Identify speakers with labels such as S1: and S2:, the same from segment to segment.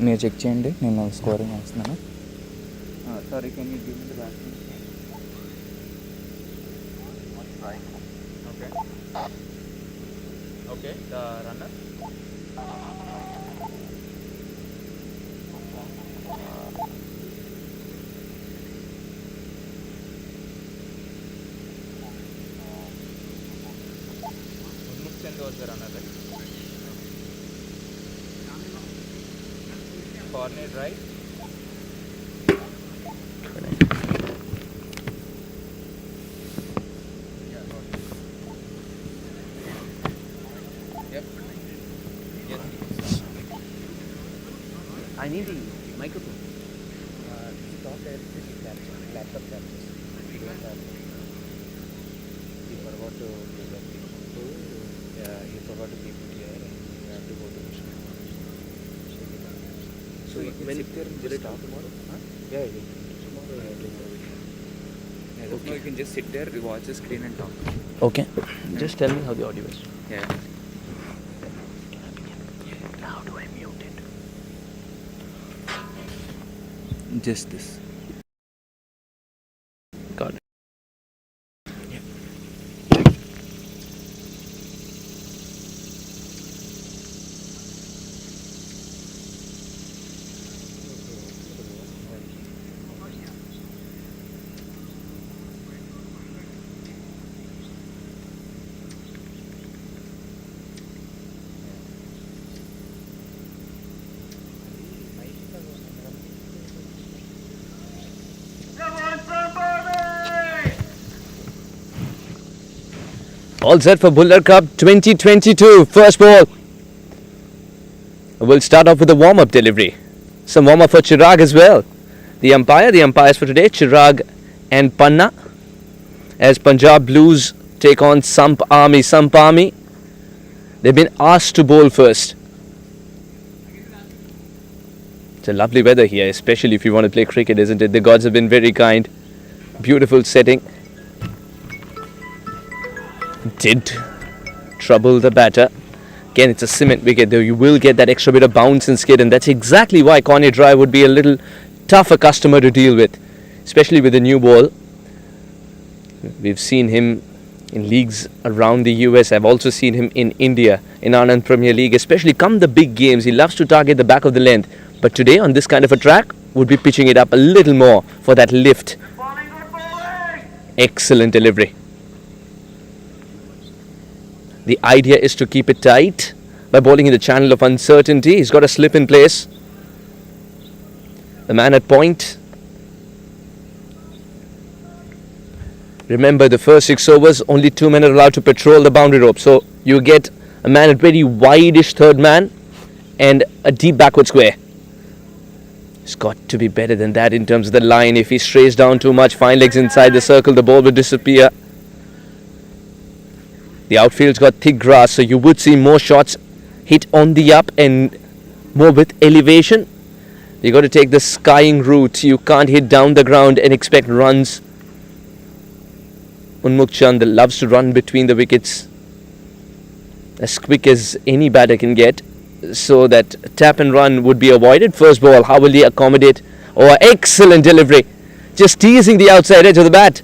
S1: మీరు చెక్ చేయండి, నేను స్కోరింగ్ వేస్తున్నాను.
S2: Sorry, can you give me the batsman? Okay, the runner. Was the runner, right? Corny Dry. Yep. Yes.
S3: I need the microphone.
S1: Laptop captures. You forgot to do that. Yeah, you forgot to keep it here and you have to go to the machine. So you can sit there and just start tomorrow? Huh? Yeah, tomorrow. No, you can just sit there, watch the screen and talk.
S3: Okay. Just tell me how the audio is.
S1: Yeah.
S3: How do I mute it?
S1: Just this.
S3: Got it. All set for Bhullar Cup 2022. First ball. We'll start off with a warm-up delivery. Some warm-up for Chirag as well. The umpires for today, Chirag and Panna. As Punjab Blues take on Sampami. They've been asked to bowl first. It's a lovely weather here, especially if you want to play cricket, isn't it? The gods have been very kind. Beautiful setting. Did trouble the batter. Again, it's a cement wicket, though you will get that extra bit of bounce and skid, and that's exactly why Corny Dry would be a little tougher customer to deal with, especially with the new ball. We've seen him in leagues around the US. I've also seen him in India, in Anand Premier League, especially come the big games. He loves to target the back of the length, but today on this kind of a track, would be pitching it up a little more for that lift. Excellent delivery. The idea is to keep it tight by bowling in the channel of uncertainty. He's got a slip in place. The man at point. Remember, the first 6 overs, only 2 men are allowed to patrol the boundary rope. So you get a man at very wide-ish third man and a deep backward square. It's got to be better than that in terms of the line. If he strays down too much, fine legs inside the circle, the ball will disappear. The outfield's got thick grass, so you would see more shots hit on the up and more with elevation. You got to take the skying route. You can't hit down the ground and expect runs. Unmukh Chand loves to run between the wickets as quick as any batter can get, so that tap and run would be avoided. First ball, how will he accommodate? Oh, excellent delivery. Just teasing the outside edge of the bat.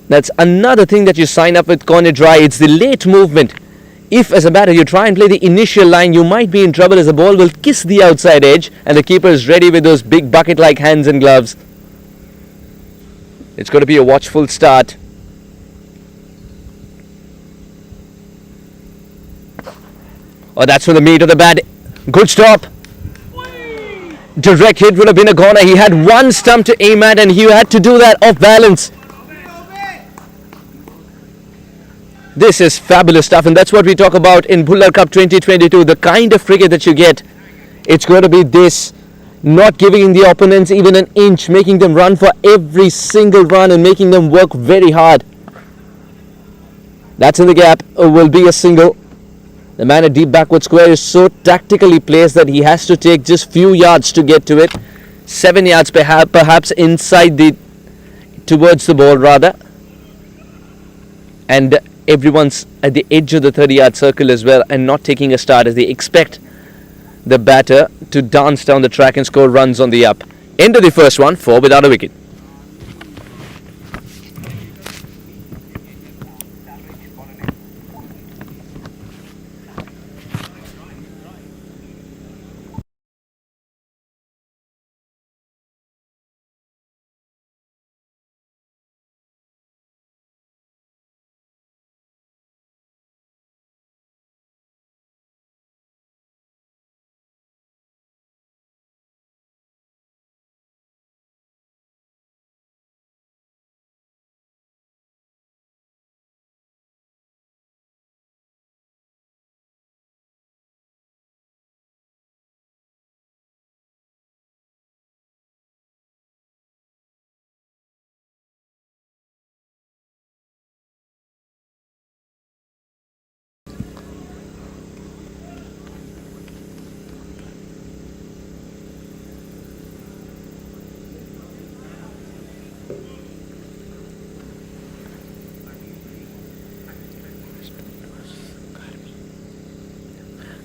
S3: That's another thing that you sign up with Corny Dry. It's the late movement. If as a batter you try and play the initial line, you might be in trouble as the ball will kiss the outside edge and the keeper is ready with those big bucket-like hands and gloves. It's got to be a watchful start. Oh, that's from the meat of the bat. Good stop. Direct hit would have been a corner. He had one stump to aim at and he had to do that off balance. This is fabulous stuff, and that's what we talk about in Bhullar Cup 2022. The kind of cricket that you get, it's going to be this. Not giving the opponents even an inch, making them run for every single run and making them work very hard. That's in the gap, will be a single. The man at deep backward square is so tactically placed that he has to take just few yards to get to it. 7 yards perhaps inside towards the ball rather. And everyone's at the edge of the 30-yard circle as well and not taking a start as they expect the batter to dance down the track and score runs on the up. End of the first one, 4 without a wicket.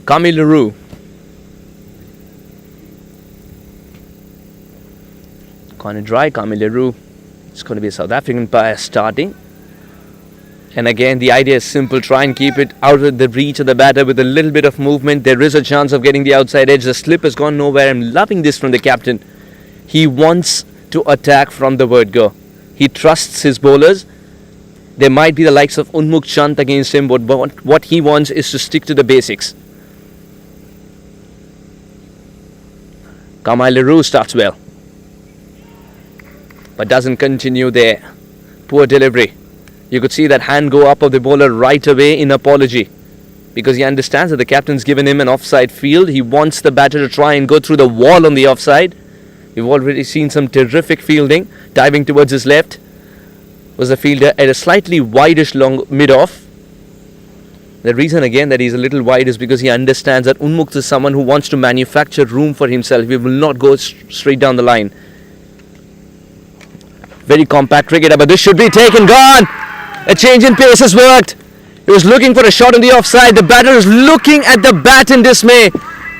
S3: Kamilaroo. Corny Dry, Kamilaroo. It's going to be a South African player starting. And again, the idea is simple. Try and keep it out of the reach of the batter with a little bit of movement. There is a chance of getting the outside edge. The slip has gone nowhere. I'm loving this from the captain. He wants to attack from the word go. He trusts his bowlers. There might be the likes of Unmukh Chand against him, but what he wants is to stick to the basics. Kamilaroo starts well, but doesn't continue there. Poor delivery. You could see that hand go up of the bowler right away in apology, because he understands that the captain's given him an offside field. He wants the batter to try and go through the wall on the offside. We've already seen some terrific fielding. Diving towards his left was the fielder at a slightly wideish long mid-off. The reason again that he's a little wide is because he understands that Unmukh is someone who wants to manufacture room for himself. He will not go straight down the line. Very compact cricketer, but this should be taken. Gone! A change in pace has worked. He was looking for a shot on the offside. The batter is looking at the bat in dismay.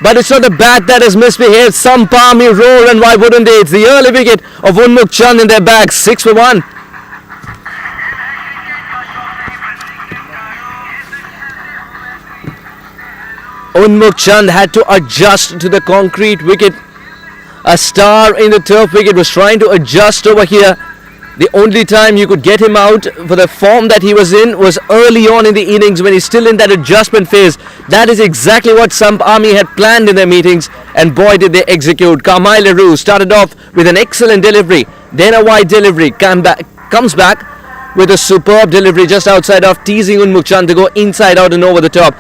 S3: But it's not the bat that has misbehaved. Sampami roar, and why wouldn't they? It's the early wicket of Unmukh Chand in their bag. 6 for 1. Unmukh Chand had to adjust to the concrete wicket. A star in the turf wicket was trying to adjust over here. The only time you could get him out for the form that he was in was early on in the innings when he's still in that adjustment phase. That is exactly what Sampami had planned in their meetings, and boy did they execute. Kamilaroo started off with an excellent delivery, then a wide delivery, comes back with a superb delivery just outside of, teasing Unmukh Chand to go inside out and over the top.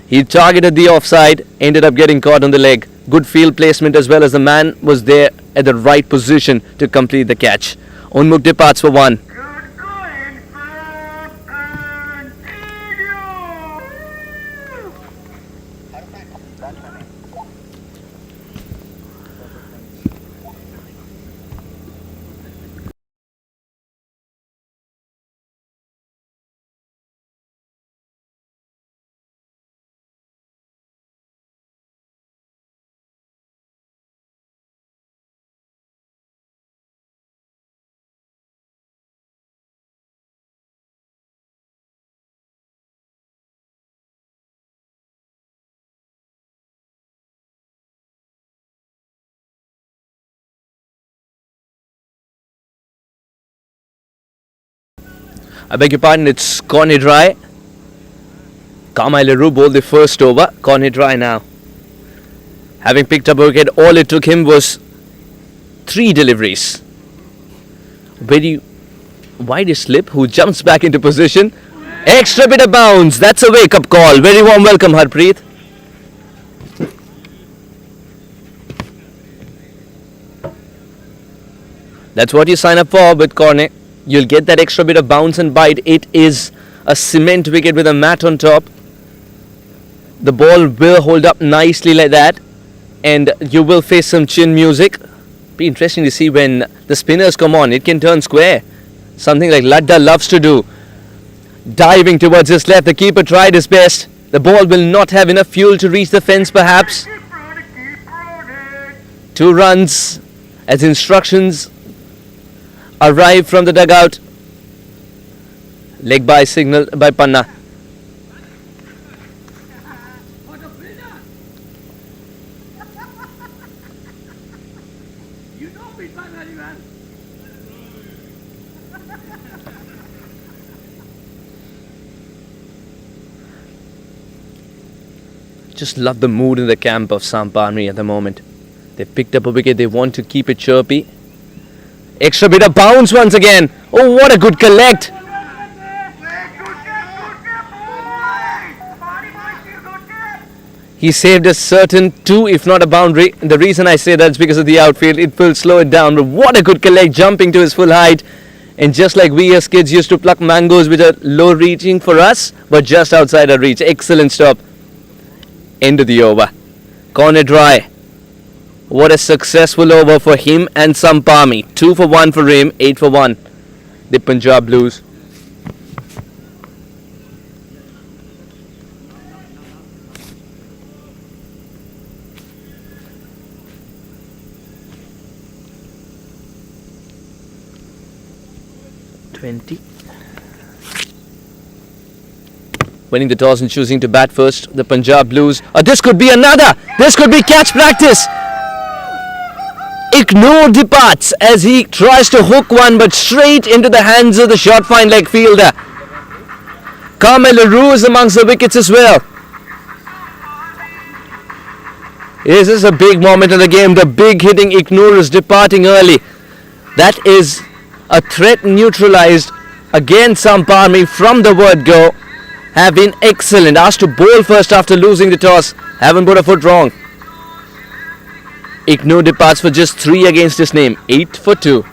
S3: He targeted the offside, ended up getting caught on the leg. Good field placement as well, as the man was there at the right position to complete the catch. Unmukh departs for 1. I beg your pardon, it's Corny Dry. Kamilaroo bowled the first over. Corny Dry now. Having picked up a wicket, all it took him was 3 deliveries. Very wide slip, who jumps back into position. Extra bit of bounce. That's a wake-up call. Very warm welcome, Harpreet. That's what you sign up for with Corny. You'll get that extra bit of bounce and bite. It is a cement wicket with a mat on top. The ball will hold up nicely like that, and you will face some chin music. Be interesting to see when the spinners come on. It can turn square. Something like Ladda loves to do. Diving towards his left, the keeper tried his best. The ball will not have enough fuel to reach the fence perhaps. 2 runs as instructions arrive from the dugout. Leg by signal by Panna. Just love the mood in the camp of Sampami at the moment. They picked up a wicket. They want to keep it chirpy. Extra bit of bounce once again. Oh, what a good collect. He saved a certain 2, if not a boundary. The reason I say that is because of the outfield. It will slow it down. But what a good collect, jumping to his full height. And just like we as kids used to pluck mangoes which are low reaching for us, but just outside our reach. Excellent stop. End of the over. Corny Dry. What a successful over for him and Sampami. 2 for 1 for him, 8 for 1. The Punjab Blues. Winning the toss and choosing to bat first, the Punjab Blues. This could be another. This could be catch practice. Ignore departs as he tries to hook one, but straight into the hands of the short fine leg fielder. Carmel is amongst the wickets as well. This is a big moment in the game. The big hitting Ignore is departing early. That is a threat neutralized. Again, Sampami from the word go have been excellent. Asked to bowl first after losing the toss. Haven't put a foot wrong. Ignore departs for just 3 against his name. 8 for 2.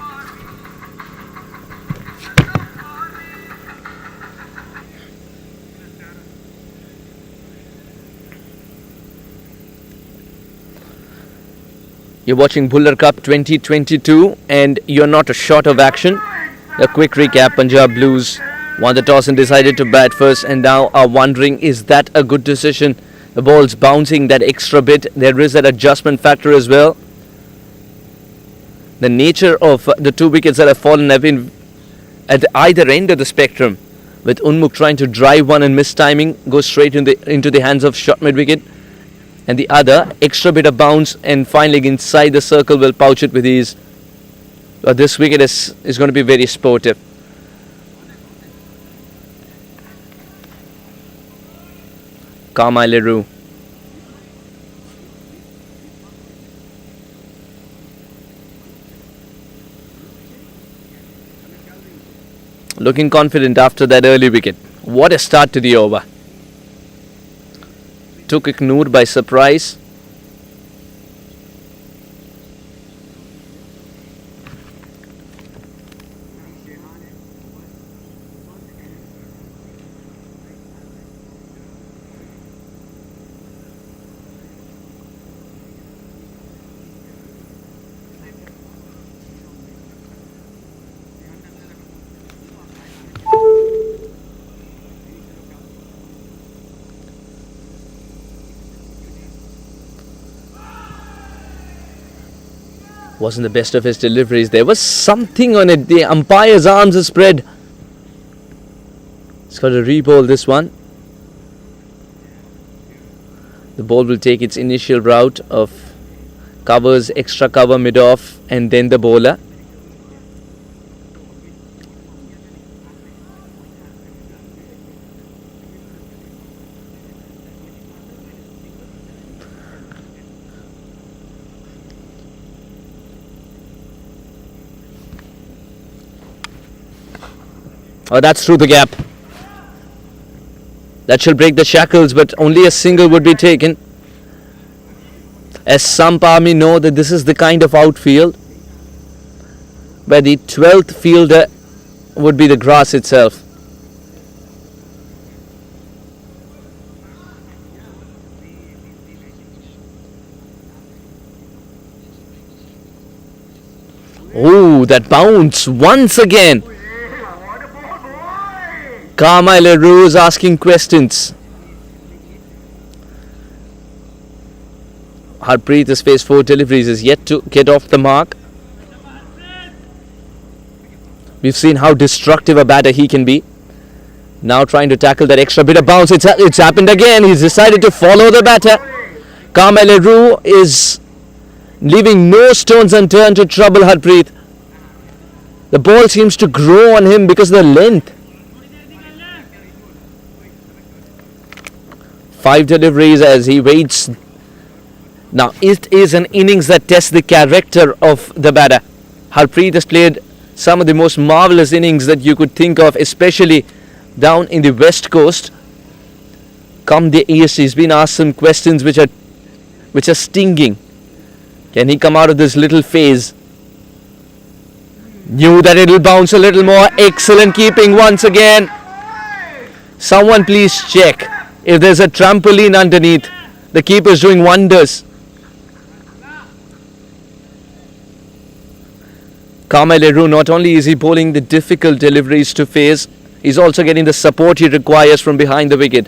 S3: You're watching Bhullar Cup 2022 and you're not short of action. A quick recap. Punjab Blues won the toss and decided to bat first, and now are wondering, is that a good decision? The ball's bouncing that extra bit. There is that adjustment factor as well. The nature of the 2 wickets that have fallen have been at either end of the spectrum, with Unmukh trying to drive one and miss timing, go straight into the hands of short mid wicket, and the other extra bit of bounce and finally inside the circle will pouch it with ease. This wicket is going to be very sportive. Carmel. Looking confident after that early wicket. What a start to the over. Took Ignore by surprise. Wasn't the best of his deliveries. There was something on it. The umpire's arms are spread. He's got to re-bowl this one. The ball will take its initial route of covers, extra cover mid-off, and then the bowler. Oh, that's through the gap. That shall break the shackles, but only a single would be taken. As Sampami know that this is the kind of outfield where the 12th fielder would be the grass itself. Oh, that bounce once again. Carmel Rose asking questions. Harpreet has faced 4 deliveries, is yet to get off the mark. We've seen how destructive a batter he can be. Now trying to tackle that extra bit of bounce. It's happened again. He's decided to follow the batter. Leroux is leaving no stones unturned to trouble Harpreet. The ball seems to grow on him because of the length. 5 deliveries as he waits. Now it is an innings that tests the character of the batter. Harpreet has played some of the most marvellous innings that you could think of, especially down in the West Coast. Come the East, he's been asked some questions which are stinging. Can he come out of this little phase? Knew that it'll bounce a little more. Excellent keeping once again. Someone please check if there's a trampoline underneath. The keeper's doing wonders. Leroux, not only is he bowling the difficult deliveries to face, he's also getting the support he requires from behind the wicket.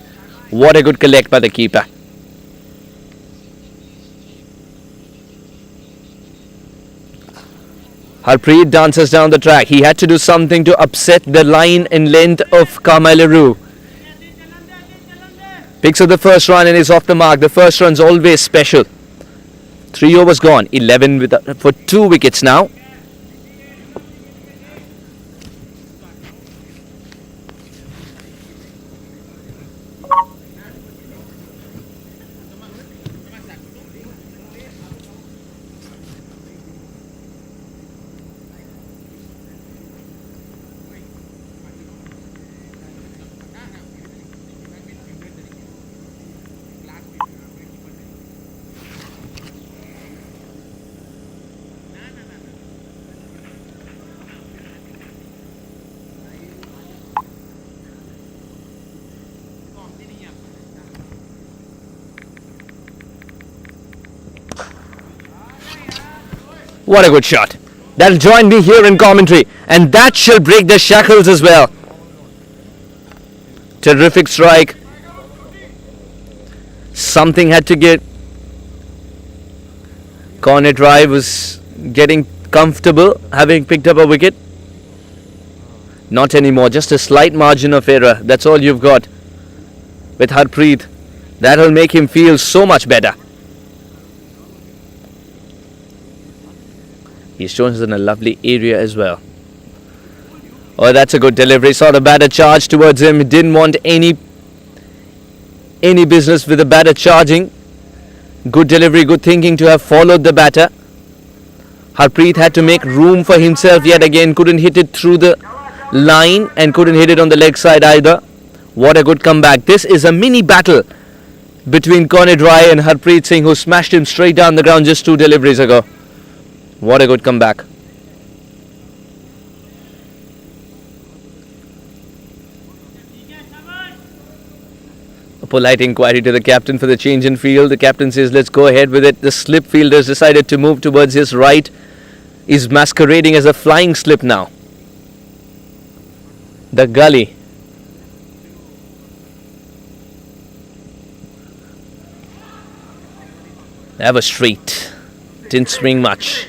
S3: What a good collect by the keeper. Harpreet dances down the track. He had to do something to upset the line and length of Leroux. Picks up the first run and is off the mark. The first run's always special. 3 overs gone. 11 for 2 wickets now. What a good shot. That'll join me here in commentary. And that shall break the shackles as well. Terrific strike. Something had to get. Corny Dry was getting comfortable having picked up a wicket. Not anymore. Just a slight margin of error. That's all you've got with Harpreet. That'll make him feel so much better. He's shown us in a lovely area as well. Oh, that's a good delivery. Saw the batter charge towards him. He didn't want any business with the batter charging. Good delivery, good thinking to have followed the batter. Harpreet had to make room for himself yet again. Couldn't hit it through the line and couldn't hit it on the leg side either. What a good comeback. This is a mini battle between Corny Dry and Harpreet Singh, who smashed him straight down the ground just 2 deliveries ago. What a good comeback. A polite inquiry to the captain for the change in field. The captain says, let's go ahead with it. The slip fielder's decided to move towards his right. He's masquerading as a flying slip now. The gully. That was straight. Didn't swing much.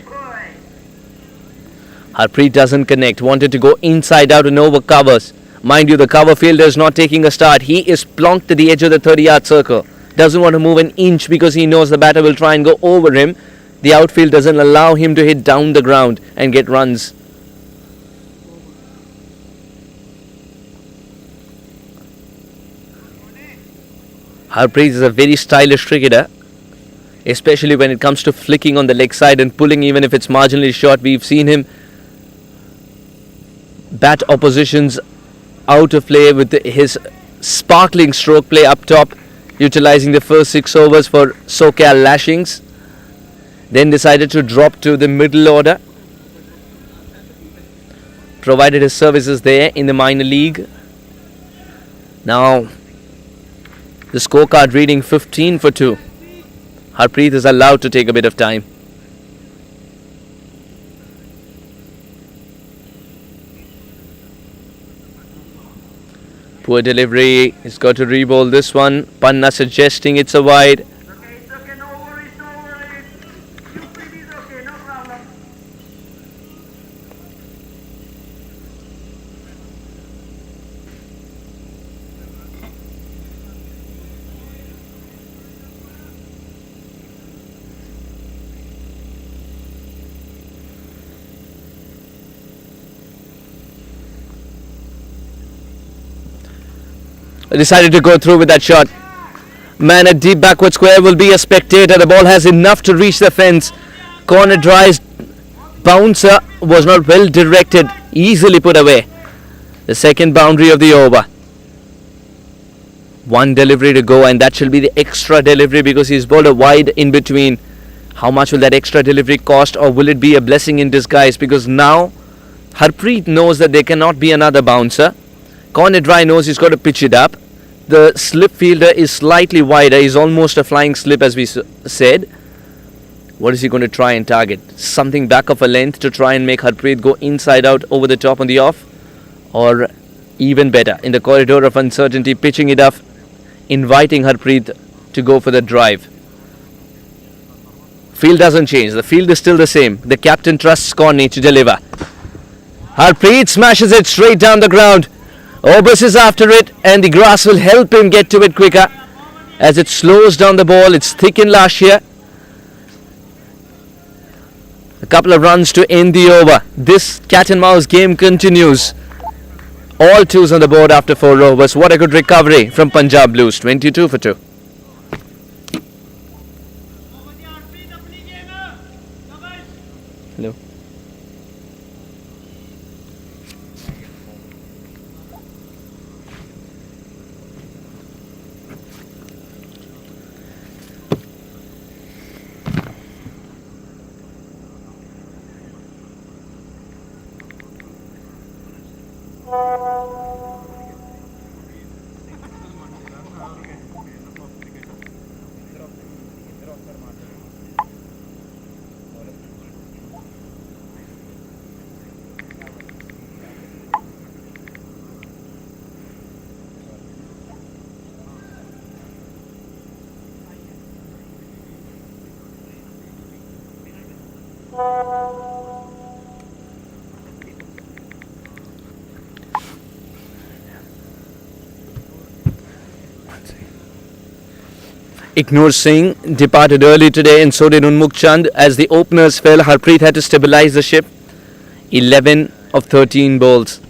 S3: Harpreet doesn't connect. Wanted to go inside out and over covers. Mind you, the cover fielder is not taking a start. He is plonked to the edge of the 30-yard circle. Doesn't want to move an inch because he knows the batter will try and go over him. The outfield doesn't allow him to hit down the ground and get runs. Harpreet is a very stylish cricketer, especially when it comes to flicking on the leg side and pulling even if it's marginally short. We've seen him bat oppositions out of play with his sparkling stroke play up top, utilizing the first 6 overs for SoCal lashings. Then decided to drop to the middle order. Provided his services there in the minor league. Now the scorecard reading 15 for 2. Harpreet is allowed to take a bit of time. Poor delivery. He's got to re-bowl this one. Panna suggesting it's a wide. decided to go through with that shot. Man at deep backward square will be a spectator. The ball has enough to reach the fence. Corner Dry's bouncer was not well directed, easily put away. The second boundary of the over. One delivery to go, and that shall be the extra delivery because he's bowled a wide in between. How much will that extra delivery cost, or will it be a blessing in disguise? Because now Harpreet knows that there cannot be another bouncer. Corny Dry knows he's got to pitch it up. The slip fielder is slightly wider. He's almost a flying slip, as we said. What is he going to try and target? Something back of a length to try and make Harpreet go inside out over the top on the off? Or even better, in the corridor of uncertainty, pitching it up, inviting Harpreet to go for the drive. Field doesn't change. The field is still the same. The captain trusts Corny to deliver. Harpreet smashes it straight down the ground. Obus is after it, and the grass will help him get to it quicker as it slows down the ball. It's thick in last year. A couple of runs to end the over. This cat and mouse game continues. All twos on the board after 4 overs. What a good recovery from Punjab Blues. 22 for 2. Hello. Ignore Singh departed early today, and so did Unmukh Chand. As the openers fell, Harpreet had to stabilise the ship. 11 of 13 balls.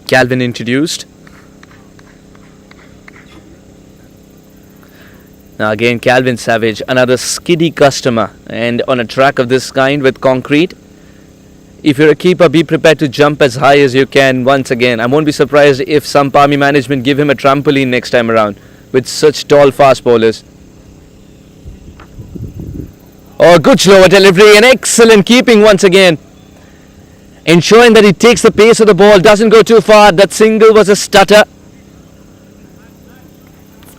S3: Calvin introduced. Now again Calvin Savage, another skiddy customer, and on a track of this kind with concrete, if you're a keeper, be prepared to jump as high as you can once again. I won't be surprised if Sampami management give him a trampoline next time around with such tall fast bowlers. Oh, good slower delivery and excellent keeping once again. Ensuring that he takes the pace of the ball, doesn't go too far. That single was a stutter.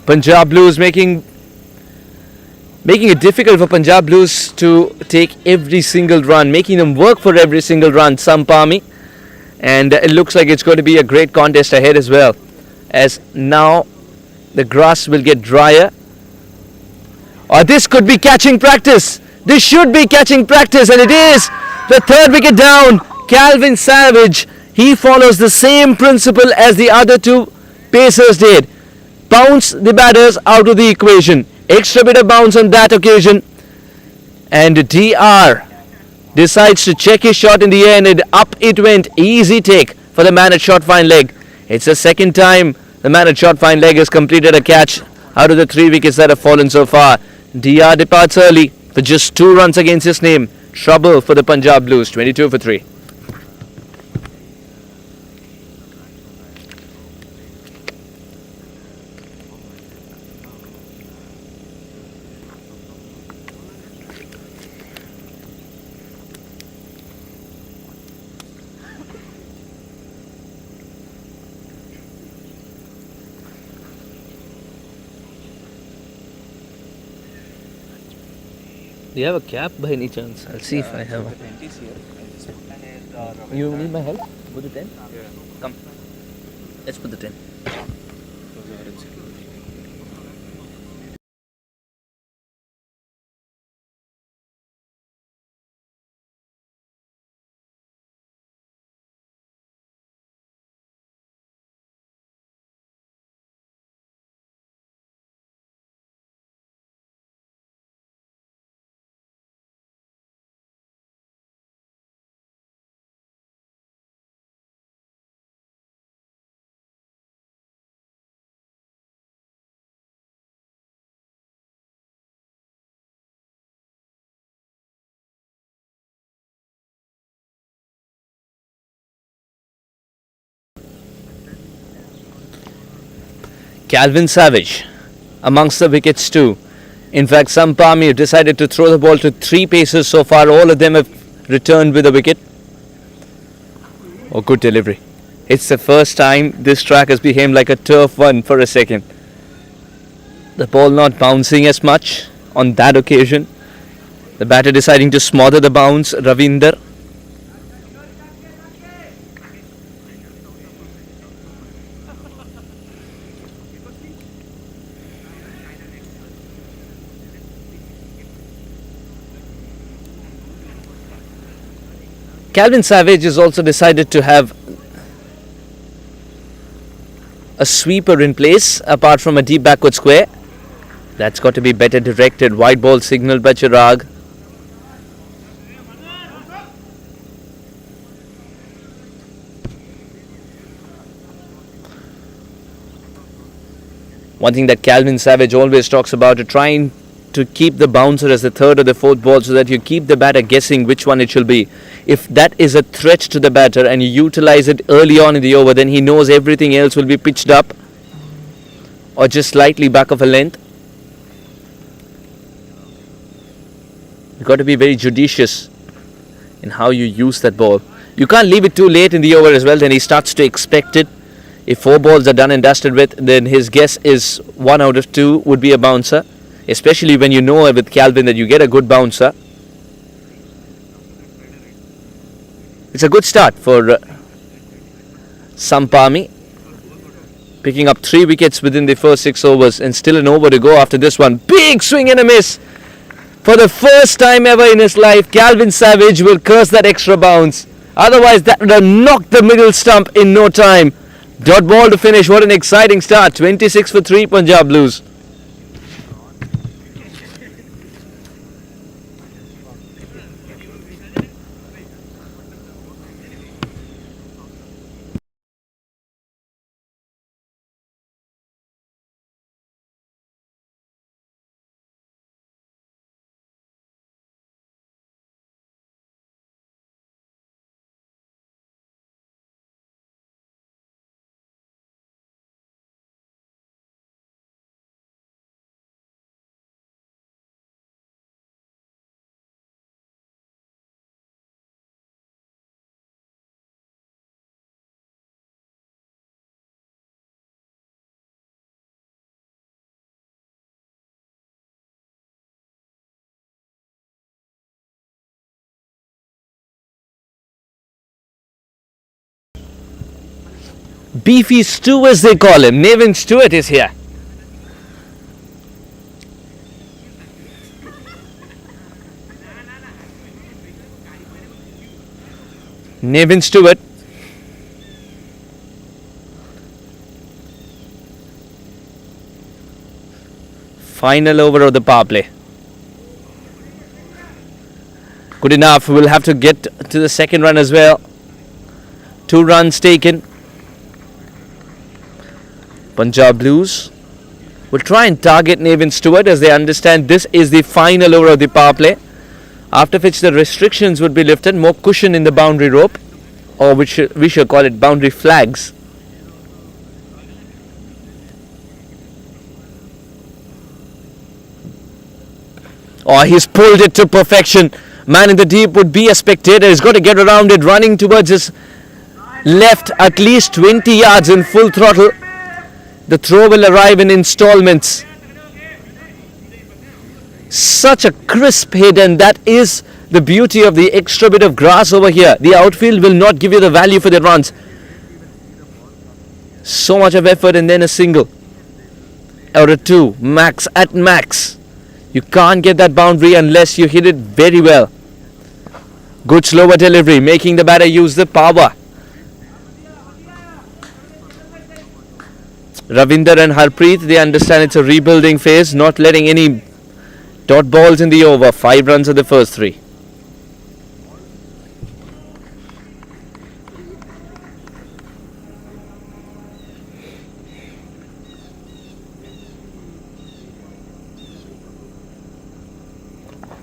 S3: Punjab Blues making it difficult for Punjab Blues to take every single run, making them work for every single run. Sampami, and it looks like it's going to be a great contest ahead as well, as now the grass will get drier. Or this could be catching practice. This should be catching practice, and it is. The third wicket down. Calvin Savage, he follows the same principle as the other two pacers did. Bounce the batters out of the equation. Extra bit of bounce on that occasion. And DR decides to check his shot in the air, and up it went. Easy take for the man at short fine leg. It's the second time the man at short fine leg has completed a catch out of the 3 wickets that have fallen so far. DR departs early for just 2 runs against his name. Trouble for the Punjab Blues. 22 for 3. Do you have a cap by any chance? I'll see if I have one. You need my help? Put the 10? Yeah. Come. Let's put the 10. Calvin Savage amongst the wickets too. In fact, Sampami decided to throw the ball to 3 paces so far. All of them have returned with a wicket. Oh, good delivery. It's the first time this track has behaved like a turf one for a second. The ball not bouncing as much on that occasion. The batter deciding to smother the bounce, Ravinder. Calvin Savage has also decided to have a sweeper in place apart from a deep backward square. That's got to be better directed. White ball signaled by Chirag. One thing that Calvin Savage always talks about is trying to keep the bouncer as the third or the fourth ball so that you keep the batter guessing which one it shall be. If that is a threat to the batter and you utilize it early on in the over, then he knows everything else will be pitched up or just slightly back of a length. You've got to be very judicious in how you use that ball. You can't leave it too late in the over as well, then he starts to expect it. If 4 balls are done and dusted with, then his guess is 1 out of 2 would be a bouncer. Especially when you know with Calvin that you get a good bouncer. It's a good start for Sampami. Picking up 3 wickets within the first 6 overs and still an over to go after this one. Big swing and a miss. For the first time ever in his life, Calvin Savage will curse that extra bounce. Otherwise that would have knocked the middle stump in no time. Dot ball to finish. What an exciting start. 26 for 3 Punjab Blues. Beefy Stew as they call him. Nevin Stewart is here. Nevin Stewart. Final over of the power play. Good enough. We'll have to get to the second run as well. 2 runs taken. Punjab Blues will try and target Nevin Stewart as they understand this is the final over of the power play. After which the restrictions would be lifted, more cushion in the boundary rope, or which we should call it boundary flags. Oh, he's pulled it to perfection. Man in the deep would be a spectator. He's got to get around it, running towards his left at least 20 yards in full throttle. The throw will arrive in installments. Such a crisp hit, and that is the beauty of the extra bit of grass over here. The outfield will not give you the value for the runs. So much of effort and then a single. Or a 2, max at max. You can't get that boundary unless you hit it very well. Good slower delivery, making the batter use the power. Ravinder and Harpreet, they understand it's a rebuilding phase, not letting any dot balls in the over. 5 runs of the first 3.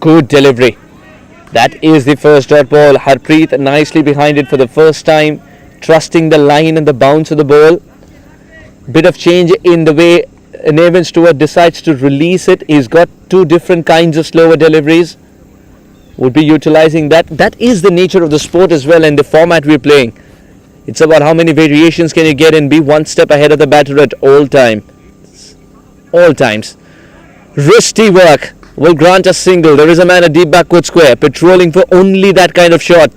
S3: Good delivery. That is the first dot ball. Harpreet nicely behind it for the first time, trusting the line and the bounce of the ball. bit of change in the way Nevin Stewart decides to release it. He's got two different kinds of slower deliveries. Would be utilizing that. That is the nature of the sport as well, and the format we're playing. It's about how many variations can you get and be one step ahead of the batter at all times. Wristy work will grant a single. There is a man at deep backward square patrolling for only that kind of shot.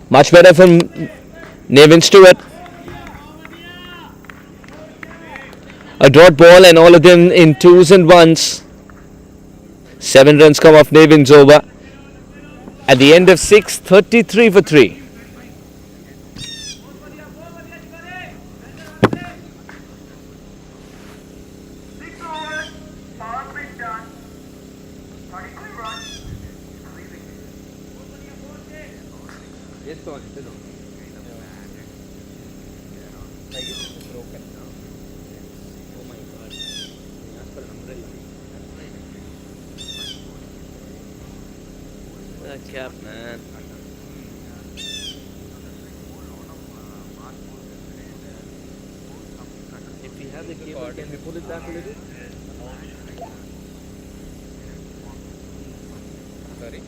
S3: Much better from Nevin Stewart. A dot ball and all of them in twos and ones. 7 runs come off Nevin's over. At the end of 6, 33 for 3. Cap, man. If we have the cable, can we pull it back a little?
S2: Sorry.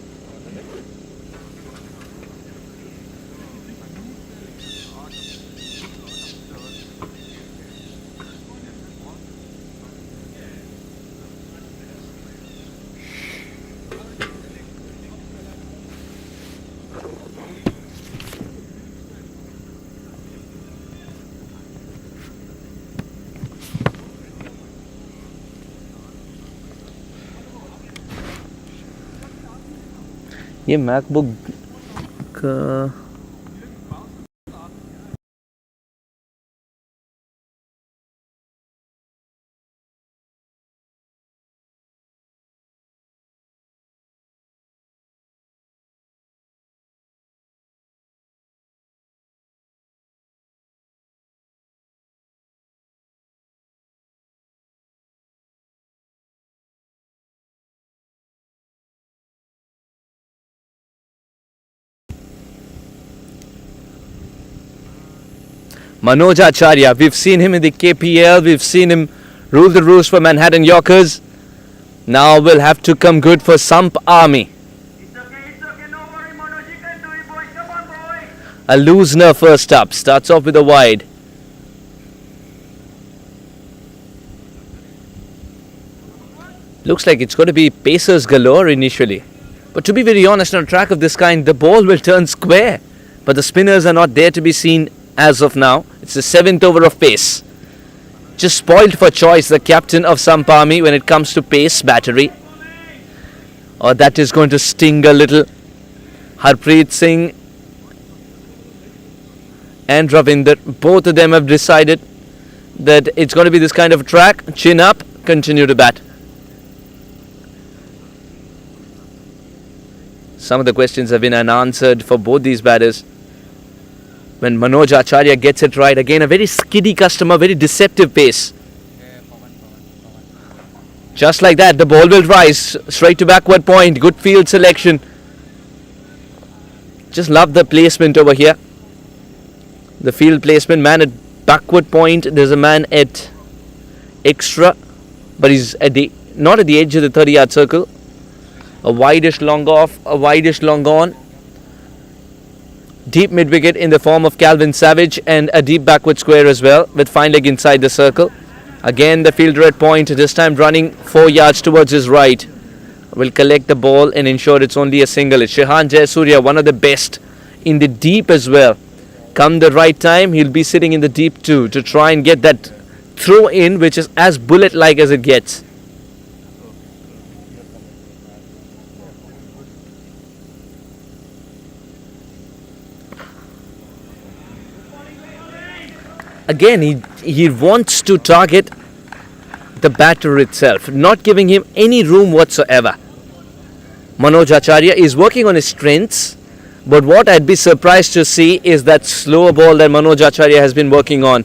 S3: ये MacBook का Manoj Acharya, we've seen him in the KPL, we've seen him rule the roost for Manhattan Yorkers. Now will have to come good for Sampami.
S4: It's okay, no worry, Manoj, you can do it, boy. Come on, boy.
S3: A loosener first up, starts off with a wide. Looks like it's going to be pacers galore initially. But to be very honest, on a track of this kind, the ball will turn square. But the spinners are not there to be seen as of now. It's the 7th over of pace. Just spoiled for choice, the captain of Sampami when it comes to pace battery. Oh, that is going to sting a little. Harpreet Singh and Ravinder, both of them have decided that it's going to be this kind of track. Chin up, continue to bat. Some of the questions have been unanswered for both these batters. When Manoj Acharya gets it right, again a very skiddy customer, very deceptive pace. Just like that, the ball will rise straight to backward point. Good field selection. Just love the placement over here. The field placement, man at backward point. There's a man at extra, but he's at not at the edge of the 30-yard circle. A wideish long off, a wideish long on. Deep mid-wicket in the form of Calvin Savage and a deep backward square as well with fine leg inside the circle. Again the fielder at point, this time running 4 yards towards his right. Will collect the ball and ensure it's only a single. It's Shehan Jayasuriya, one of the best in the deep as well. Come the right time, he'll be sitting in the deep too to try and get that throw in which is as bullet-like as it gets. Again, he wants to target the batter itself, not giving him any room whatsoever. Manoj Acharya is working on his strengths, But what I'd be surprised to see is that slower ball that Manoj Acharya has been working on.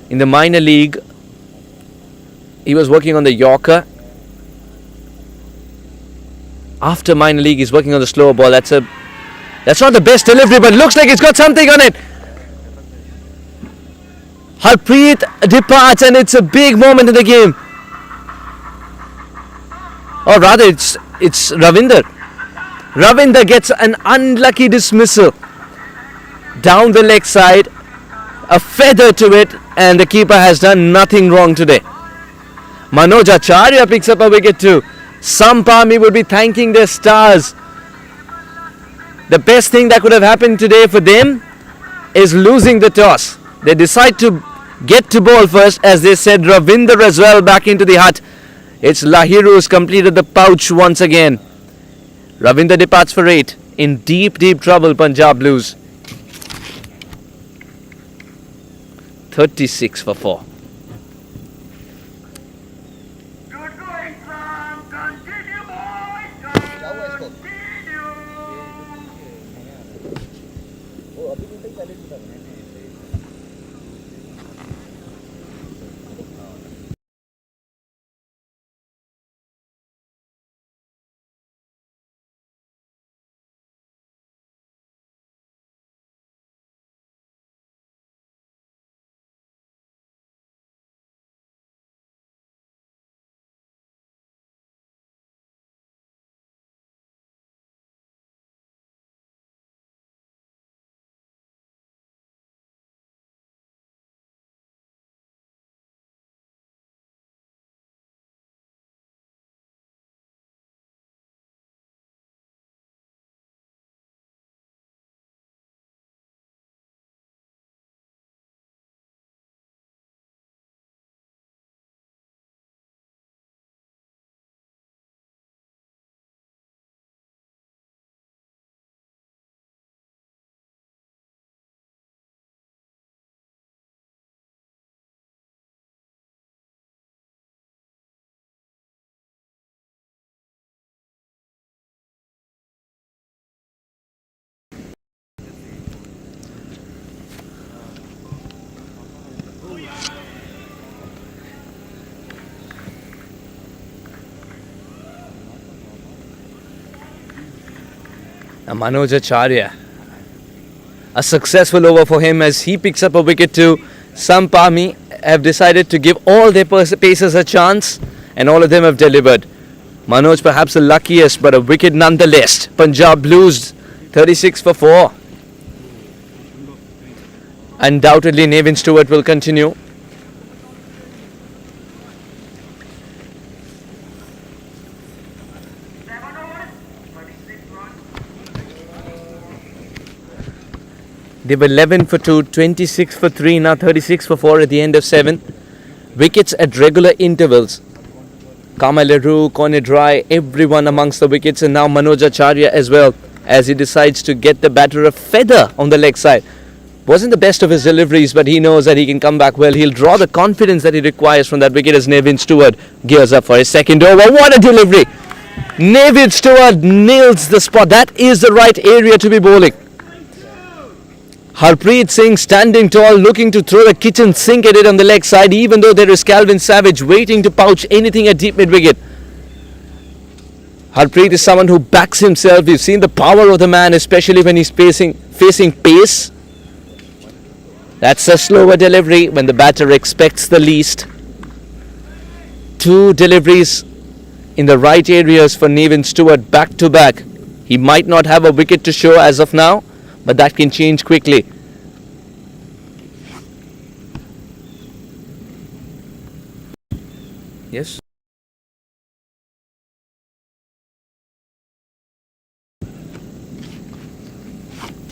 S3: In the minor league, he was working on the Yorker. After minor league, he's working on the slower ball. That's not the best delivery, but looks like it's got something on it. Harpreet departs, and it's a big moment in the game. Or rather, it's Ravinder. Ravinder gets an unlucky dismissal down the leg side, a feather to it, and the keeper has done nothing wrong today. Manoj Acharya picks up a wicket too. Sampami will be thanking their stars. The best thing that could have happened today for them is losing the toss. They decide to get to ball first, as they said Ravinder as well back into the hut. It's Lahiru who's completed the pouch once again. Ravinder departs for 8. In deep trouble, Punjab Blues. 36 for 4.
S4: Good going, Samp. Continue, boys. Continue.
S3: Manoj Acharya. A successful over for him as he picks up a wicket too. Sampami have decided to give all their pacers a chance, and all of them have delivered. Manoj perhaps the luckiest, but a wicket nonetheless. Punjab Blues 36 for 4. Undoubtedly Nevin Stewart will continue. They were 11 for 2, 26 for 3, now 36 for 4 at the end of 7. Wickets at regular intervals. Kamaleroo, Corny Dry, everyone amongst the wickets, and now Manoj Acharya as well, as he decides to get the batter a feather on the leg side. Wasn't the best of his deliveries, but he knows that he can come back well. He'll draw the confidence that he requires from that wicket as Nevin Stewart gears up for his second over. What a delivery! Nevin Stewart nails the spot. That is the right area to be bowling. Harpreet Singh standing tall, looking to throw the kitchen sink at it on the leg side, even though there is Calvin Savage waiting to pouch anything at deep mid-wicket. Harpreet is someone who backs himself. We've seen the power of the man, especially when he's facing pace. That's a slower delivery when the batter expects the least. 2 deliveries in the right areas for Nevin Stewart back to back. He might not have a wicket to show as of now, but that can change quickly. Yes.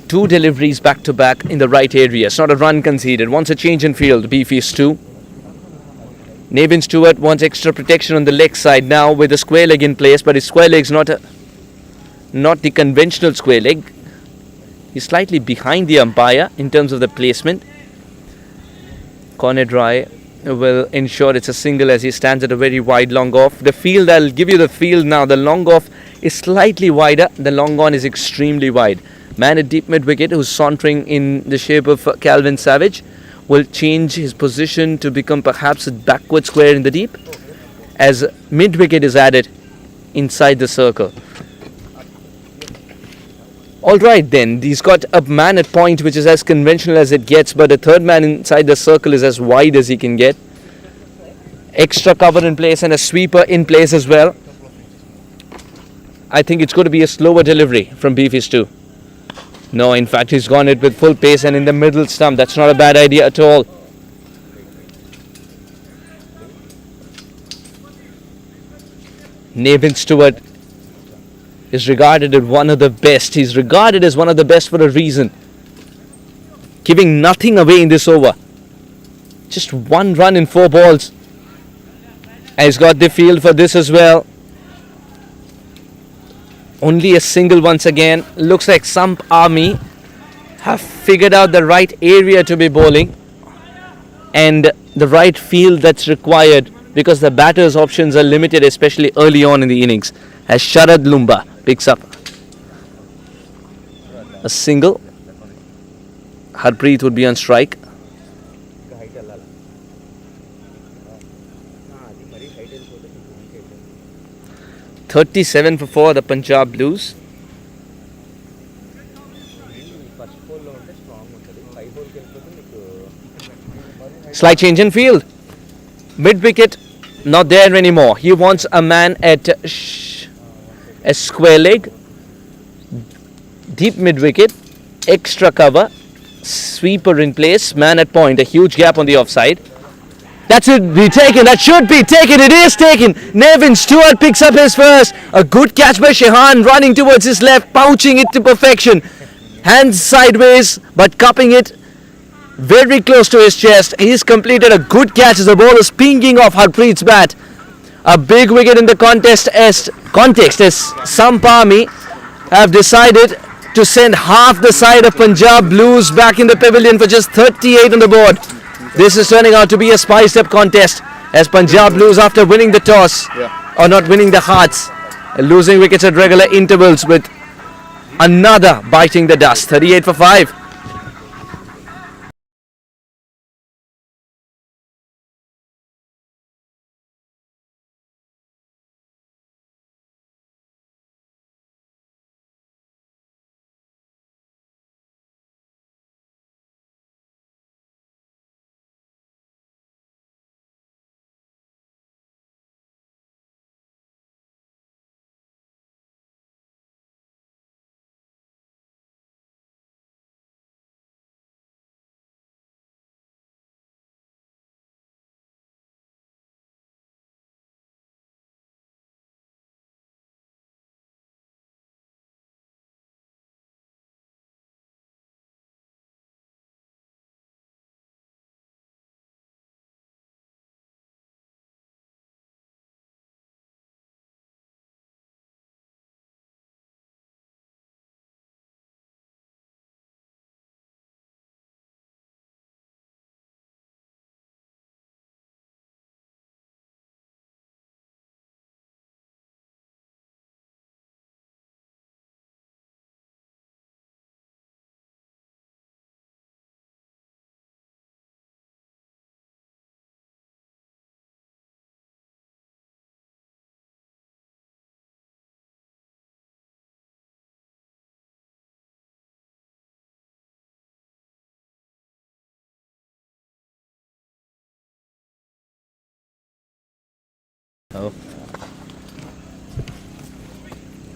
S3: Two deliveries back to back in the right areas. Not a run conceded. Wants a change in field. Beefy's 2. Nevin Stewart wants extra protection on the leg side now with a square leg in place, but his square leg's not the conventional square leg. He's slightly behind the umpire in terms of the placement. Corny Dry will ensure it's a single as he stands at a very wide long off. The field, I'll give you the field now. The long off is slightly wider. The long on is extremely wide. Man at deep mid wicket, who's sauntering in the shape of Calvin Savage, will change his position to become perhaps a backward square in the deep, as mid wicket is added inside the circle. Alright then, he's got a man at point which is as conventional as it gets, but a third man inside the circle is as wide as he can get. Extra cover in place and a sweeper in place as well. I think it's going to be a slower delivery from Beefies too. No, in fact he's gone it with full pace and in the middle stump. That's not a bad idea at all. Nevin Stewart is regarded as one of the best. He's regarded as one of the best for a reason. Giving nothing away in this over. Just one run in 4 balls. And he's got the field for this as well. Only a single once again. Looks like Sampami have figured out the right area to be bowling and the right field that's required, because the batter's options are limited, especially early on in the innings. As Sharad Lumba picks up a single. Harpreet would be on strike. 37 for 4, the Punjab Blues. Slight change in field. Mid wicket, not there anymore. He wants a man at a square leg. Deep mid wicket, extra cover, sweeper in place, man at point, a huge gap on the offside. That should be taken, that should be taken, it is taken. Nevin Stewart picks up his first. A good catch by Shehan, running towards his left, pouching it to perfection. Hands sideways, but cupping it very close to his chest. He's completed a good catch as the ball is pinging off Harpreet's bat. A big wicket in the context as Sampami have decided to send half the side of Punjab Blues back in the pavilion for just 38 on the board. This is turning out to be a spiced up contest as Punjab Blues, after winning the toss, or not winning the hearts, losing wickets at regular intervals, with another biting the dust. 38 for 5.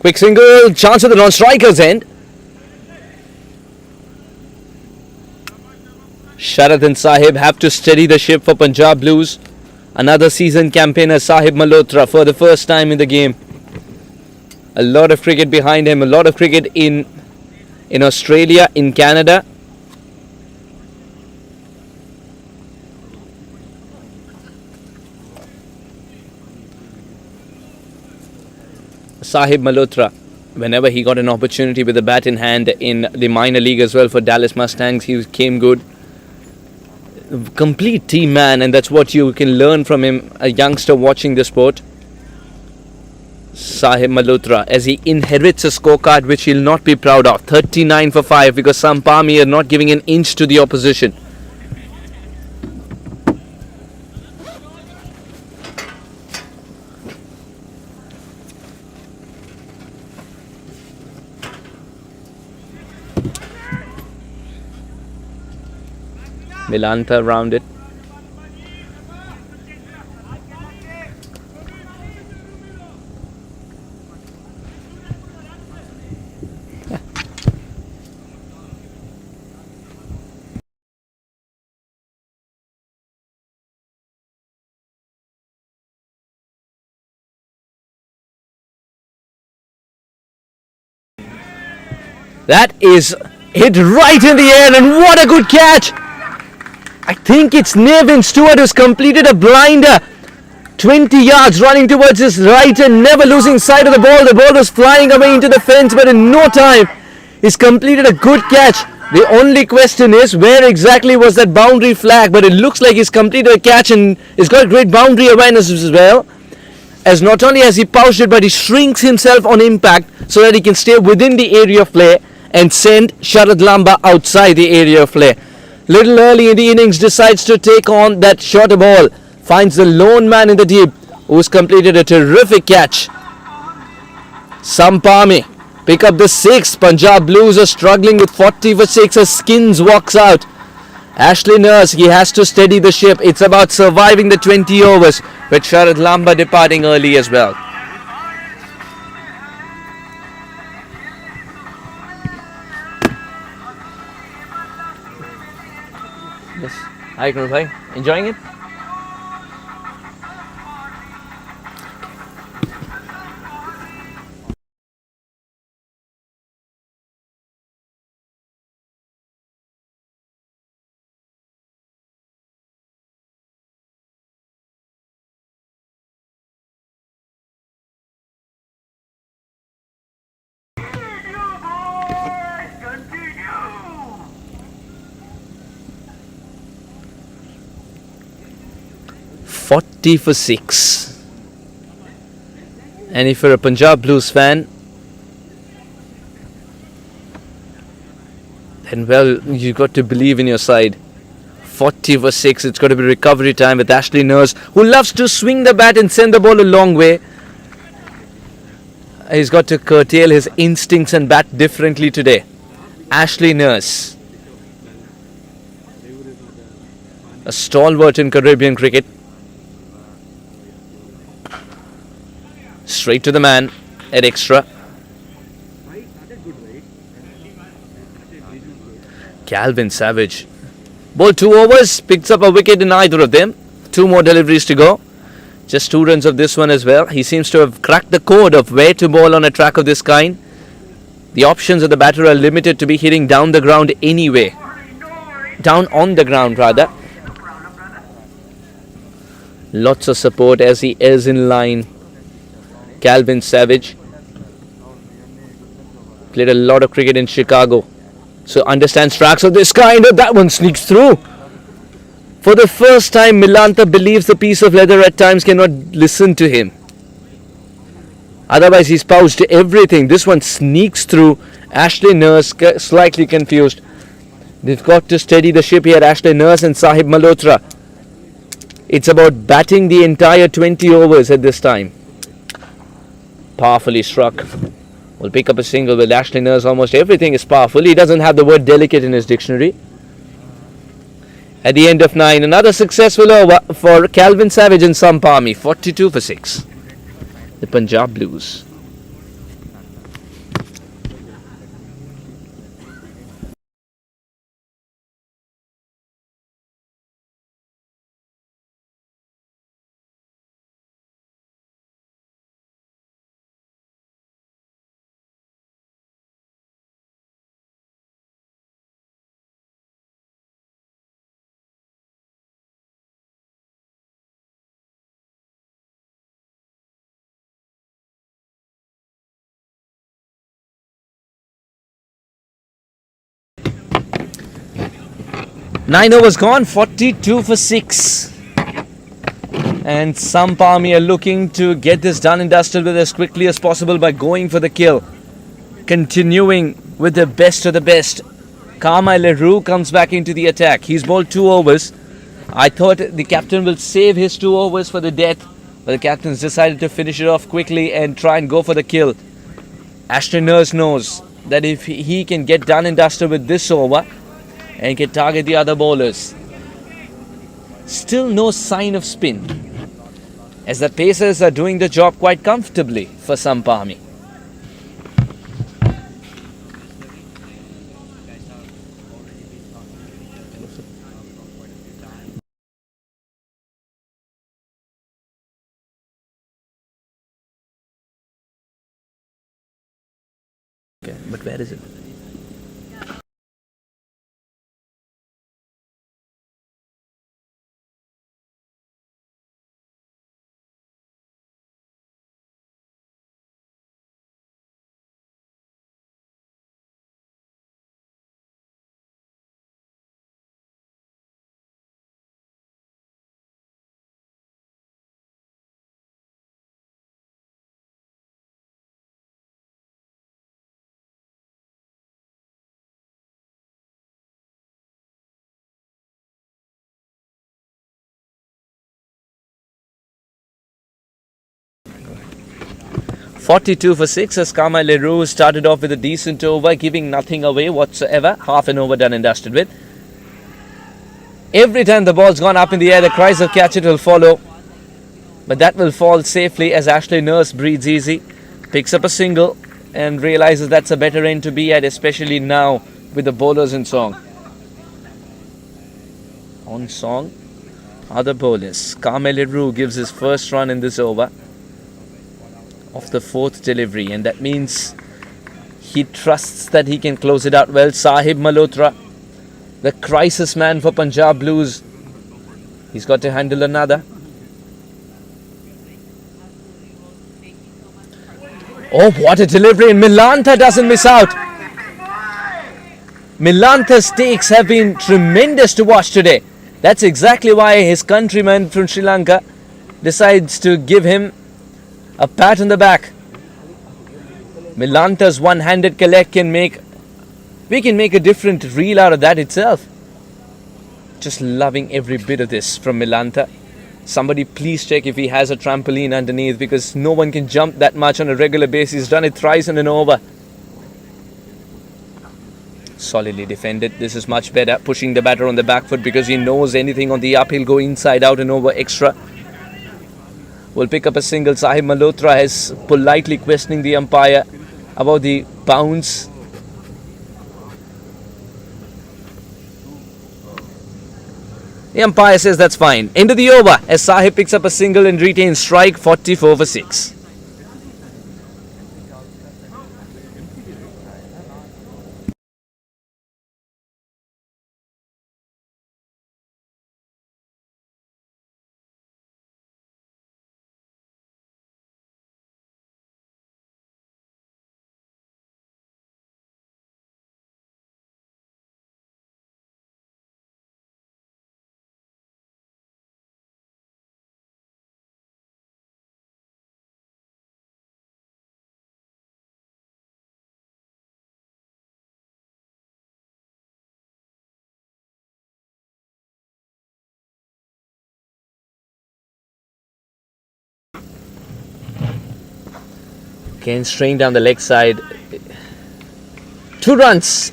S3: Quick single, chance at the non-striker's end. Sharad and Sahib have to steady the ship for Punjab Blues. Another seasoned campaigner, Sahib Malhotra, for the first time in the game. A lot of cricket behind him, a lot of cricket in Australia, in Canada. Sahib Malhotra, whenever he got an opportunity with the bat in hand in the minor league as well for Dallas Mustangs, he came good. Complete team man, and that's what you can learn from him, a youngster watching the sport. Sahib Malhotra as he inherits a scorecard which he'll not be proud of. 39 for 5 because Sampami are not giving an inch to the opposition. Milanta round it. That is hit right in the air, and what a good catch! I think it's Nevin Stewart who's completed a blinder. 20 yards running towards his right and never losing sight of the ball. The ball was flying away into the fence, but in no time he's completed a good catch. The only question is where exactly was that boundary flag, but it looks like he's completed a catch and he's got great boundary awareness as well. As not only has he pouched it, but he shrinks himself on impact so that he can stay within the area of play and send Sharad Lamba outside the area of play. Little early in the innings, decides to take on that shorter ball. Finds the lone man in the deep, who's completed a terrific catch. Sampami pick up the 6th. Punjab Blues are struggling with 40 for 6 as Skins walks out. Ashley Nurse, he has to steady the ship. It's about surviving the 20 overs with Sharad Lamba departing early as well. Yes. Hi, Kunal bhai. Enjoying it?
S4: Continue!
S3: 40 for 6. And if you're a Punjab Blues fan, then well, you've got to believe in your side. 40 for 6. It's got to be recovery time with Ashley Nurse, who loves to swing the bat and send the ball a long way. He's got to curtail his instincts and bat differently today. Ashley Nurse, a stalwart in Caribbean cricket. Straight to the man at extra. Calvin Savage bowled 2 overs, picks up a wicket in either of them. 2 more deliveries to go. Just 2 runs of this one as well. He seems to have cracked the code of where to bowl on a track of this kind. The options of the batter are limited to be hitting down the ground anyway. Down on the ground rather. Lots of support as he is in line. Calvin Savage played a lot of cricket in Chicago, so understands tracks of this kind. That one sneaks through. For the first time, Milanta believes the piece of leather at times cannot listen to him. Otherwise, he's pouched everything. This one sneaks through. Ashley Nurse slightly confused. They've got to steady the ship here. Ashley Nurse and Sahib Malhotra. It's about batting the entire 20 overs at this time. Powerfully struck. Will pick up a single with Ashley Nurse. Almost everything is powerful. He doesn't have the word delicate in his dictionary. At the end of 9, another successful over for Calvin Savage and Sampami. 42 for 6. The Punjab Blues. Nine overs gone, 42 for 6. And Sampami are looking to get this done and dusted with as quickly as possible by going for the kill. Continuing with the best of the best. Carmine Leroux comes back into the attack. He's bowled 2 overs. I thought the captain will save his 2 overs for the death, but the captain's decided to finish it off quickly and try and go for the kill. Ashley Nurse knows that if he can get done and dusted with this over and can target the other bowlers. Still no sign of spin, as the pacers are doing the job quite comfortably for Sampami. Okay, but where is it? .42 for 6 as Carmine Leroux started off with a decent over, giving nothing away whatsoever. Half an over done and dusted with. Every time the ball's gone up in the air, the cries of catch it will follow. But that will fall safely as Ashley Nurse breathes easy. Picks up a single and realizes that's a better end to be at, especially now with the bowlers in song. On song are the bowlers. Carmine Leroux gives his first run in this over of the 4th delivery, and that means he trusts that he can close it out well. Sahib Malhotra, the crisis man for Punjab Blues, he's got to handle another. Oh, what a delivery, and Milantha doesn't miss out. Milantha's takes have been tremendous to watch today. That's exactly why his countryman from Sri Lanka decides to give him a pat on the back. Milantha's one-handed collect we can make a different reel out of that itself. Just loving every bit of this from Milantha. Somebody please check if he has a trampoline underneath, because no one can jump that much on a regular basis. He's done it thrice in an over. Solidly defended. This is much better. Pushing the batter on the back foot because he knows anything on the up, he'll go inside out and over extra. Will pick up a single. Sahib Malhotra is politely questioning the umpire about the bounce. The umpire says that's fine. End of the over as Sahib picks up a single and retains strike. 44 for 6. Again, straying down the leg side. 2 runs.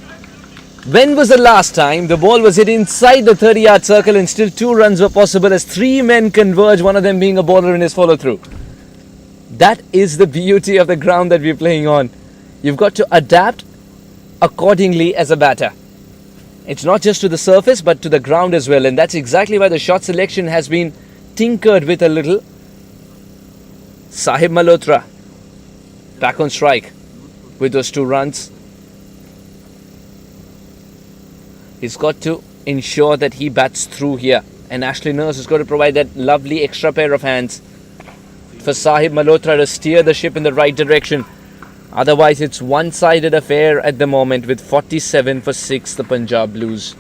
S3: When was the last time the ball was hit inside the 30-yard circle and still 2 runs were possible as 3 men converge, one of them being a bowler in his follow-through? That is the beauty of the ground that we're playing on. You've got to adapt accordingly as a batter. It's not just to the surface but to the ground as well, and that's exactly why the shot selection has been tinkered with a little. Sahib Malhotra back on strike with those 2 runs. He's got to ensure that he bats through here, and Ashley Nurse has got to provide that lovely extra pair of hands for Sahib Malhotra to steer the ship in the right direction. Otherwise it's one-sided affair at the moment with 47 for 6, the Punjab Blues.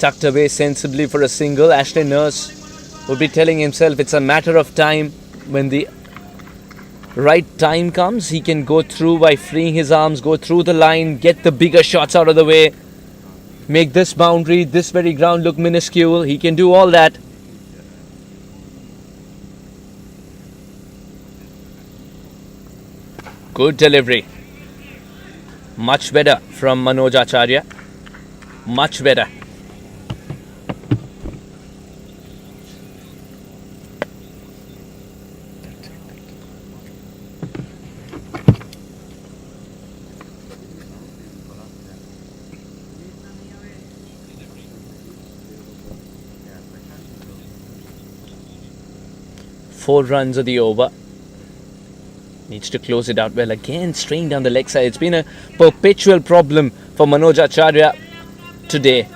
S3: tucked away sensibly for a single. Ashley Nurse would be telling himself it's a matter of time. When the right time comes, he can go through by freeing his arms, go through the line, get the bigger shots out of the way, make this boundary, this very ground look minuscule. He can do all that. Good delivery. Much better from Manoj Acharya. Much better. Four runs of the over. Needs to close it out well. Again, straying down the leg side. It's been a perpetual problem for Manoj Acharya today.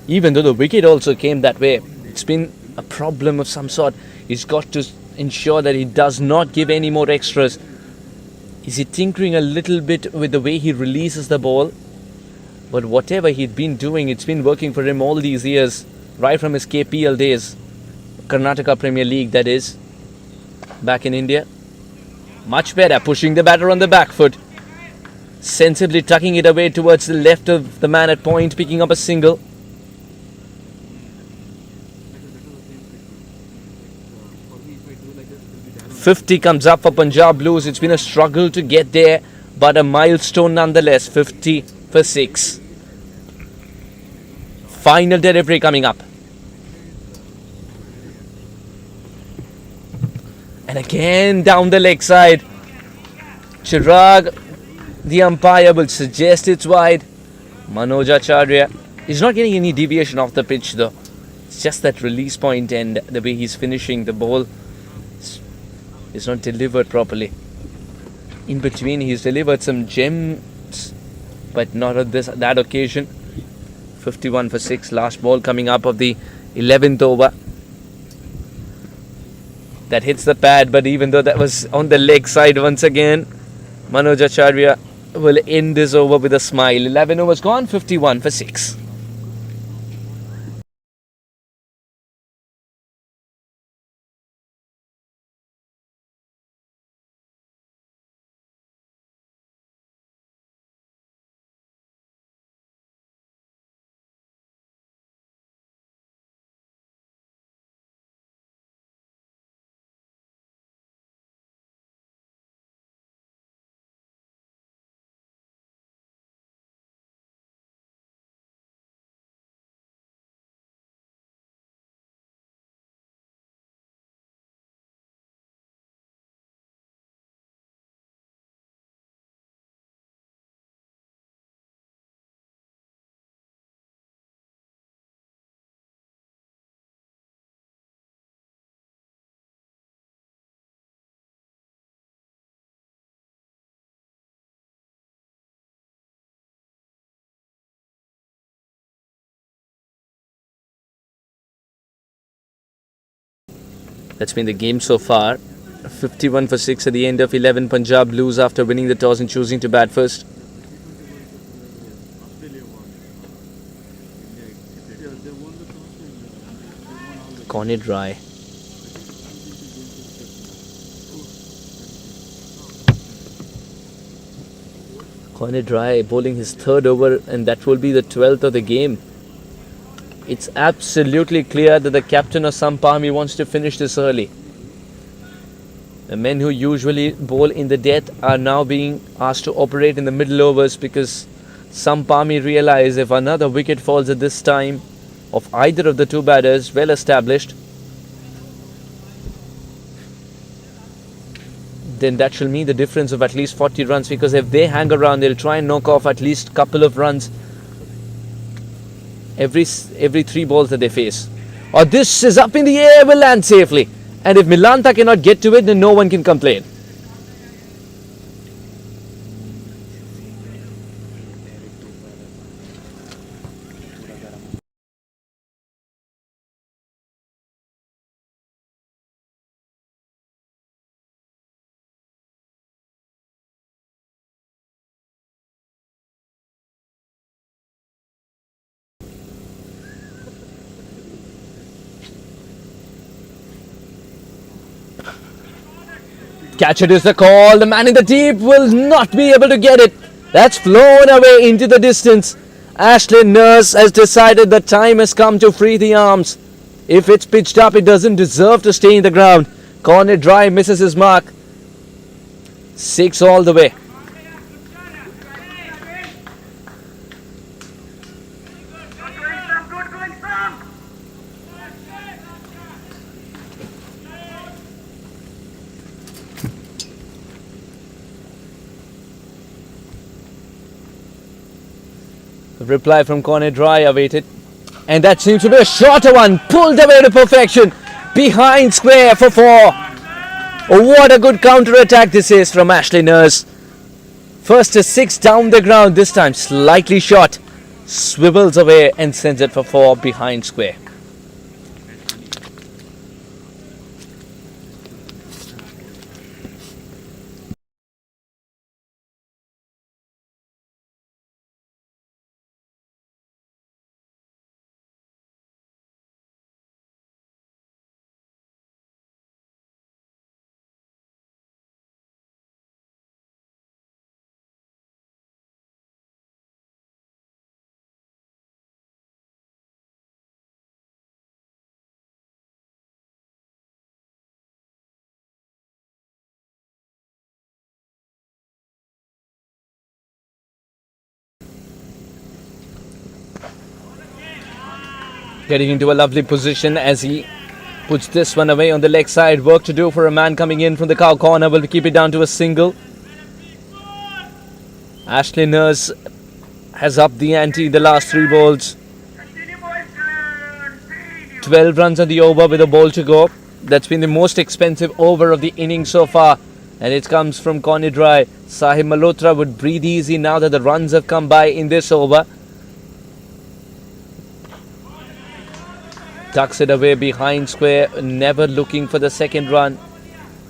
S3: Even though the wicket also came that way, it's been a problem of some sort. He's got to ensure that he does not give any more extras. Is he tinkering a little bit with the way he releases the ball? But whatever he'd been doing, it's been working for him all these years, right from his KPL days. Karnataka Premier League, that is. Back in India. Much better, pushing the batter on the back foot. Sensibly tucking it away towards the left of the man at point, picking up a single. .50 comes up for Punjab Blues. It's been a struggle to get there, but a milestone nonetheless. 50 for 6. Final delivery coming up. And again down the leg side. Chirag, the umpire, will suggest it's wide. Manoj Acharya is not getting any deviation off the pitch though. It's just that release point and the way he's finishing the ball is not delivered properly. In between he's delivered some gems, but not on that occasion. 51 for 6, last ball coming up of the 11th over. That hits the pad, but even though that was on the leg side once again, Manoj Acharya will end this over with a smile. 11 overs gone, 51 for 6. That's been the game so far. 51 for 6 at the end of 11. Punjab Blues after winning the toss and choosing to bat first. Corny Dry. Corny Dry bowling his third over, and that will be the 12th of the game. It's absolutely clear that the captain of Sampami wants to finish this early. The men who usually bowl in the death are now being asked to operate in the middle overs because Sampami realize if another wicket falls at this time of either of the two batters, well established, then that shall mean the difference of at least 40 runs, because if they hang around, they'll try and knock off at least a couple of runs every 3 balls that they face. Or this is up in the air, will land safely. And if Milanta cannot get to it, then no one can complain. Catch it is the call. The man in the deep will not be able to get it. That's flown away into the distance. Ashley Nurse has decided the time has come to free the arms. If it's pitched up, it doesn't deserve to stay in the ground. Corny Dry misses his mark. 6 all the way.
S4: Good going, Samp. Good going, Samp.
S3: The reply from Corny Dry awaited. And that seems to be a shorter one. Pulled away to perfection. Behind square for 4. Oh, what a good counter-attack this is from Ashley Nurse. First to 6 down the ground. This time slightly short. Swivels away and sends it for 4 behind square. Getting into a lovely position as he puts this one away on the leg side. Work to do for a man coming in from the cow corner. Will keep it down to a single. Ashley Nurse has upped the ante in the last 3 balls.
S4: Continue, boys. Good.
S3: 12 runs on the over with a ball to go. That's been the most expensive over of the innings so far. And it comes from Corny Dry. Sahib Malhotra would breathe easy now that the runs have come by in this over. Tucks it away behind square, never looking for the second run.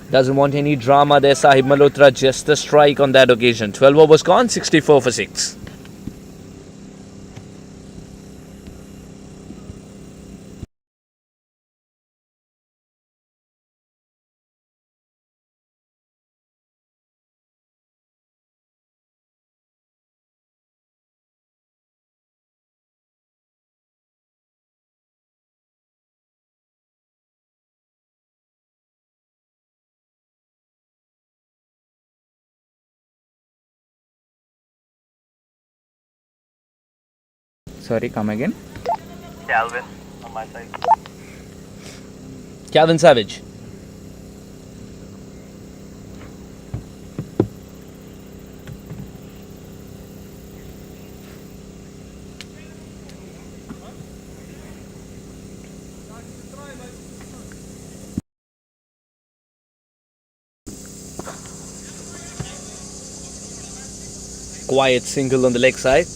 S3: Doesn't want any drama there, Sahib Malhotra, just the strike on that occasion. 12 overs gone, 64 for 6.
S2: Sorry, come again.
S1: Calvin on my side.
S3: Calvin Savage. Quiet single on the leg side.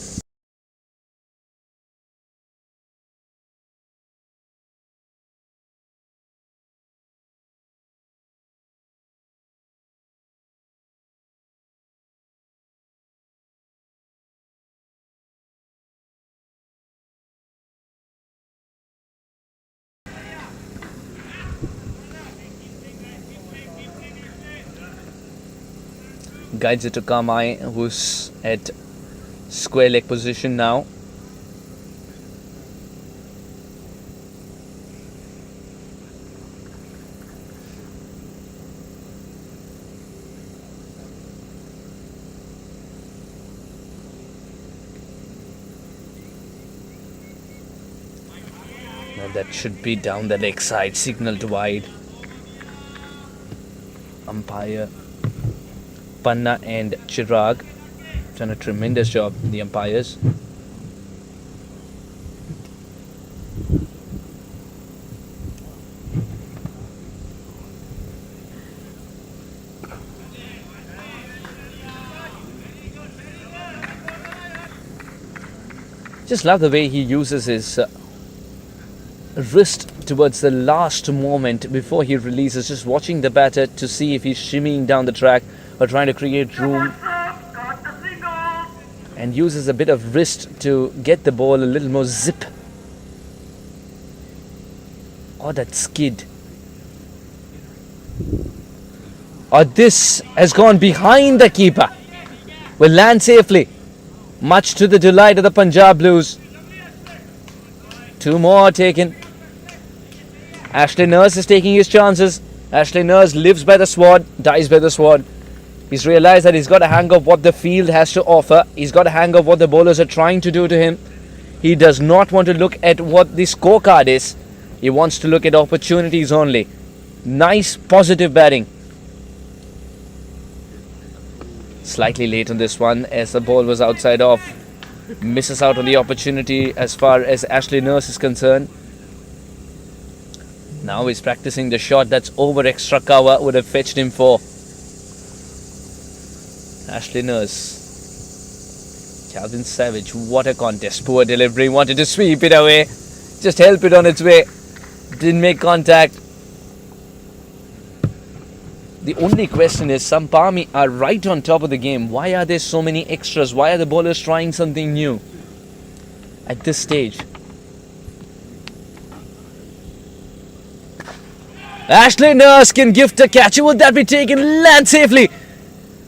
S3: Guides it to Kamai, who's at square leg position now. And that should be down the leg side, signaled wide. Umpire Panna and Chirag done a tremendous job, the umpires. Just love the way he uses his wrist towards the last moment before he releases, just watching the batter to see if he's shimmying down the track or trying to create room,
S4: Got the single.
S3: and uses a bit of wrist to get the ball a little more zip. Oh, that skid. or this has gone behind the keeper. Will land safely, much to the delight of the Punjab Blues. 2 more taken. Ashley Nurse is taking his chances. Ashley Nurse lives by the sword, dies by the sword. He's realized that he's got a hang of what the field has to offer. He's got a hang of what the bowlers are trying to do to him. He does not want to look at what the scorecard is. He wants to look at opportunities only. Nice, positive batting. Slightly late on this one as the ball was outside off. Misses out on the opportunity as far as Ashley Nurse is concerned. Now he's practicing the shot that's over extra cover, would have fetched him 4. Ashley Nurse. Calvin Savage, what a contest. Poor delivery, wanted to sweep it away. Just help it on its way. Didn't make contact. The only question is, Sampami are right on top of the game. Why are there so many extras? Why are the bowlers trying something new at this stage? Ashley Nurse can gift a catch. Would that be taken? Land safely.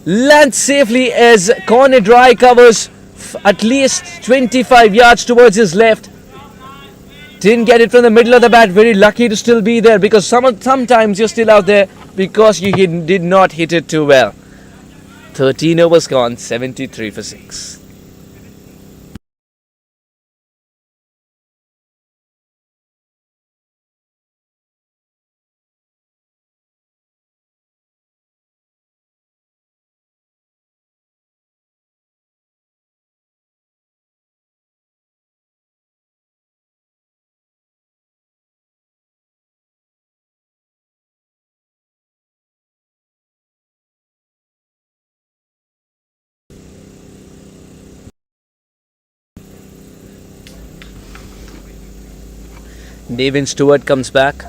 S3: Land safely as Corny Dry covers at least 25 yards towards his left. Didn't get it from the middle of the bat. Very lucky to still be there, because sometimes you're still out there because you did not hit it too well. 13 overs gone, 73 for 6. Nevin Stewart comes back.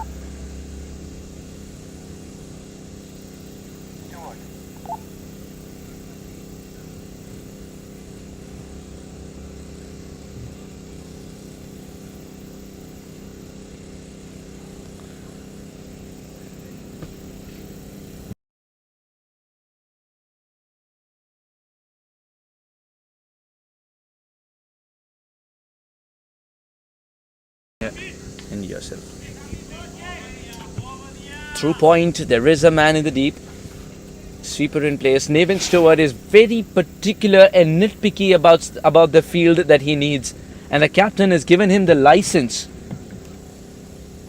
S3: And yourself. Through point, there is a man in the deep. Sweeper in place. Nevin Stewart is very particular and nitpicky about the field that he needs, and the captain has given him the license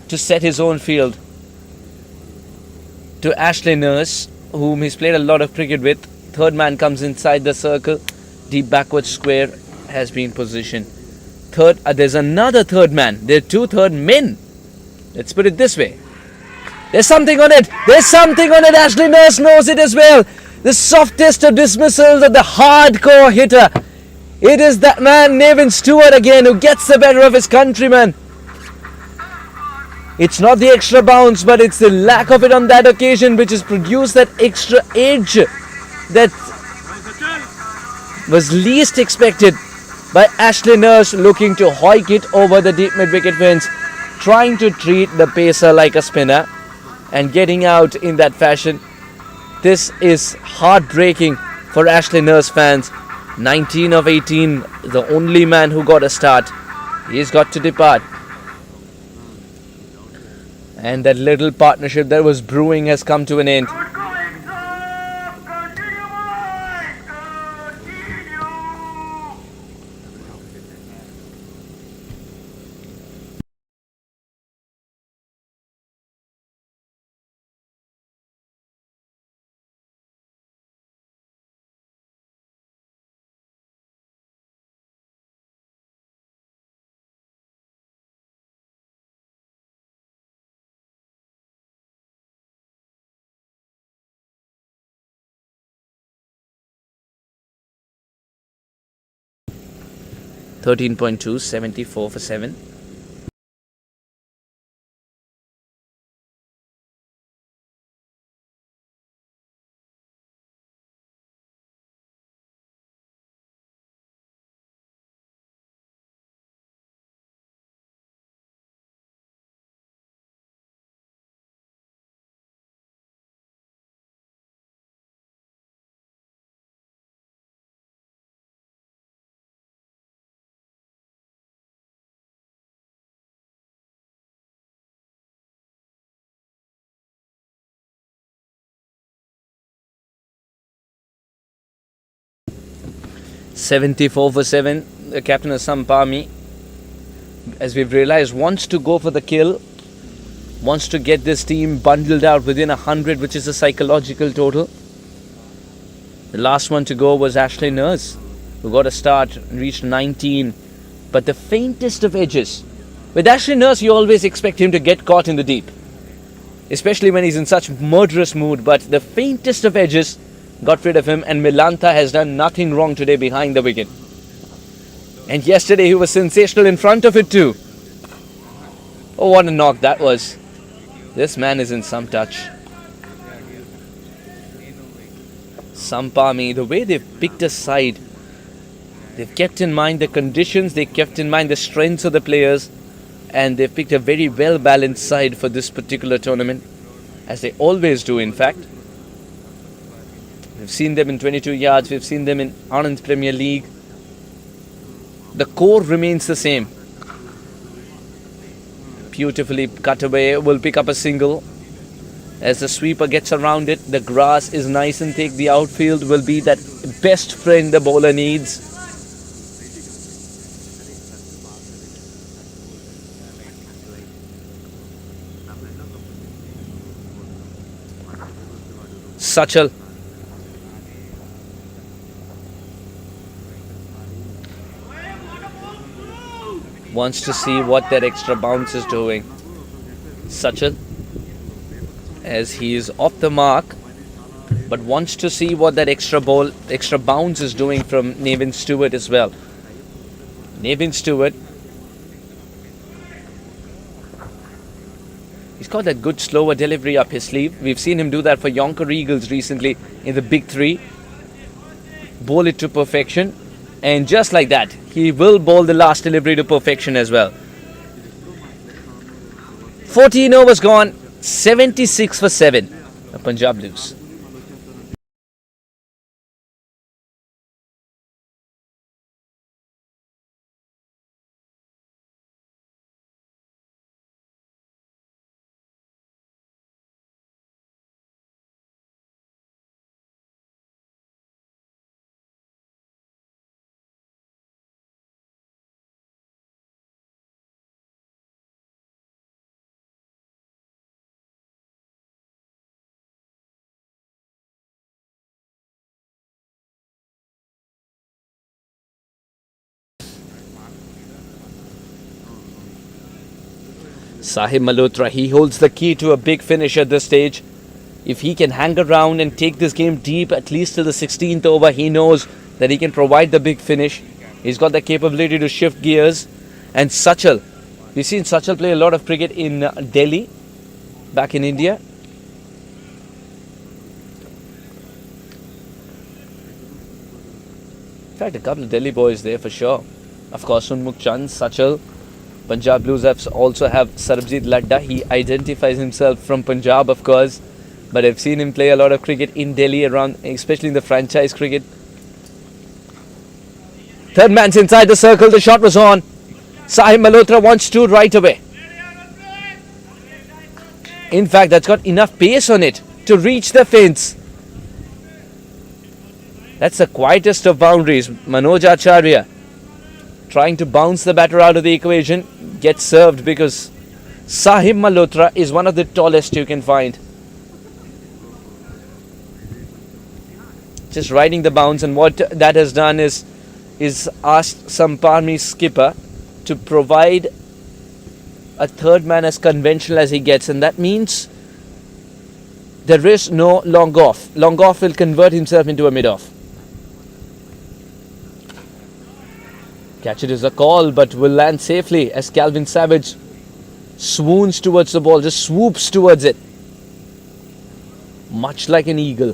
S3: to set his own field. To Ashley Nurse, whom he's played a lot of cricket with. Third man comes inside the circle. Deep backward square has been positioned. There's another third man. There are 2 third men. Let's put it this way. There's something on it. There's something on it. Ashley Nurse knows it as well. The softest of dismissals of the hardcore hitter. It is that man, Nevin Stewart, again, who gets the better of his countryman. It's not the extra bounce, but it's the lack of it on that occasion which has produced that extra edge that was least expected by Ashley Nurse, looking to hoik it over the deep mid-wicket fence, trying to treat the pacer like a spinner and getting out in that fashion. This is heartbreaking for Ashley Nurse fans. 19 of 18, the only man who got a start. He's got to depart. And that little partnership that was brewing has come to an end.
S4: Good going, Samp! Continue, boys! Continue!
S3: .2, 74 for 7. 74 for 7. The captain of Sampami, as we've realized, wants to go for the kill. Wants to get this team bundled out within 100, which is a psychological total. The last one to go was Ashley Nurse, who got a start and reached 19. But the faintest of edges. With Ashley Nurse, you always expect him to get caught in the deep, especially when he's in such murderous mood. But the faintest of edges got rid of him, and Milantha has done nothing wrong today behind the wicket. And yesterday he was sensational in front of it too. Oh, what a knock that was. This man is in some touch. Sampami, the way they've picked a side, they've kept in mind the conditions, they've kept in mind the strengths of the players, and they've picked a very well balanced side for this particular tournament, as they always do in fact. We've seen them in 22 yards, we've seen them in Anand Premier League. The core remains the same. Beautifully cut away, will pick up a single. As the sweeper gets around it, the grass is nice and thick. The outfield will be that best friend the bowler needs. Sachal. Wants to see what that extra bounce is doing. Sachal, as he is off the mark, but wants to see what that extra bounce is doing from Nevin Stewart as well. Nevin Stewart, he's got that good slower delivery up his sleeve. We've seen him do that for Yonker Eagles recently in the Big Three. Bowl it to perfection, and just like that, he will bowl the last delivery to perfection as well. 14 overs gone, 76 for 7. The Punjab Blues. Sahib Malhotra, he holds the key to a big finish at this stage. If he can hang around and take this game deep, at least till the 16th over, he knows that he can provide the big finish. He's got the capability to shift gears. And Sachal, we've seen Sachal play a lot of cricket in Delhi, back in India. In fact, a couple of Delhi boys there for sure. Of course, Sunmukh Chand, Sachal. Punjab Blues also have Sarbjit Ladda. He identifies himself from Punjab, of course, but I've seen him play a lot of cricket in Delhi, around, especially in the franchise cricket. Third man's inside the circle. The shot was on. Sahib Malhotra wants to right away. In fact, that's got enough pace on it to reach the fence. That's the quietest of boundaries. Manoj Acharya trying to bounce the batter out of the equation, gets served because Sahib Malhotra is one of the tallest you can find. Just riding the bounce, and what that has done is asked Sampami's skipper to provide a third man as conventional as he gets, and that means there is no long off. Long off will convert himself into a mid off. Catch it is a call, but will land safely as Calvin Savage swoons towards the ball, just swoops towards it, much like an eagle.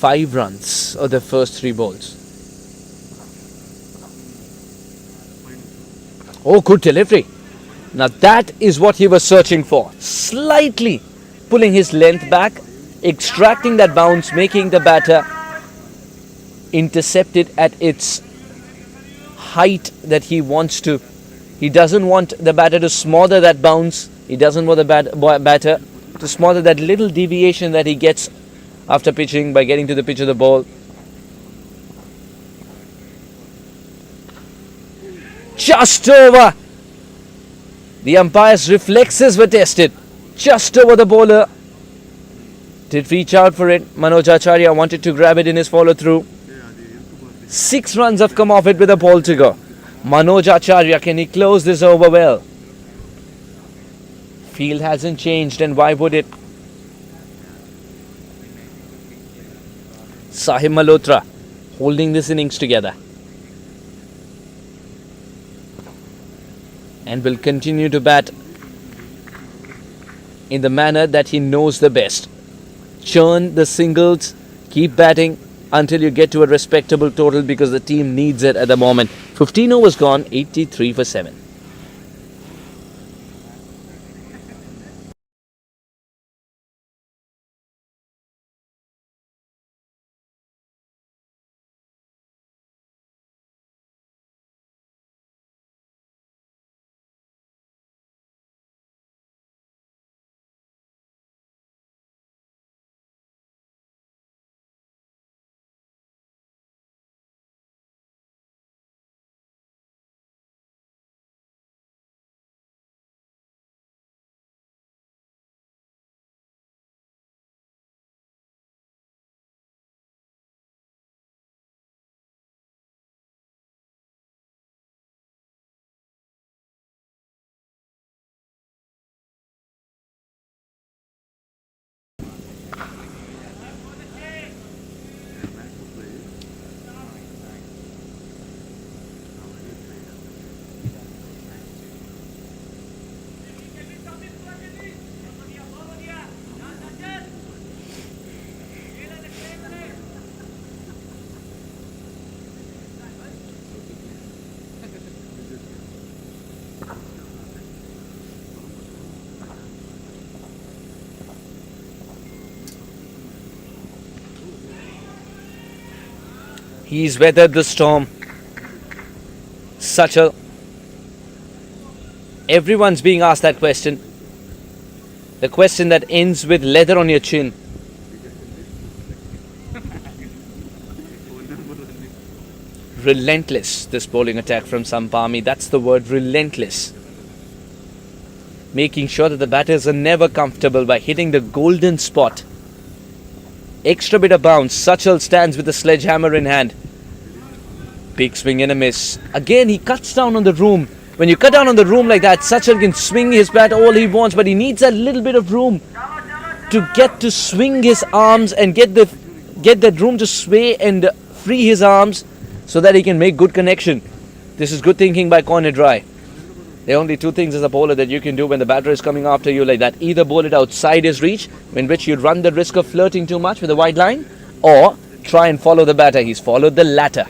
S3: Five runs of the first three balls. Oh, good delivery. Now that is what he was searching for. Slightly pulling his length back, extracting that bounce, making the batter intercept it at its height that he wants to. He doesn't want the batter to smother that bounce. He doesn't want the batter to smother that little deviation that he gets after pitching by getting to the pitch of the ball. Just over. The umpire's reflexes were tested. Just over the bowler. Did reach out for it. Manoj Acharya wanted to grab it in his follow through. 6 runs have come off it with a ball to go. Manoj Acharya, can he close this over well? Field hasn't changed, and why would it? Sahib Malhotra holding this innings together. And will continue to bat in the manner that he knows the best. Churn the singles, keep batting until you get to a respectable total because the team needs it at the moment. 15 overs gone, 83 for 7. He's weathered the storm. Everyone's being asked that question. The question that ends with leather on your chin. Relentless, this bowling attack from Sampami. That's the word, relentless. Making sure that the batters are never comfortable by hitting the golden spot. Extra bit of bounce. Sachal stands with the sledgehammer in hand. Big swing and a miss. Again, he cuts down on the room. When you cut down on the room like that, Sachal can swing his bat all he wants, but he needs a little bit of room to get to swing his arms and get that room to sway and free his arms so that he can make good connection. This is good thinking by Corny Dry. There are only 2 things as a bowler that you can do when the batter is coming after you like that. Either bowl it outside his reach, in which you'd run the risk of flirting too much with the wide line, or try and follow the batter. He's followed the latter.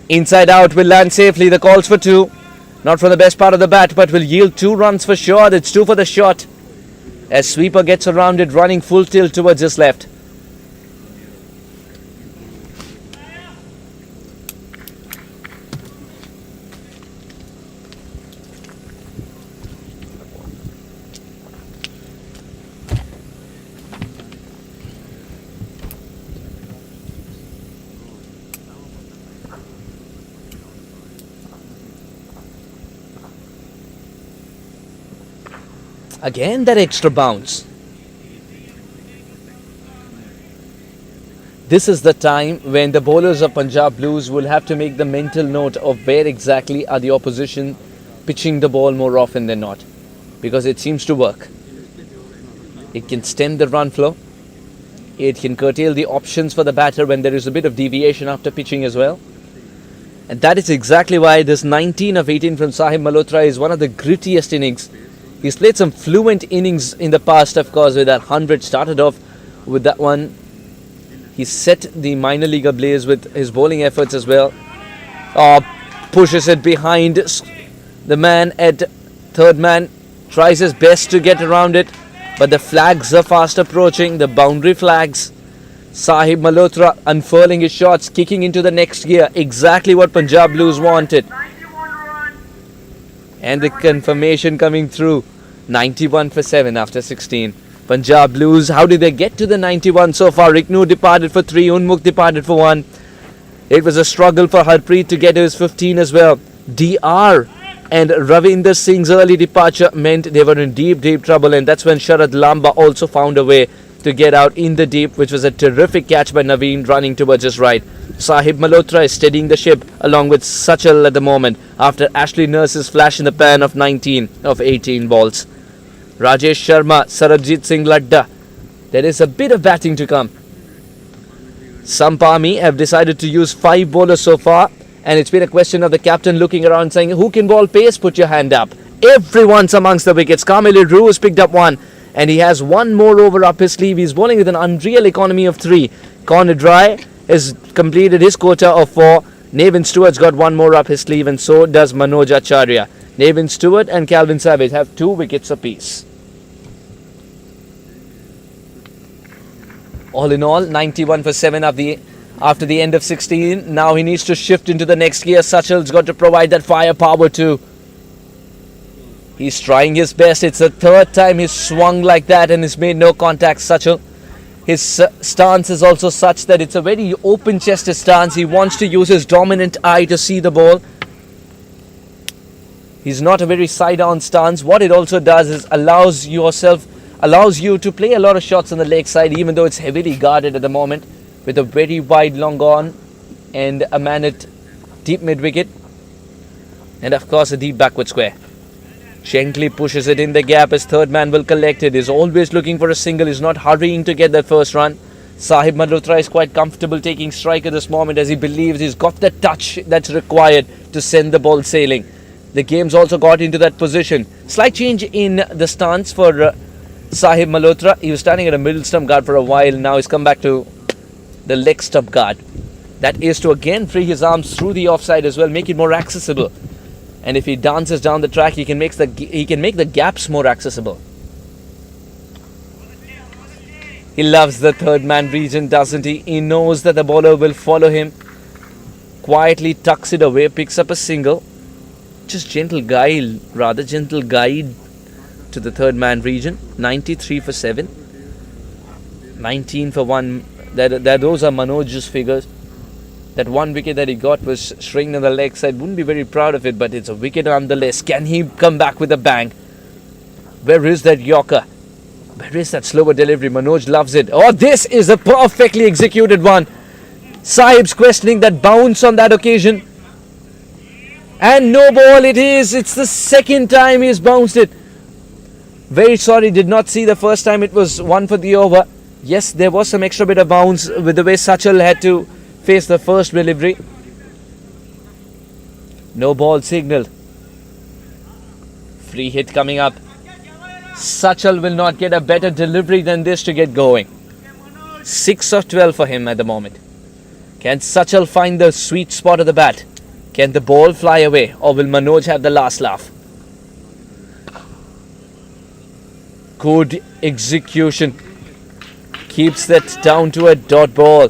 S3: Inside out will land safely. The calls for 2. Not from the best part of the bat, but will yield 2 runs for sure. It's 2 for the shot. As sweeper gets around it, running full tilt towards his left. Again that extra bounce. This is the time when the bowlers of Punjab Blues will have to make the mental note of where exactly are the opposition pitching the ball more often than not. Because it seems to work. It can stem the run flow. It can curtail the options for the batter when there is a bit of deviation after pitching as well. And that is exactly why this 19 of 18 from Sahib Malhotra is one of the grittiest innings. He's played some fluent innings in the past, of course, with that 100. Started off with that one. He set the minor league ablaze with his bowling efforts as well. Pushes it behind. The man at third man tries his best to get around it, but the flags are fast approaching, the boundary flags. Sahib Malhotra unfurling his shots, kicking into the next gear, exactly what Punjab Blues wanted.
S4: 91 runs.
S3: And the confirmation coming through, 91 for 7 after 16. Punjab Blues, how did they get to the 91 so far? Riknu departed for 3, Unmukh departed for 1. It was a struggle for Harpreet to get to his 15 as well. DR and Ravinder Singh's early departure meant they were in deep trouble, and that's when Sharad Lamba also found a way to get out in the deep, which was a terrific catch by Naveen running towards his right. Sahib Malhotra is steadying the ship along with Sachal at the moment after Ashley Nurse's flash in the pan of 19 of 18 balls. Rajesh Sharma, Sarabjit Singh Ladda. There is a bit of batting to come. Sampami have decided to use 5 bowlers so far, and it's been a question of the captain looking around saying, who can bowl pace? Put your hand up. Everyone's amongst the wickets. Kamil Roo has picked up 1, and he has 1 more over up his sleeve. He's bowling with an unreal economy of 3. Corny Dry has completed his quota of 4. Nevin Stewart's got 1 more up his sleeve, and so does Manoj Acharya. Nevin Stewart and Calvin Savage have 2 wickets apiece. All in all, 91 for 7 after the end of 16. Now he needs to shift into the next gear. Sachal's got to provide that firepower too. He's trying his best. It's the 3rd time he's swung like that and he's made no contact, Sachal. His stance is also such that it's a very open-chested stance. He wants to use his dominant eye to see the ball. He's not a very side-on stance. What it also does is allows you to play a lot of shots on the leg side, even though it's heavily guarded at the moment, with a very wide long on and a man at deep mid-wicket, and of course a deep backward square. Gently pushes it in the gap. His third man will collect it. He's always looking for a single. He's not hurrying to get that first run. Sahib Malhotra is quite comfortable taking strike at this moment, as he believes he's got the touch that's required to send the ball sailing. The game's also got into that position. Slight change in the stance for Sahib Malhotra. He was standing at a middle stump guard for a while. Now he's come back to the leg stump guard. That is to again free his arms through the offside as well, make it more accessible. And if he dances down the track, he can make the gaps more accessible. He loves the third man region, doesn't he? He knows that the bowler will follow him. Quietly tucks it away, picks up a single. Just gentle guide to the third man region. 93 for 7. 19 for 1. Those are Manoj's figures. That 1 wicket that he got was stringed on the leg side. Wouldn't be very proud of it, but it's a wicket nonetheless. Can he come back with a bang? Where is that Yorker? Where is that slower delivery? Manoj loves it. Oh, this is a perfectly executed one. Sahib's questioning that bounce on that occasion. And no ball it is. It's the 2nd time he's bounced it. Very sorry, did not see the first time it was 1 for the over. Yes, there was some extra bit of bounce with the way Sachal had to face the first delivery. No ball signaled. Free hit coming up. Sachal will not get a better delivery than this to get going. 6 of 12 for him at the moment. Can Sachal find the sweet spot of the bat? Can the ball fly away, or will Manoj have the last laugh? Good execution. Keeps that down to a dot ball.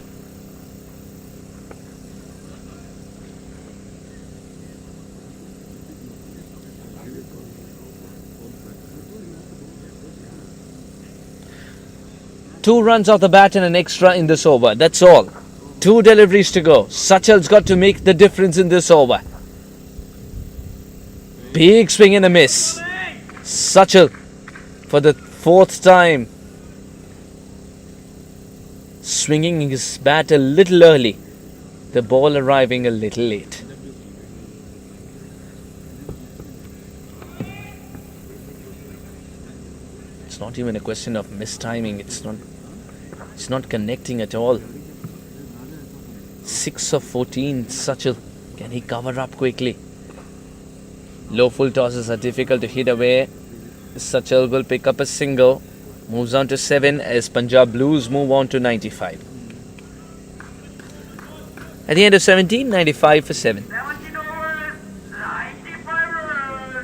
S3: Two runs off the bat and an extra in this over. That's all. 2 deliveries to go. Sachal's got to make the difference in this over. Big swing and a miss. Sachal for the 4th time. Swinging his bat a little early. The ball arriving a little late. It's not even a question of mistiming. It's not connecting at all. 6 of 14, Sachal. Can he cover up quickly? Low full tosses are difficult to hit away. Sachal will pick up a single. Moves on to 7 as Punjab Blues move on to 95. At the end of 17, 95 for 7.
S4: 17 overs, 95 runs.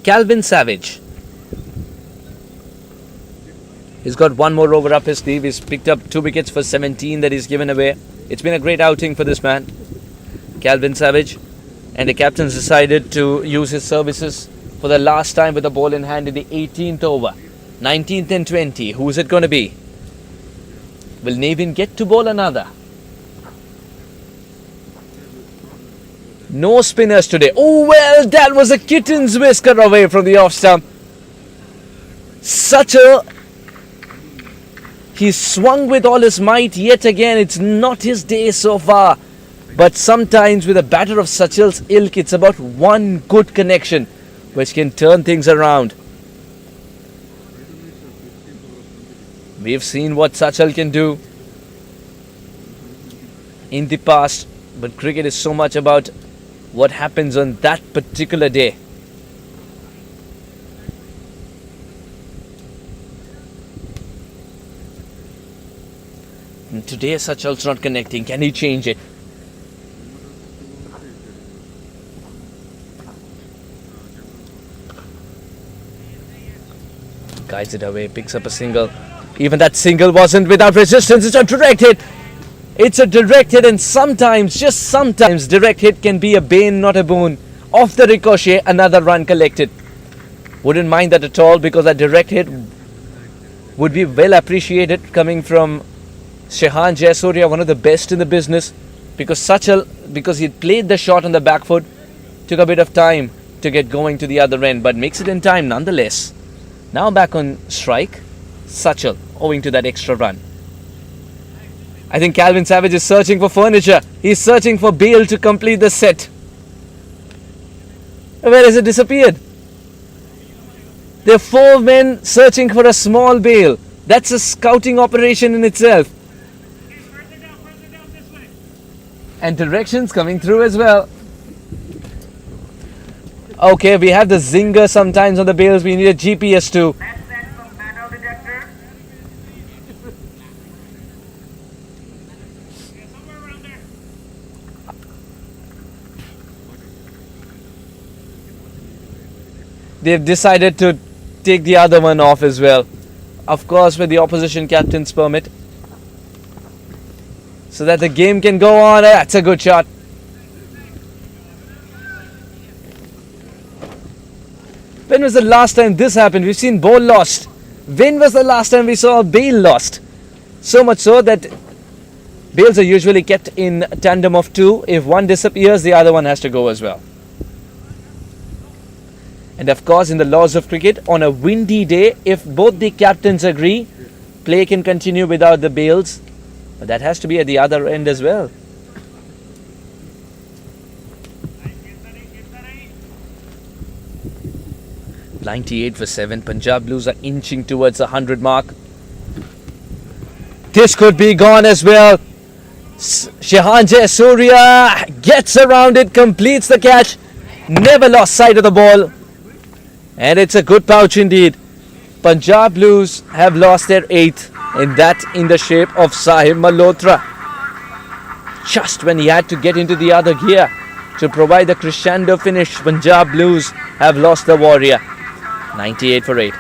S3: Calvin Savage. He's got one more over up his sleeve. He's picked up 2 wickets for 17 that he's given away. It's been a great outing for this man, Calvin Savage. And the captain's decided to use his services for the last time with the ball in hand in the 18th over. 19th and 20. Who's it going to be? Will Nevin get to bowl another? No spinners today. Oh well, that was a kitten's whisker away from the off stump. He swung with all his might yet again. It's not his day so far. But sometimes with a batter of Sachal's ilk, it's about one good connection which can turn things around. We've seen what Sachal can do in the past, but cricket is so much about what happens on that particular day. And today Sachal's not connecting. Can he change it? Guides it away, picks up a single. Even that single wasn't without resistance. It's a direct hit. It's a direct hit, and sometimes, just sometimes, direct hit can be a bane, not a boon. Off the ricochet, another run collected. Wouldn't mind that at all, because that direct hit would be well appreciated coming from Shehan Jayasuriya, one of the best in the business, because he played the shot on the back foot, took a bit of time to get going to the other end, but makes it in time nonetheless. Now back on strike, Sachal, owing to that extra run. I think Calvin Savage is searching for furniture. He's searching for bail to complete the set. Where has it disappeared? There are 4 men searching for a small bail. That's a scouting operation in itself. And directions coming through as well. Okay, we have the zinger sometimes on the bails. We need a GPS too.
S4: Let's send some manual detector. Somewhere around there.
S3: They've decided to take the other one off as well. Of course, with the opposition captain's permit. So that the game can go on. That's a good shot. When was the last time this happened? We've seen ball lost. When was the last time we saw a bail lost? So much so that bails are usually kept in tandem of 2. If one disappears, the other one has to go as well. And of course, in the laws of cricket, on a windy day, if both the captains agree, play can continue without the bails. But that has to be at the other end as well. .98 for 7. Punjab Blues are inching towards the 100 mark. This could be gone as well. Shehan Jayasuriya gets around it, completes the catch. Never lost sight of the ball. And it's a good pouch indeed. Punjab Blues have lost their 8th, and that in the shape of Sahib Malhotra. Just when he had to get into the other gear to provide the crescendo finish, Punjab Blues have lost the warrior. 98 for 8.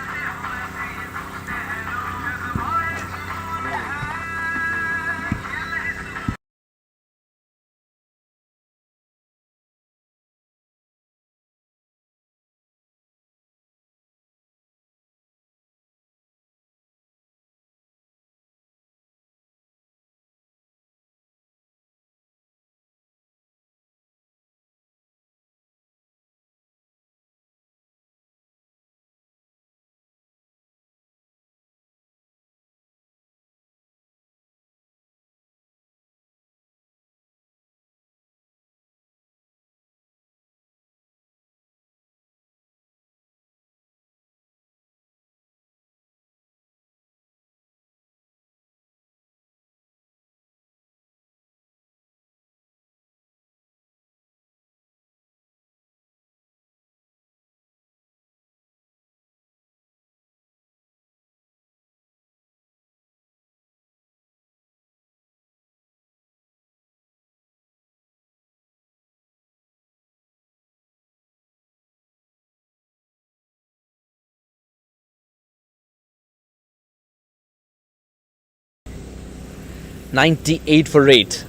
S3: 98 for 8.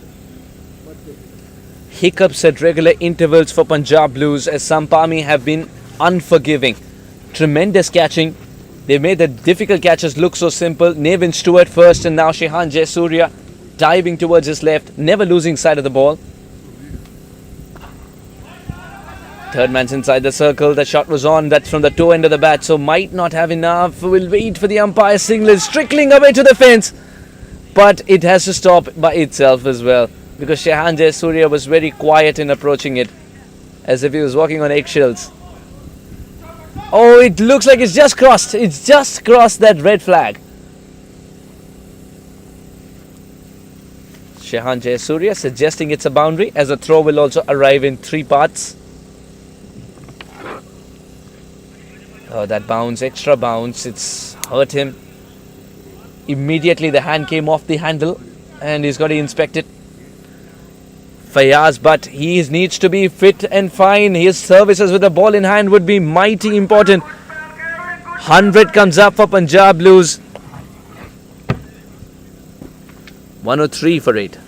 S3: Hiccups at regular intervals for Punjab Blues as Sampami have been unforgiving. Tremendous catching. They made the difficult catches look so simple. Nevin Stewart first and now Shehan Jayasuriya diving towards his left, never losing sight of the ball. Third man's inside the circle. The shot was on. That's from the toe end of the bat, so might not have enough. We'll wait for the umpire's signal. It's trickling away to the fence, but it has to stop by itself as well, because Shehan Jayasuriya was very quiet in approaching it, as if he was walking on eggshells. Oh, it looks like it's just crossed. It's just crossed that red flag. Shehan Jayasuriya suggesting it's a boundary, as a throw will also arrive in 3 parts. Oh, that bounce, extra bounce, it's hurt him. Immediately the hand came off the handle and he's got to inspect it. Fayaz, but he needs to be fit and fine. His services with the ball in hand would be mighty important. 100 comes up for Punjab Blues. 103 for 8.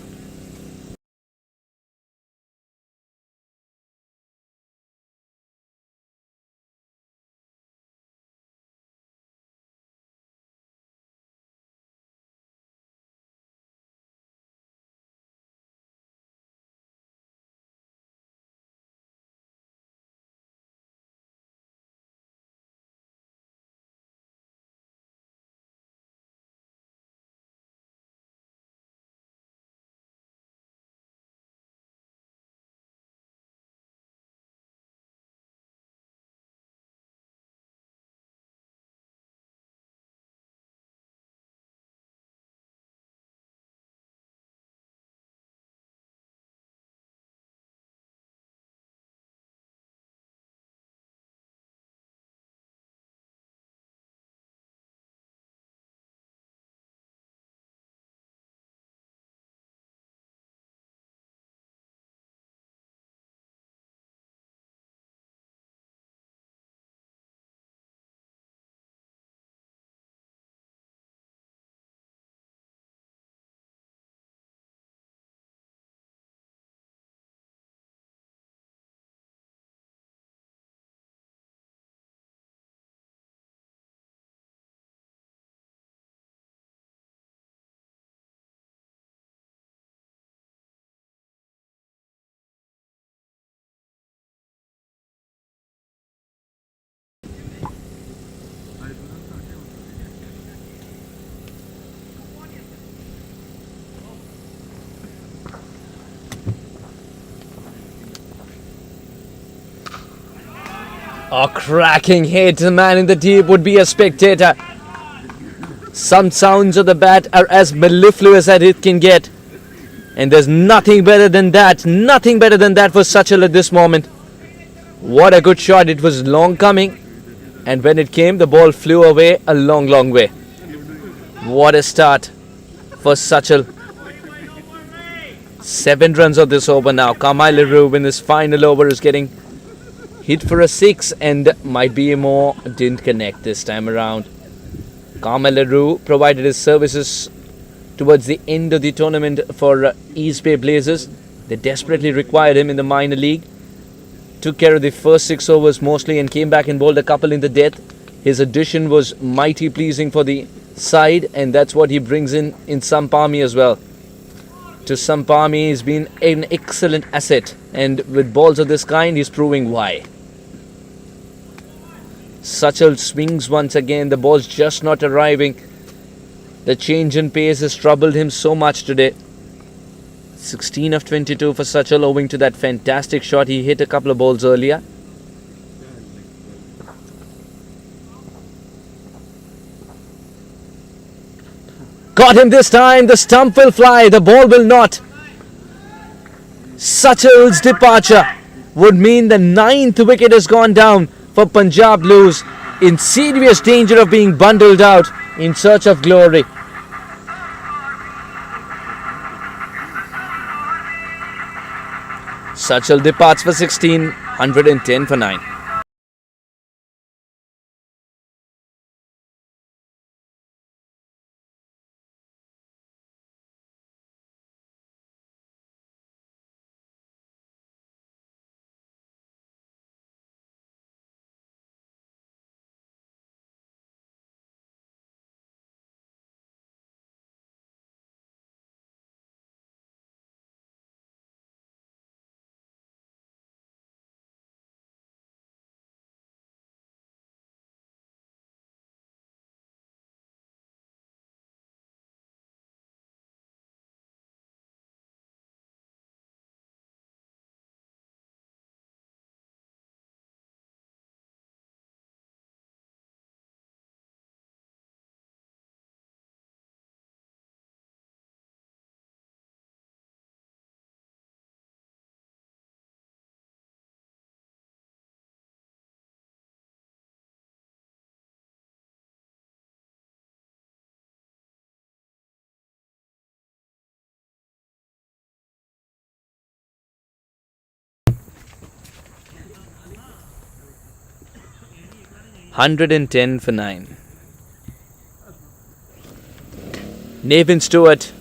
S3: A cracking hit. The man in the deep would be a spectator. Some sounds of the bat are as mellifluous as it can get. And there's nothing better than that. Nothing better than that for Sachal at this moment. What a good shot. It was long coming. And when it came, the ball flew away a long, long way. What a start for Sachal. 7 runs of this over now. Kamai Leroux in his final over is getting hit for a 6 and might be a more. Didn't connect this time around. Kamai Leroux provided his services towards the end of the tournament for East Bay Blazers. They desperately required him in the minor league. Took care of the first 6 overs mostly and came back and bowled a couple in the death. His addition was mighty pleasing for the side, and that's what he brings in Sampami as well. To Sampami, he's been an excellent asset, and with balls of this kind, he's proving why. Sachal swings once again. The ball's just not arriving. The change in pace has troubled him so much today. 16 of 22 for Sachal, owing to that fantastic shot. He hit a couple of balls earlier. Got him this time. The stump will fly. The ball will not. Sachal's departure would mean the 9th wicket has gone down for Punjab Blues, in serious danger of being bundled out in search of glory. Sachal departs for 16, 110 for 9. 110 for 9. Nevin Stewart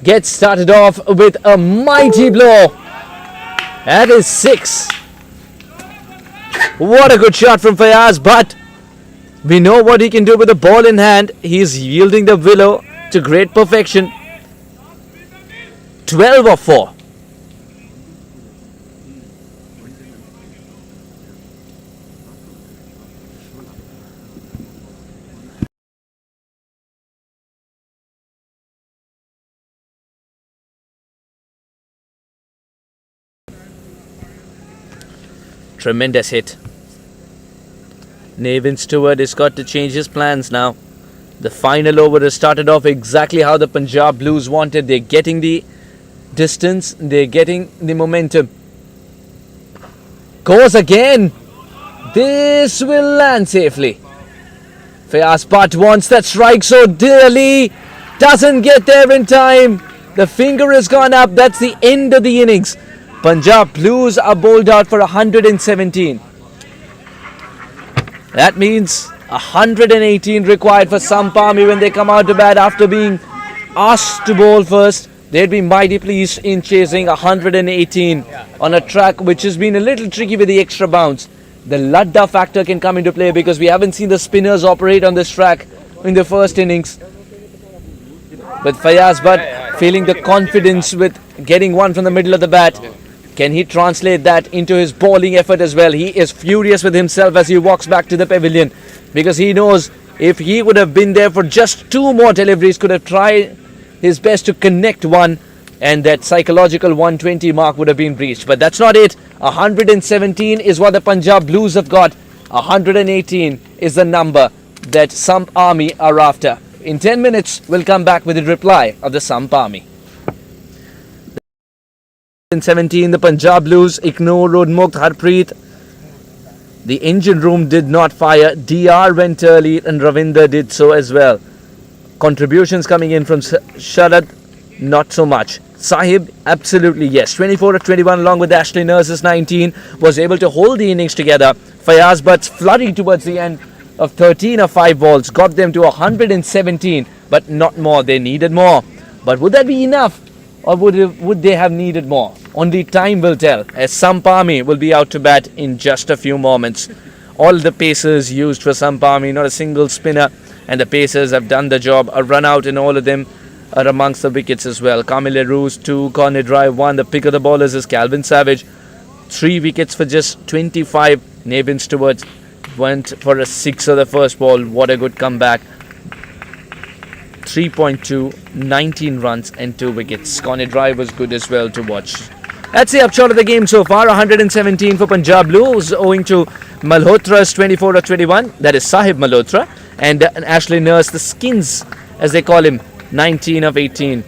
S3: gets started off with a mighty blow. That is 6. What a good shot from Fayaz, but we know what he can do with the ball in hand. He is yielding the willow to great perfection. 12 or 4. Tremendous hit. Nevin Stewart has got to change his plans now. The final over has started off exactly how the Punjab Blues wanted. They're getting the distance, they're getting the momentum. Goes again. This will land safely. Fayaz Butt wants that strike so dearly. Doesn't get there in time. The finger has gone up. That's the end of the innings. Punjab Blues are bowled out for 117. That means 118 required for Sampami when they come out to bat after being asked to bowl first. They'd be mighty pleased in chasing 118 on a track which has been a little tricky with the extra bounce. The Ladda factor can come into play because we haven't seen the spinners operate on this track in the first innings. But Fayaz Butt feeling the confidence with getting one from the middle of the bat. Can he translate that into his bowling effort as well? He is furious with himself as he walks back to the pavilion because he knows if he would have been there for just 2 more deliveries, could have tried his best to connect one, and that psychological 120 mark would have been reached. But that's not it. 117 is what the Punjab Blues have got. 118 is the number that Samp Army are after. In 10 minutes, we'll come back with the reply of the Samp Army. In 17, the Punjab Blues ignore Rodmukt Harpreet. The engine room did not fire. DR went early and Ravinder did so as well. Contributions coming in from Sharad, not so much. Sahib, absolutely yes. 24 of 21 along with Ashley Nurse's 19 was able to hold the innings together. Fayaz Butt's flurry towards the end of 13 of 5 balls got them to 117, but not more. They needed more. But would that be enough? Or would they have needed more? Only time will tell, as Sampami will be out to bat in just a few moments. All the pacers used for Sampami, not a single spinner, and the pacers have done the job. A run out in all of them are amongst the wickets as well. Kamile Roos 2, Corny Dry 1. The pick of the bowlers is Calvin Savage. 3 wickets for just 25. Nevin Stewart went for a 6 of the first ball. What a good comeback. 3.2, 19 runs and 2 wickets. Corny Dry was good as well to watch. That's the upshot of the game so far. 117 for Punjab Blues owing to Malhotra's 24 of 21. That is Sahib Malhotra. And Ashley Nurse, the skins as they call him, 19 of 18.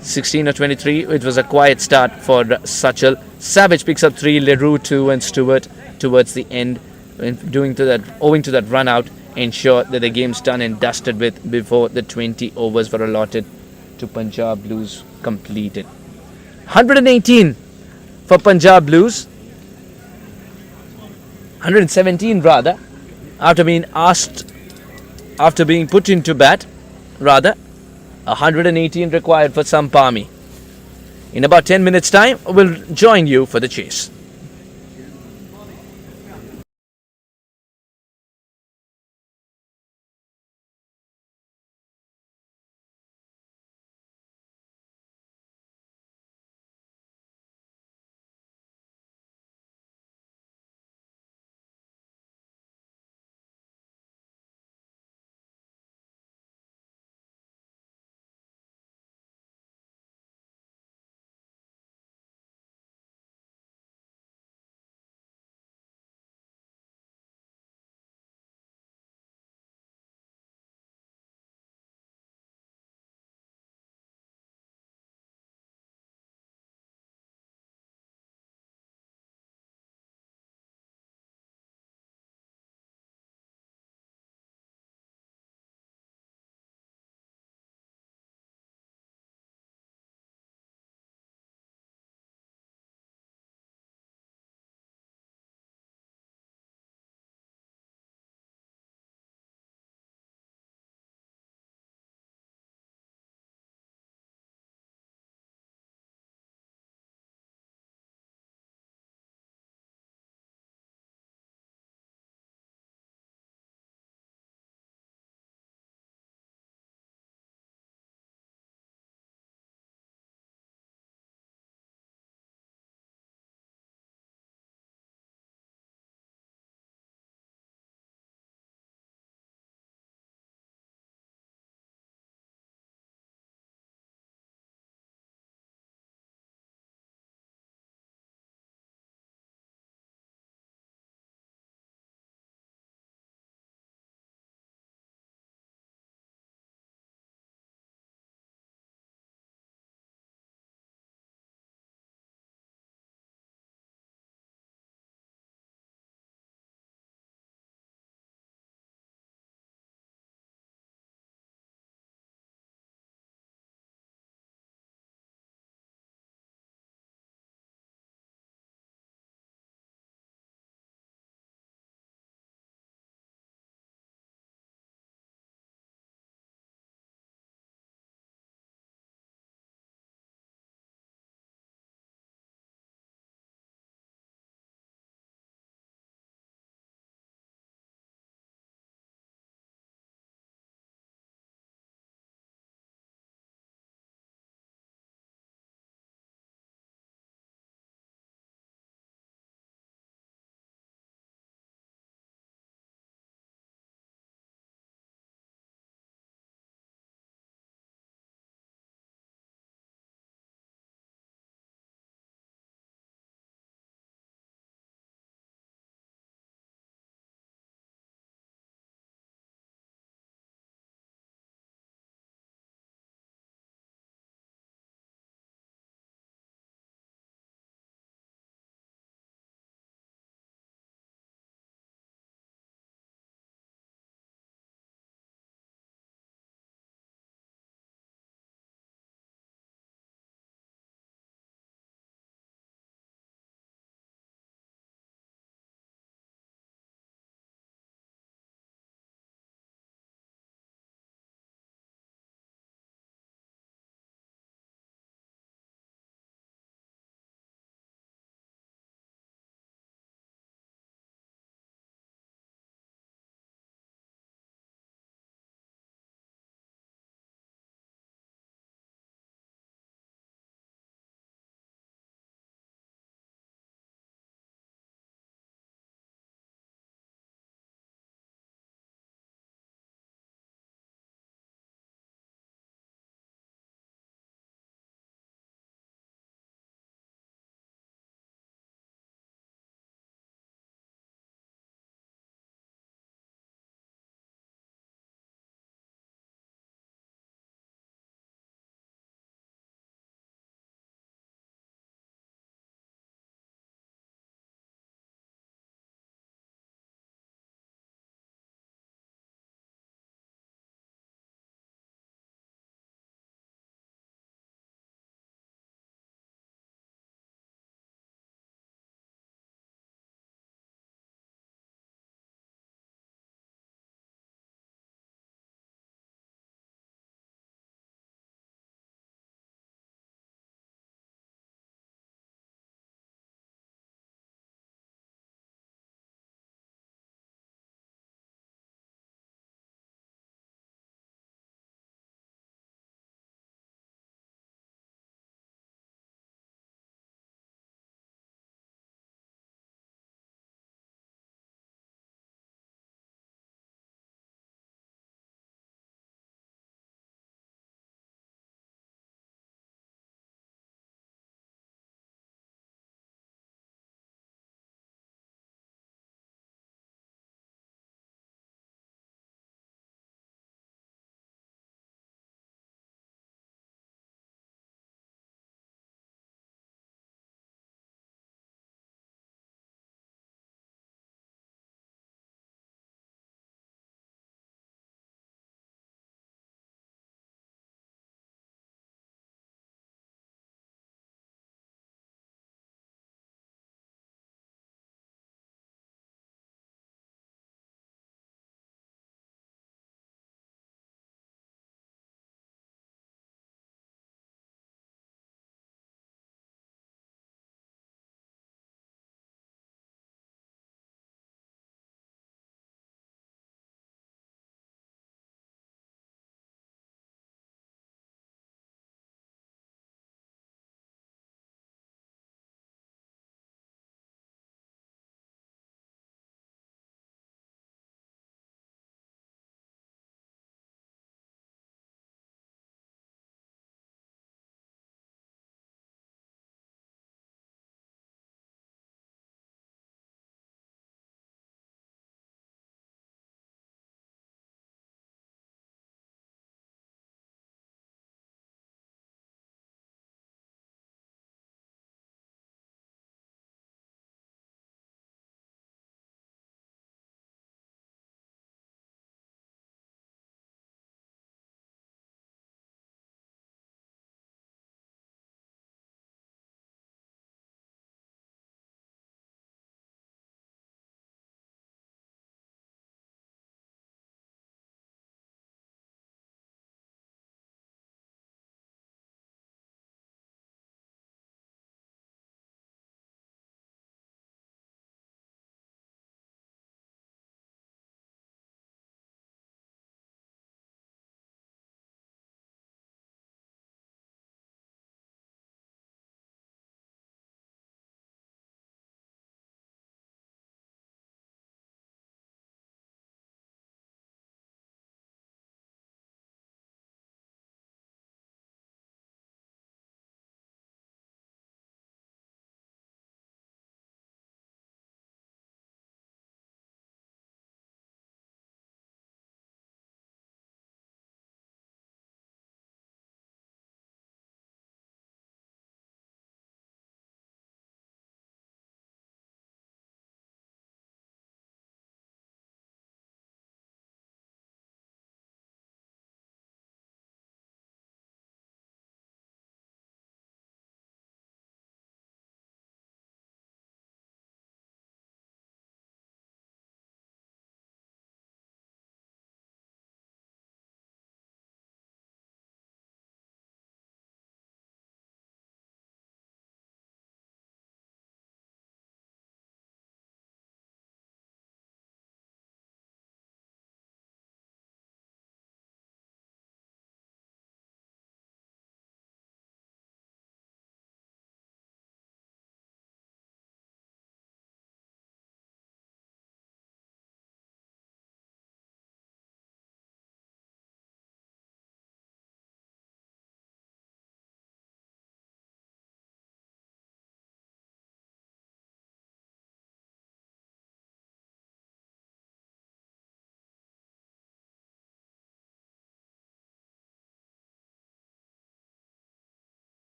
S3: 16 of 23. It was a quiet start for Sachal. Savage picks up 3, Leroux 2 and Stewart towards the end. Owing to that run out, ensure that the game's done and dusted with before the 20 overs were allotted to Punjab Blues completed. 118 for Punjab Blues. 117 rather, after being put into bat, rather. 118 required for Sampami. In about 10 minutes time, we'll join you for the chase.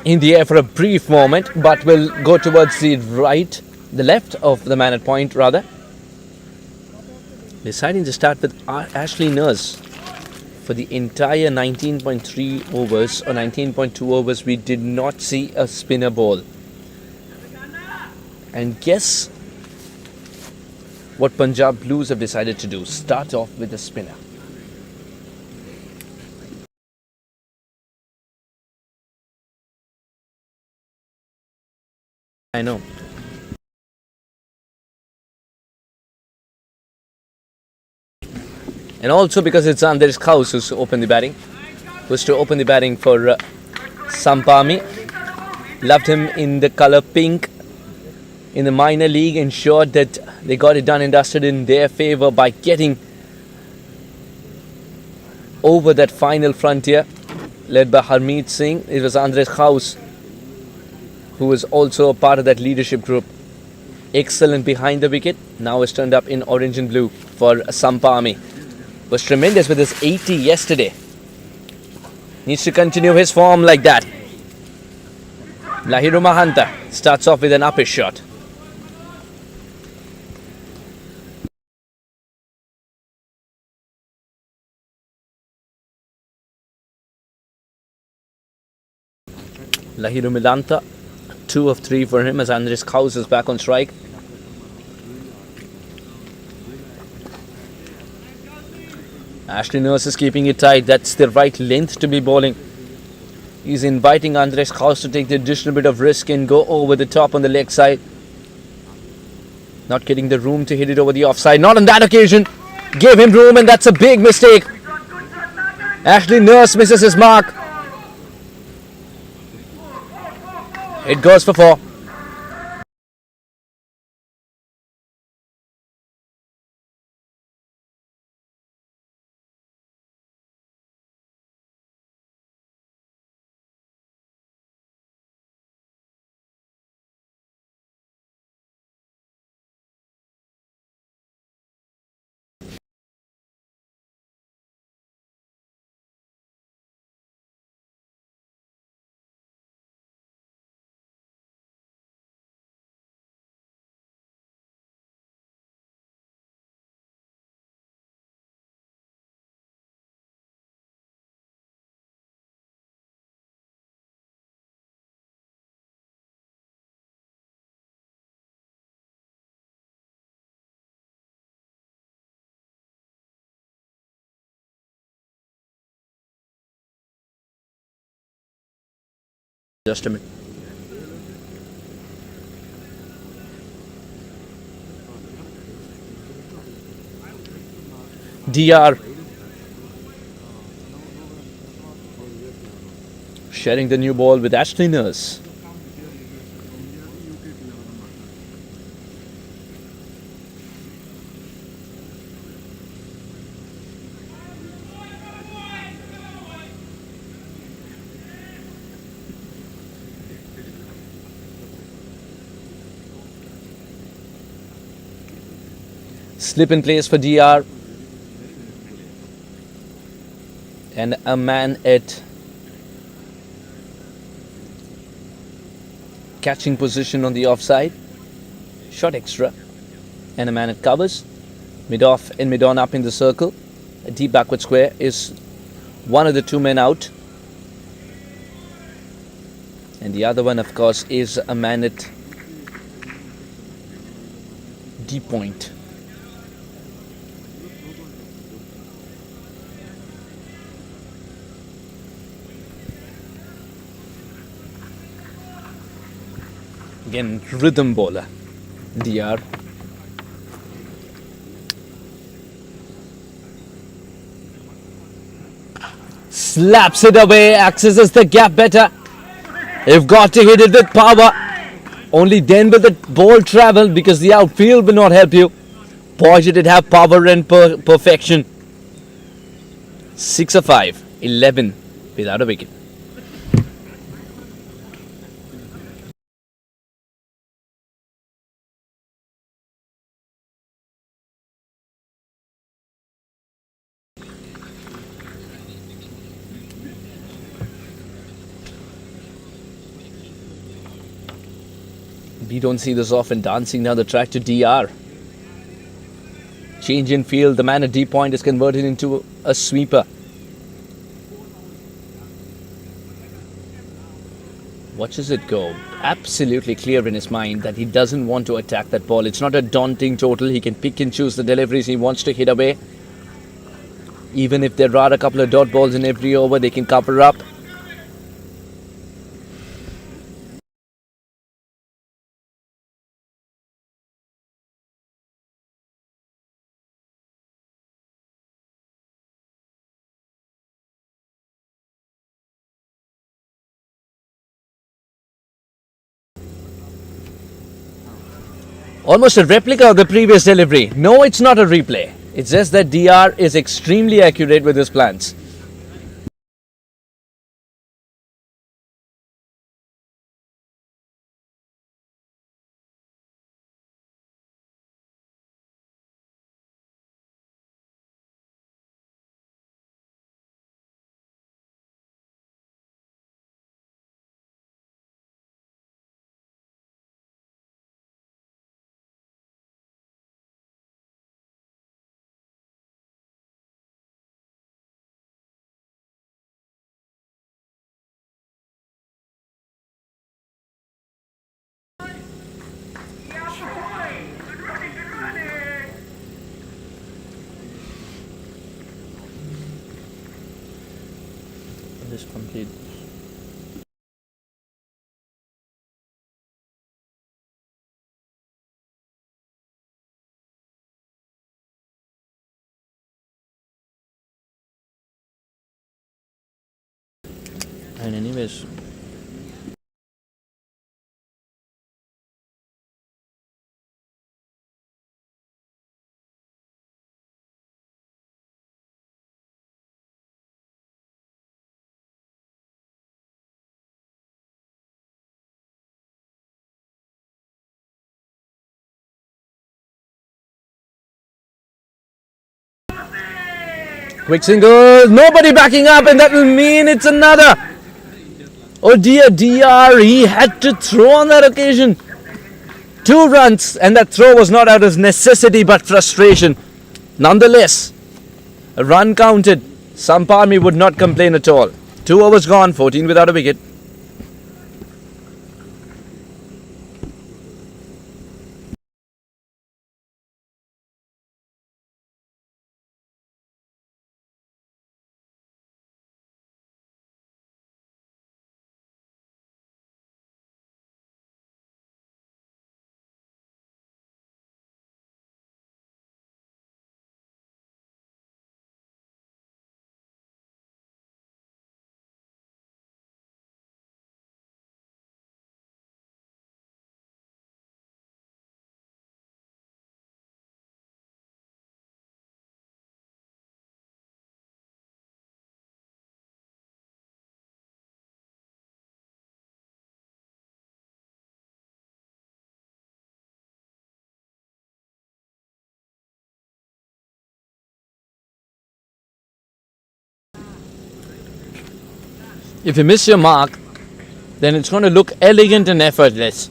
S3: in the air for a brief moment, but will go towards the left of the man at point rather. Deciding to start with Ashley Nurse for the entire 19.3 overs or 19.2 overs. We did not see a spinner ball. And guess what Punjab Blues have decided to do? Start off with a spinner. I know. And also because it's Andres Kaus who's to open the batting for Sampami. Loved him in the colour pink in the minor league. Ensured that they got it done and dusted in their favour by getting over that final frontier led by Harpreet Singh. It was Andres Kaus who was also a part of that leadership group. Excellent behind the wicket. Now is turned up in orange and blue for Sampami. Was tremendous with his 80 yesterday. Needs to continue his form like that. Lahiru Mahanta starts off with an uppish shot. Lahiru Milanta, 2 of 3 for him as Andres Kaus is back on strike. Ashley Nurse is keeping it tight. That's the right length to be bowling. He's inviting Andres Kaus to take the additional bit of risk and go over the top on the leg side. Not getting the room to hit it over the offside. Not on that occasion. Gave him room and that's a big mistake. Ashley Nurse misses his mark. It goes for 4. Just a minute. DR sharing the new ball with Ashley Nurse. Slip in place for DR. And a man at catching position on the offside. Shot extra. And a man at covers. Mid off and mid on up in the circle. A deep backward square is one of the 2 men out. And the other one, of course, is a man at deep point. Again, rhythm bowler, DR. Slaps it away, accesses the gap better. You've got to hit it with power. Only then will the ball travel because the outfield will not help you. Boy, should it have power and perfection. 6 of 5, 11 without a wicket. We don't see this often. Dancing down the track to DR. Change in field. The man at deep point is converted into a sweeper. Watches it go. Absolutely clear in his mind that he doesn't want to attack that ball. It's not a daunting total. He can pick and choose the deliveries he wants to hit away. Even if there are a couple of dot balls in every over, they can cover up. Almost a replica of the previous delivery. No, it's not a replay. It's just that DR is extremely accurate with his plans. This complete. And anyways, quick single, nobody backing up, and that will mean it's another. Oh dear, DR, he had to throw on that occasion. 2 runs, and that throw was not out of necessity but frustration. Nonetheless, a run counted. Sampami would not complain at all. 2 overs gone, 14 without a wicket. If you miss your mark, then it's going to look elegant and effortless.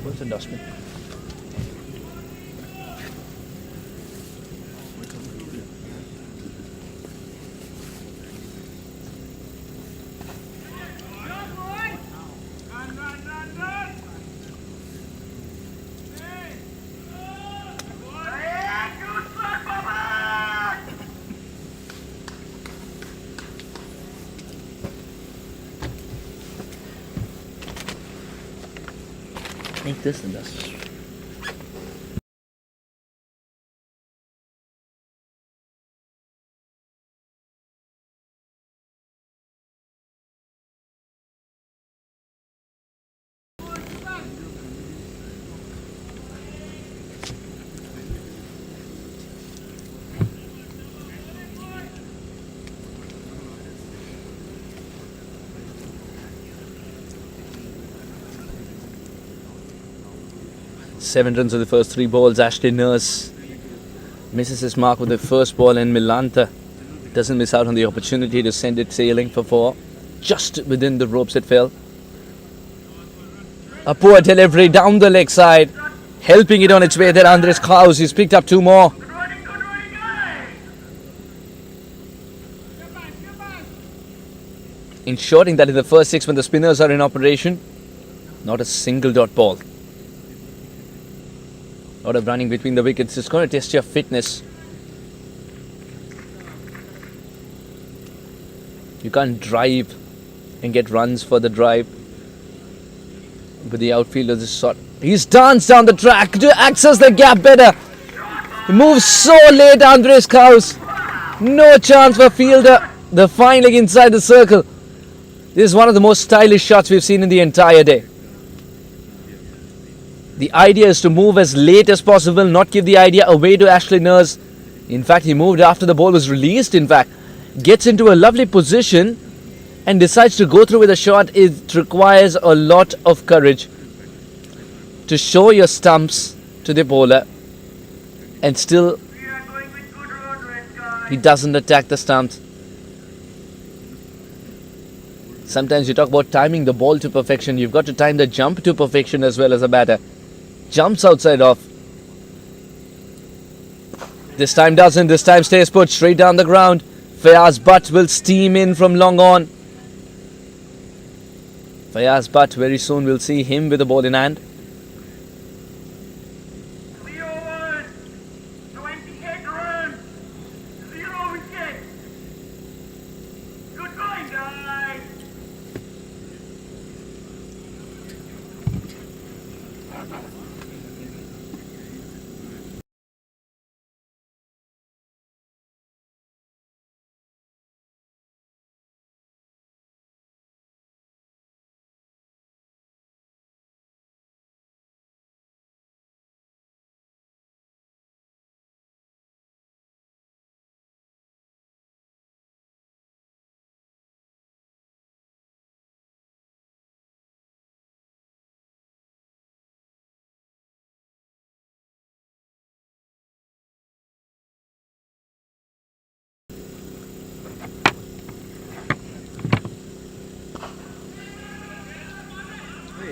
S3: What's the dustbin? Make this the dust. 7 runs of the first 3 balls. Ashley Nurse misses his mark with the first ball, and Milanta doesn't miss out on the opportunity to send it sailing for 4. Just within the ropes it fell. A poor delivery down the leg side. Helping it on its way there, Andres Klaus. He's picked up 2 more.
S4: Good running, guys.
S3: Ensuring that in the first 6 when the spinners are in operation, not a single dot ball. A lot of running between the wickets. It's going to test your fitness. You can't drive and get runs for the drive. But the outfielder this shot. He's danced down the track to access the gap better. He moves so late, Andres Klaus. No chance for fielder. The fine leg inside the circle. This is one of the most stylish shots we've seen in the entire day. The idea is to move as late as possible, not give the idea away to Ashley Nurse. In fact, he moved after the ball was released, in fact. Gets into a lovely position and decides to go through with a shot. It requires a lot of courage to show your stumps to the bowler, and still
S4: We are going with good road rate, guys.
S3: he doesn't attack the stumps. Sometimes you talk about timing the ball to perfection. You've got to time the jump to perfection as well as a batter. Jumps outside off. This time doesn't. This time stays put straight down the ground. Fayaz Butt will steam in from long on. Fayaz Butt, very soon we'll see him with the ball in hand.
S4: 3 overs, 28 runs, 0 wickets. Good going, guys.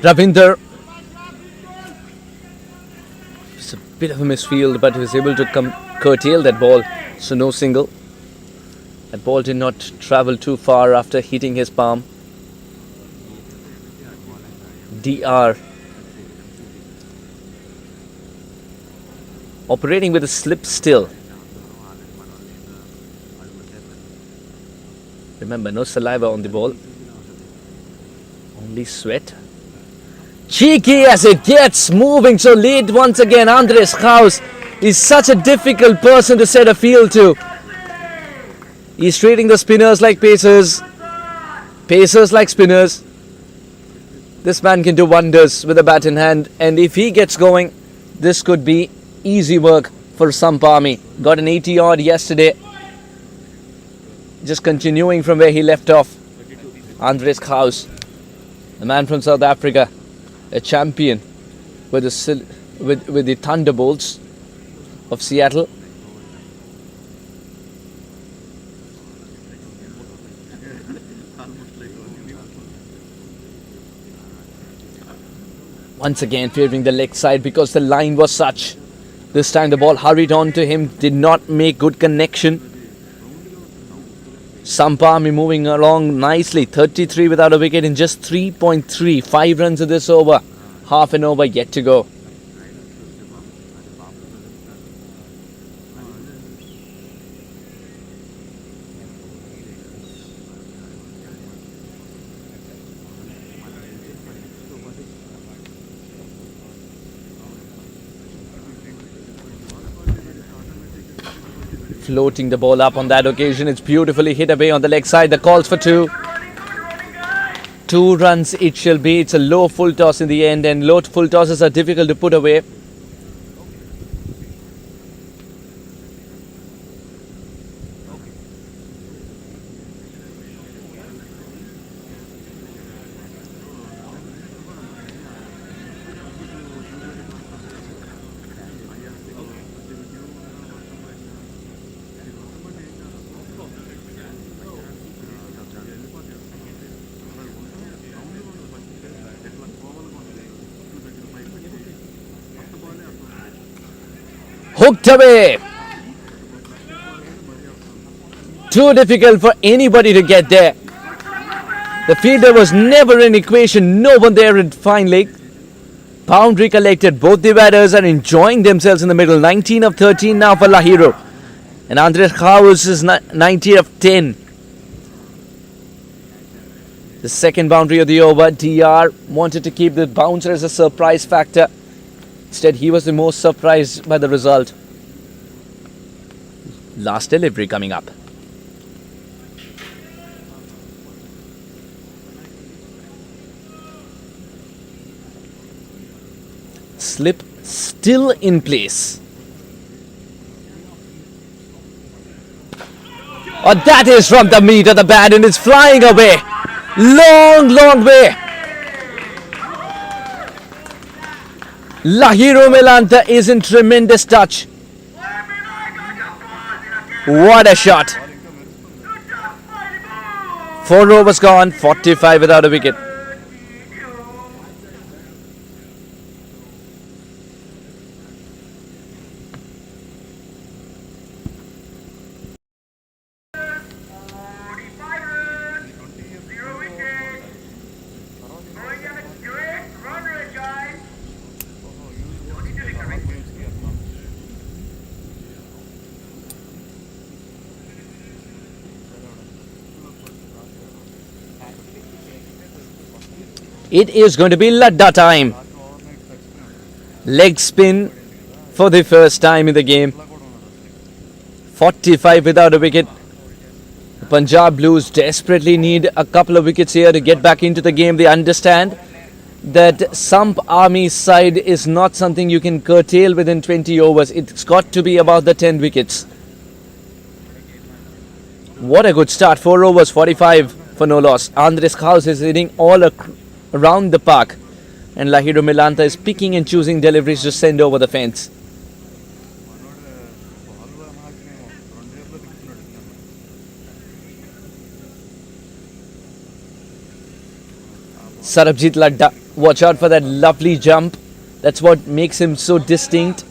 S3: Ravinder. It's a bit of a misfield, but he was able to curtail that ball. So no single. That ball did not travel too far after hitting his palm. DR. Operating with a slip still. Remember, no saliva on the ball. Only sweat. Cheeky as it gets, moving so late once again. Andres Klaus is such a difficult person to set a field to. He's treating the spinners like pacers, pacers like spinners. This man can do wonders with a bat in hand, and if he gets going, this could be easy work for Sampami. Got an 80 odd yesterday. Just continuing from where he left off. Andres Klaus, the man from South Africa, a champion with the Thunderbolts of Seattle. Once again favouring the leg side because the line was such. This time the ball hurried on to him, did not make good connection. Sampami moving along nicely, 33 without a wicket in just 3.3. 5 runs of this over, half an over yet to go. Floating the ball up on that occasion. It's beautifully hit away on the leg side. The calls for 2. 2 runs it shall be. It's a low full toss in the end, and low full tosses are difficult to put away. Hooked away. Too difficult for anybody to get there. The fielder was never in equation. No one there at fine leg. Boundary collected. Both the batters are enjoying themselves in the middle. 19 of 13 now for Lahiro. And Andres House is 90 of 10. The second boundary of the over. DR wanted to keep the bouncer as a surprise factor. Instead, he was the most surprised by the result. Last delivery coming up. Slip still in place. Oh, that is from the meat of the bat and it's flying away. Long way. Lahiro Milanta is in tremendous touch. What a shot. 4 overs gone, 45 without a wicket. It is going to be Ladda time. Leg spin for the first time in the game. 45 without a wicket. The Punjab Blues desperately need a couple of wickets here to get back into the game. They understand that Samp Army's side is not something you can curtail within 20 overs. It's got to be about the 10 wickets. What a good start. 4 overs, 45 for no loss. Andres House is hitting all around the park. And Lahiro Milanta is picking and choosing deliveries to send over the fence. Sarabjit Ladda, watch out for that lovely jump. That's what makes him so distinct.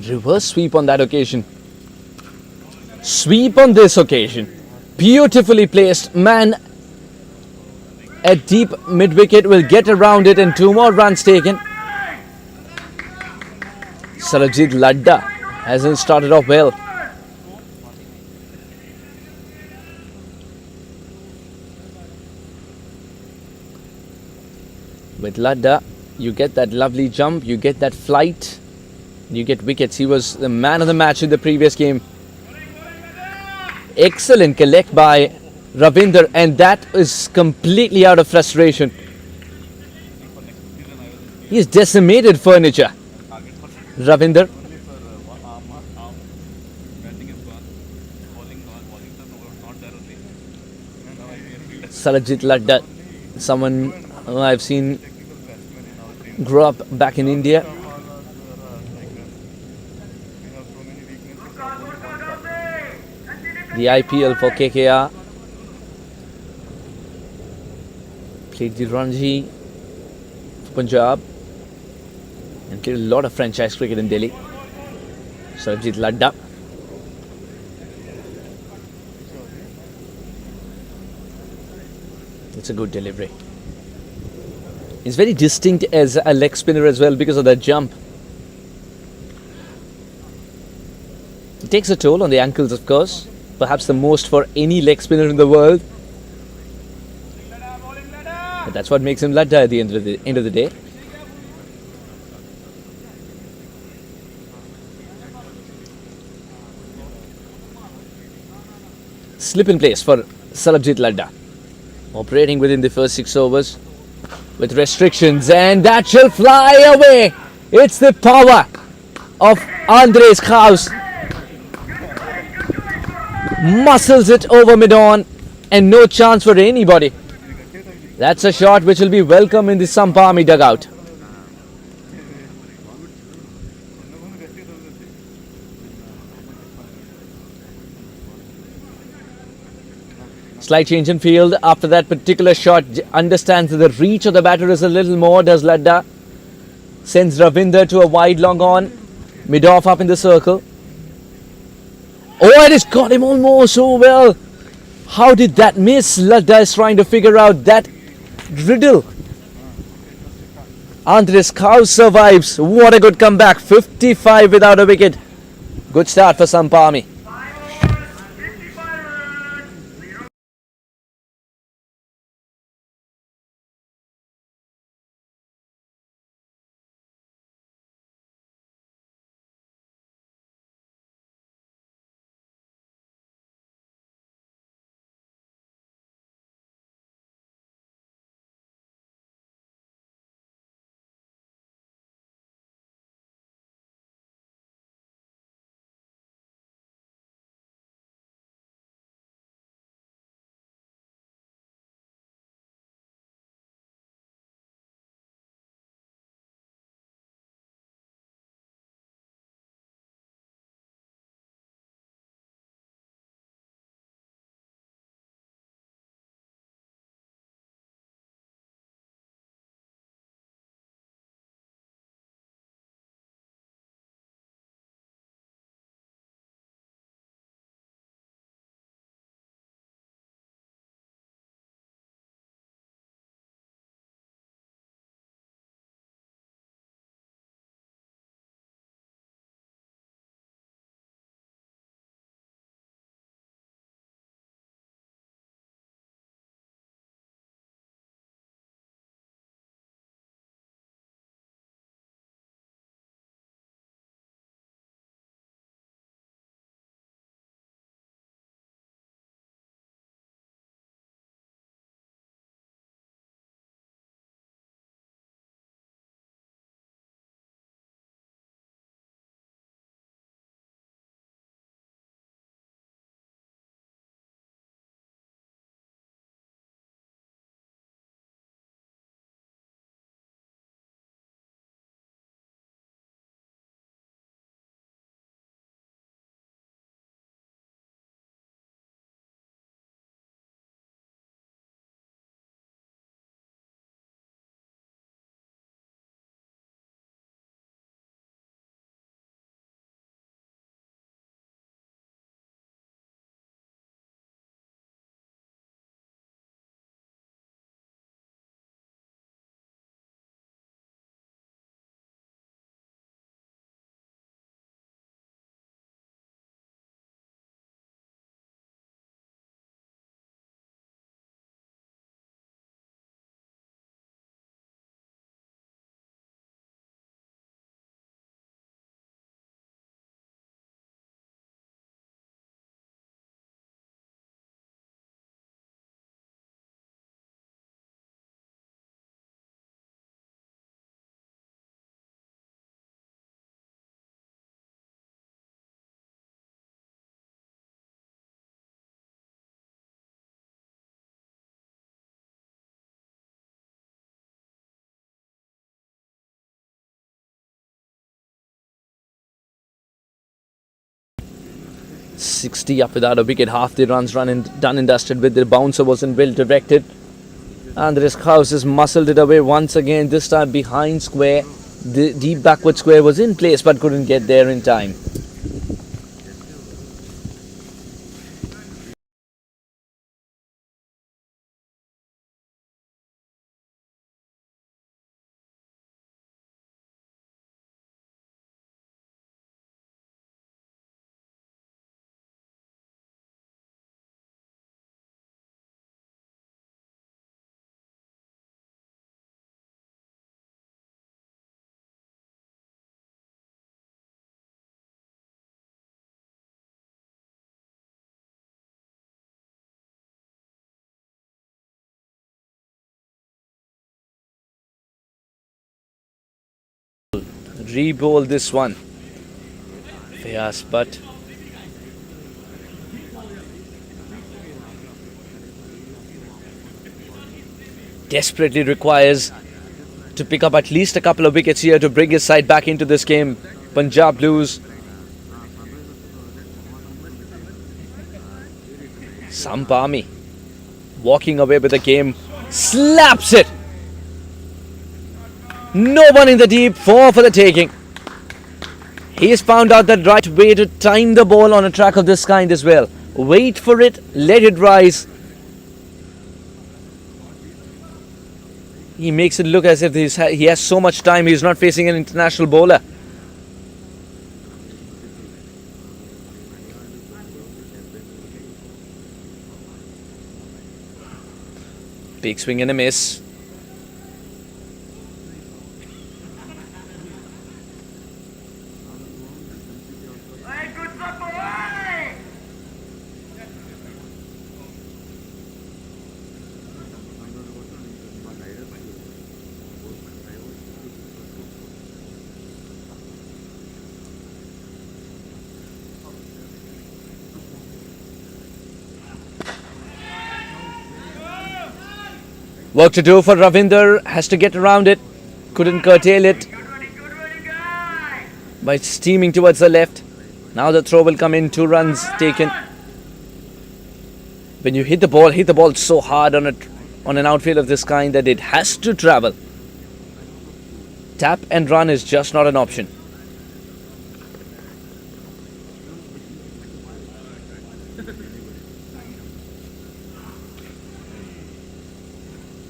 S3: Reverse sweep on that occasion. Sweep on this occasion. Beautifully placed. Man at deep mid-wicket will get around it and 2 more runs taken. Sarabjit Ladda hasn't started off well. With Ladda, you get that lovely jump, you get that flight. You get wickets. He was the man of the match in the previous game. Excellent collect by Ravinder, and that is completely out of frustration. He's decimated furniture. Ravinder. Sarabjit Ladda, someone who I've seen grow up back in India. The IPL for KKR. Played the Ranji for Punjab and played a lot of franchise cricket in Delhi. Sarabjit Ladda. It's a good delivery. He's very distinct as a leg spinner as well because of that jump. It takes a toll on the ankles, of course. Perhaps the most for any leg spinner in the world. But that's what makes him ladda at the end of the day. Slip in place for Sarabjit Ladda. Operating within the first 6 overs with restrictions, and that shall fly away. It's the power of Andres Kraus. Muscles it over mid-on and no chance for anybody. That's a shot which will be welcome in the Sampami dugout. Slight change in field after that particular shot. Understands that the reach of the batter is a little more, does Ladda. Sends Ravinder to a wide long on. Mid-off up in the circle. Oh, it has got him almost so well. How did that miss? Ladda is trying to figure out that riddle. Andres Kraus survives. What a good comeback. 55 without a wicket. Good start for Sampami. 60 up without a wicket. Half the runs done and dusted with. The bouncer wasn't well directed. Andres Kraus has muscled it away once again, this time behind square. The deep backward square was in place but couldn't get there in time. re-bowl this one. Fayaz, but desperately requires to pick up at least a couple of wickets here to bring his side back into this game. Punjab Blues. Sampami walking away with the game, slaps it. No one in the deep, 4 for the taking. He's found out the right way to time the ball on a track of this kind as well. Wait for it, let it rise. He makes it look as if he has so much time, he's not facing an international bowler. Big swing and a miss.
S4: Hey, good stop, boy!
S3: Work to do for Ravinder, has to get around it, couldn't curtail it
S4: Good running, guy!
S3: by steaming towards the left. Now the throw will come in, 2 runs taken. When you hit the ball so hard on an outfield of this kind that it has to travel. Tap and run is just not an option.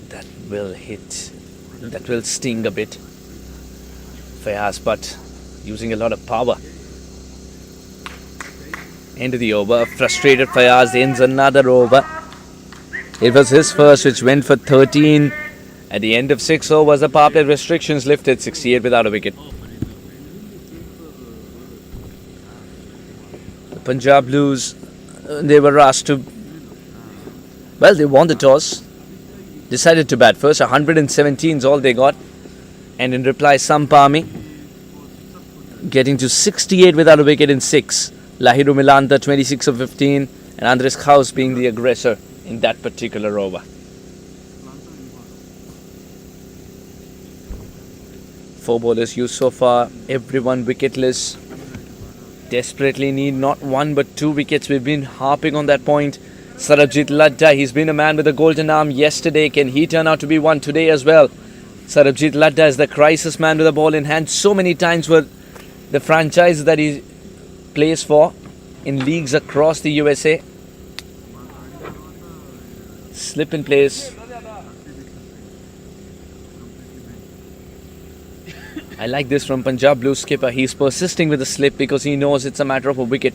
S3: That will hit, that will sting a bit. Fayaz, but using a lot of power. End of the over. Frustrated Fayaz ends another over. It was his first, which went for 13. At the end of 6 overs, the power play restrictions lifted, 68 without a wicket. The Punjab Blues, they were asked to, well, they won the toss. Decided to bat first. 117 is all they got. And in reply, Sampami getting to 68 without a wicket in 6. Lahiru Milanta 26 of 15 and Andres Khaus being the aggressor in that particular over. Four bowlers used so far, everyone wicketless. Desperately need not 1 but 2 wickets. We've been harping on that point. Sarabjit Ladda, he's been a man with a golden arm yesterday. Can he turn out to be one today as well? Sarabjit Ladda is the crisis man with the ball in hand. So many times for the franchise that he plays for in leagues across the USA. Slip in place. I like this from Punjab Blues skipper. He's persisting with the slip because he knows it's a matter of a wicket.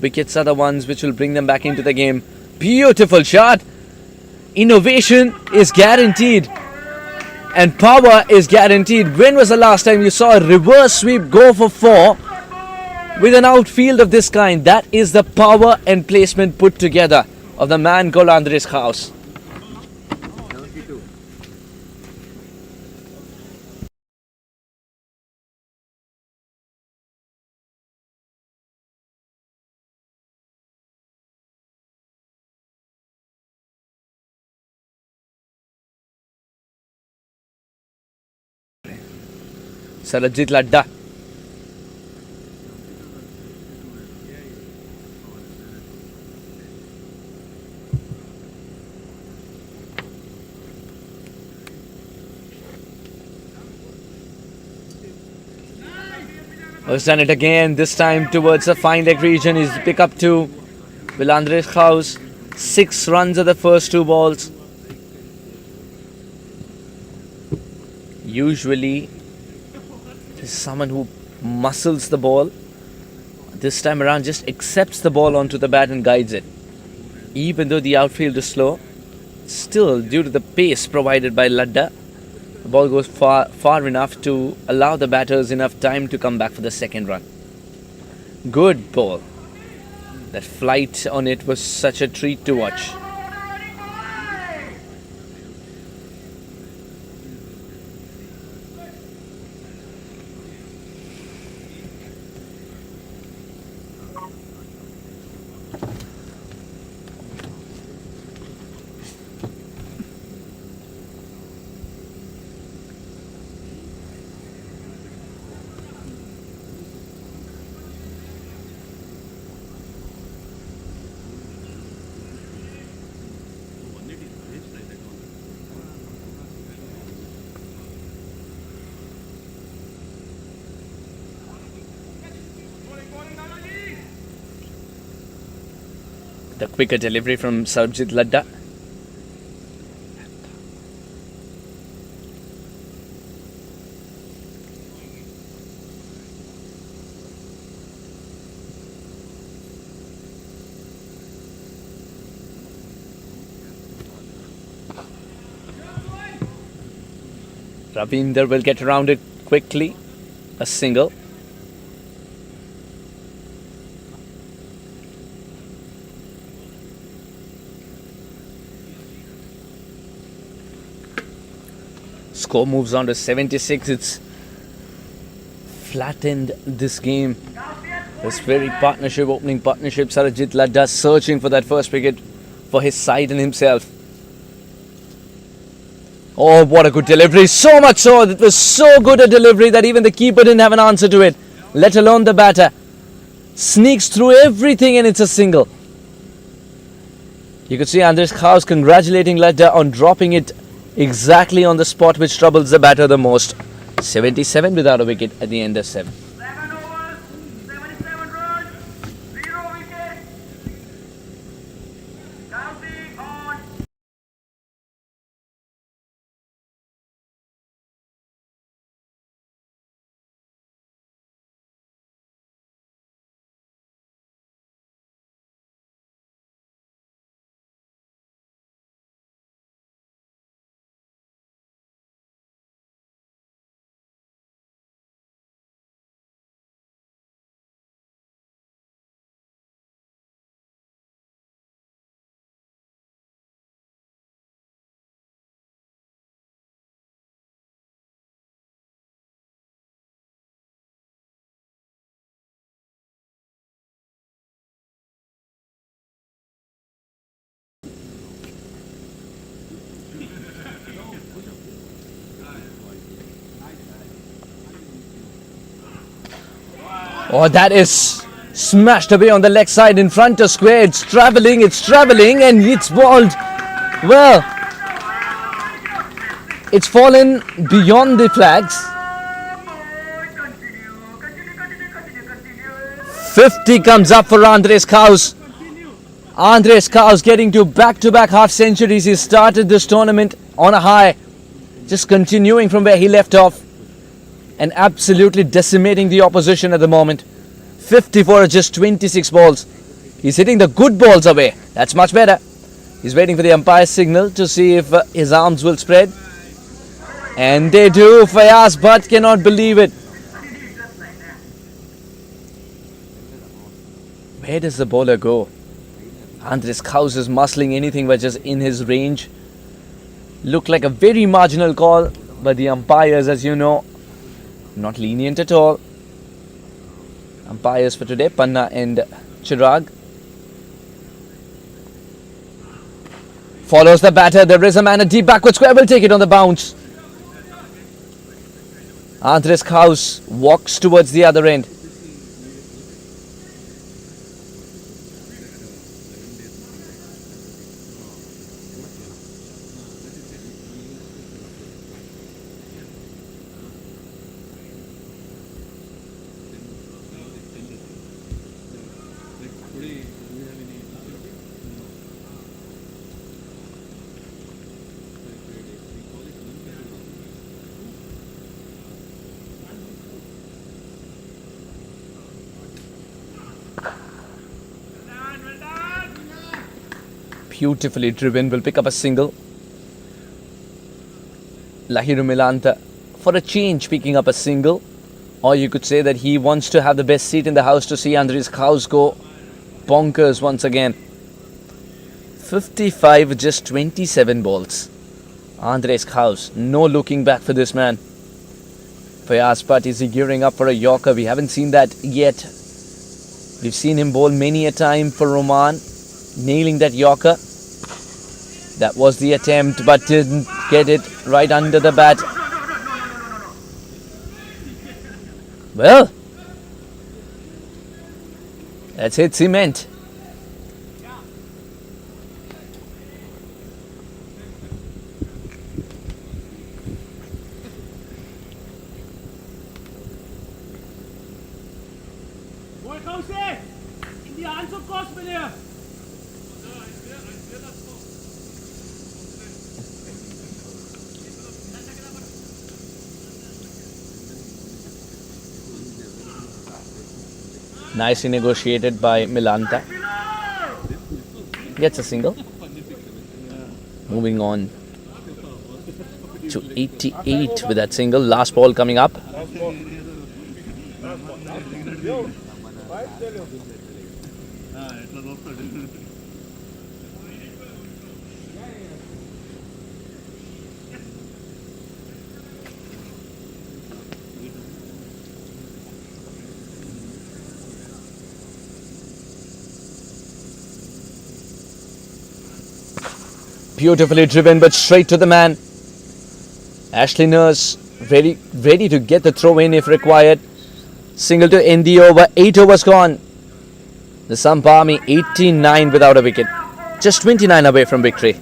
S3: Wickets are the ones which will bring them back into the game. Beautiful shot. Innovation is guaranteed. And power is guaranteed. When was the last time you saw a reverse sweep go for 4 with an outfield of this kind? That is the power and placement put together of the man called Andres Khaus. Sarabjit Ladda. Has done it again, this time towards the fine leg region. He's pick up 2. Will Andres Khaus. 6 runs of the first 2 balls. Usually is someone who muscles the ball. This time around just accepts the ball onto the bat and guides it. Even though the outfield is slow, still due to the pace provided by Ladda, the ball goes far enough to allow the batters enough time to come back for the second run. Good ball. That flight on it was such a treat to watch. The quicker delivery from Sarabjit Ladda. Ravinder will get around it quickly. A single. Score moves on to 76. It's flattened this game. This very opening partnership. Sarabjit Ladda searching for that first wicket for his side and himself. Oh, what a good delivery. So much so, it was so good a delivery that even the keeper didn't have an answer to it, let alone the batter. Sneaks through everything and it's a single. You could see Andres Khaus congratulating Ladda on dropping it exactly on the spot which troubles the batter the most. 77 without a wicket at the end of 7.
S4: 7 overs, 77 runs, 0 wickets. Counting on.
S3: Oh, that is smashed away on the leg side in front of square. It's travelling and it's balled. Well, it's fallen beyond the flags. 50 comes up for Andres Khaus. Andres Khaus getting to back-to-back half centuries. He started this tournament on a high, just continuing from where he left off and absolutely decimating the opposition at the moment. 54 just 26 balls. He's hitting the good balls away. That's much better. He's waiting for the umpire's signal to see if his arms will spread. And they do. Fayaz Bhatt cannot believe it. Where does the bowler go? Andres Khaus is muscling anything but just in his range. Looked like a very marginal call, but the umpires, as you know, not lenient at all. Umpires for today, Panna and Chirag. Follows the batter. There is a man, a deep backward square. Will take it on the bounce. Andres Khaus walks towards the other end. Beautifully driven, will pick up a single. Lahiru Milanta for a change picking up a single, or you could say that he wants to have the best seat in the house to see Andres Khaus go bonkers once again. 55 with just 27 balls. Andres Khaus, no looking back for this man. Fayaz Bhatt, is he gearing up for a Yorker? We haven't seen that yet. We've seen him bowl many a time for Oman, nailing that Yorker. That was the attempt, but didn't get it right under the bat. Well, that's hit cement. Nicely negotiated by Milanta. Gets a single. Moving on to 88 with that single. Last ball coming up. Beautifully driven, but straight to the man. Ashley Nurse ready to get the throw in if required. Single to end the over. 8 overs gone. The Sampami 89 without a wicket. Just 29 away from victory.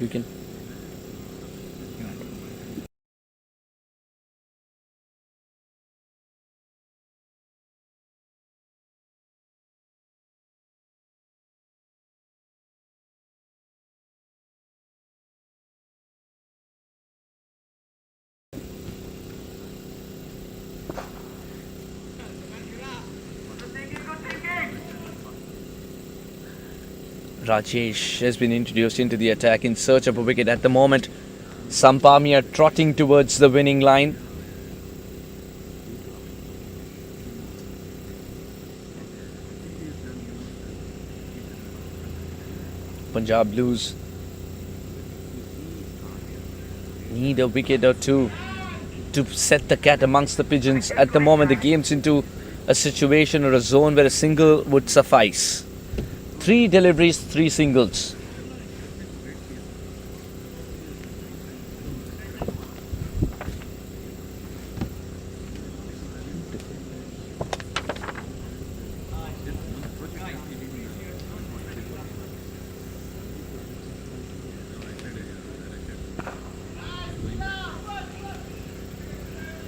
S3: You can. Rajesh has been introduced into the attack in search of a wicket at the moment. Sampami are trotting towards the winning line. Punjab Blues need a wicket or two to set the cat amongst the pigeons. At the moment, the game's into a situation or a zone where a single would suffice. 3 deliveries, 3 singles.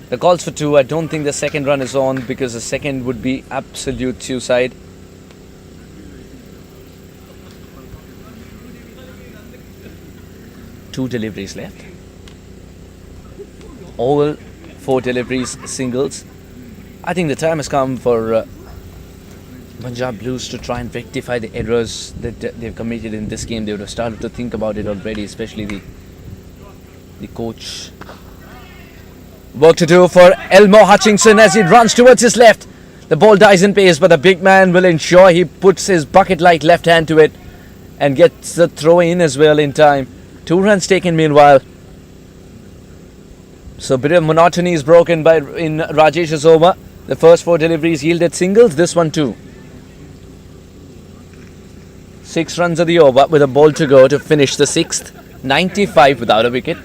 S3: The calls for 2. I don't think the second run is on because the second would be absolute suicide. Two deliveries left. All 4 deliveries, singles. I think the time has come for Punjab Blues to try and rectify the errors that they've committed in this game. They would have started to think about it already, especially the coach Work to do for Elmo Hutchinson as he runs towards his left. The ball dies in pace, but the big man will ensure he puts his bucket-like left hand to it and gets the throw in as well in time. 2 runs taken meanwhile. So a bit of monotony is broken in Rajesh's over. The first 4 deliveries yielded singles, this one too. 6 runs of the over with a ball to go to finish the 6th. 95 without a wicket.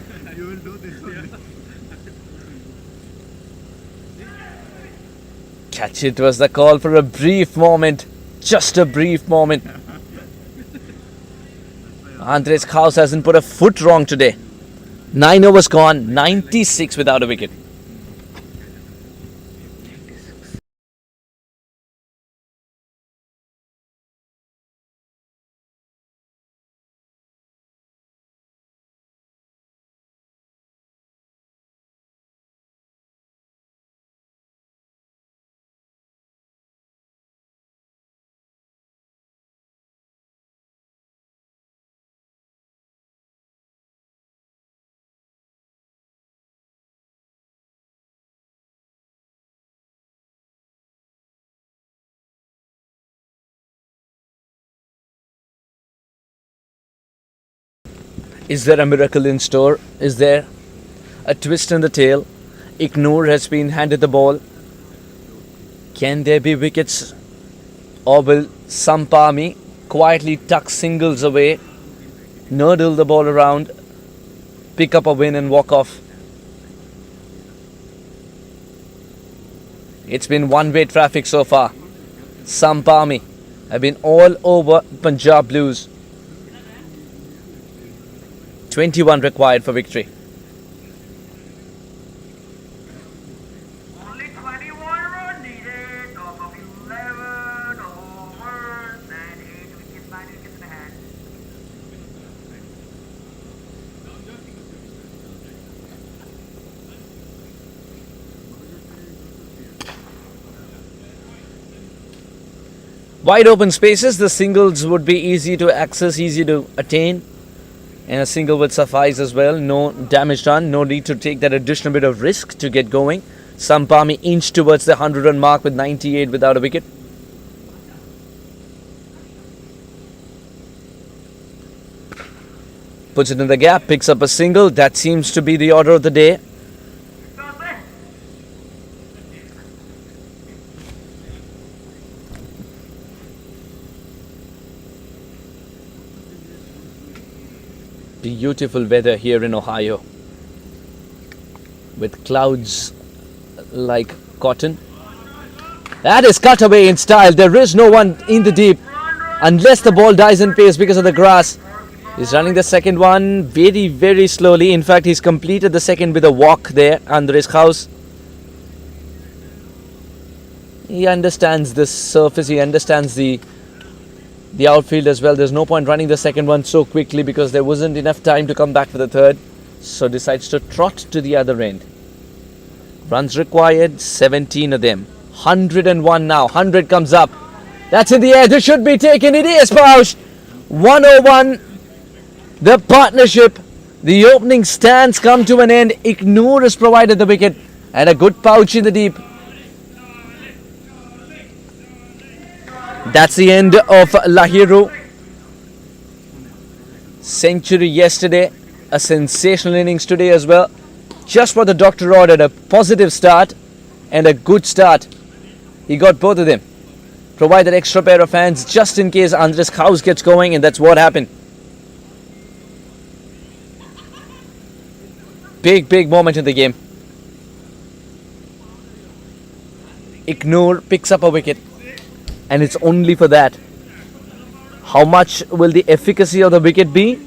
S3: Catch it was the call for a brief moment. Just a brief moment. Andres Kaus hasn't put a foot wrong today. 9 overs gone, 96 without a wicket. Is there a miracle in store? Is there a twist in the tail? Ignore has been handed the ball. Can there be wickets? Or will Sampami quietly tuck singles away, nurdle the ball around, pick up a win and walk off? It's been one-way traffic so far. Sampami have been all over Punjab Blues. 21 required for victory.
S4: Only 21 runs needed. Top of 11 overs and 8 wickets, 9 wickets in the hand.
S3: Wide open spaces, the singles would be easy to access, easy to attain. And a single would suffice as well. No damage done. No need to take that additional bit of risk to get going. Sampami inched towards the 100-run mark with 98 without a wicket. Puts it in the gap, picks up a single. That seems to be the order of the day. Beautiful weather here in Ohio with clouds like cotton. That is cut away in style. There is no one in the deep unless the ball dies in pace because of the grass. He's running the second one very, very slowly. In fact, he's completed the second with a walk there, Andres Kaus. He understands this surface. He understands the outfield as well. There's no point running the second one so quickly because there wasn't enough time to come back for the third. So decides to trot to the other end. Runs required, 17 of them. 101 now. 100 comes up. That's in the air. This should be taken. It is, Paush. 101. The partnership. The opening stands come to an end. Ignore has provided the wicket. And a good pouch in the deep. That's the end of Lahiru. Century yesterday. A sensational innings today as well. Just what the doctor ordered. A positive start and a good start. He got both of them. Provided extra pair of hands just in case Andres Kaus gets going, and that's what happened. Big moment in the game. Ignore picks up a wicket. And it's only for that. How much will the efficacy of the wicket be?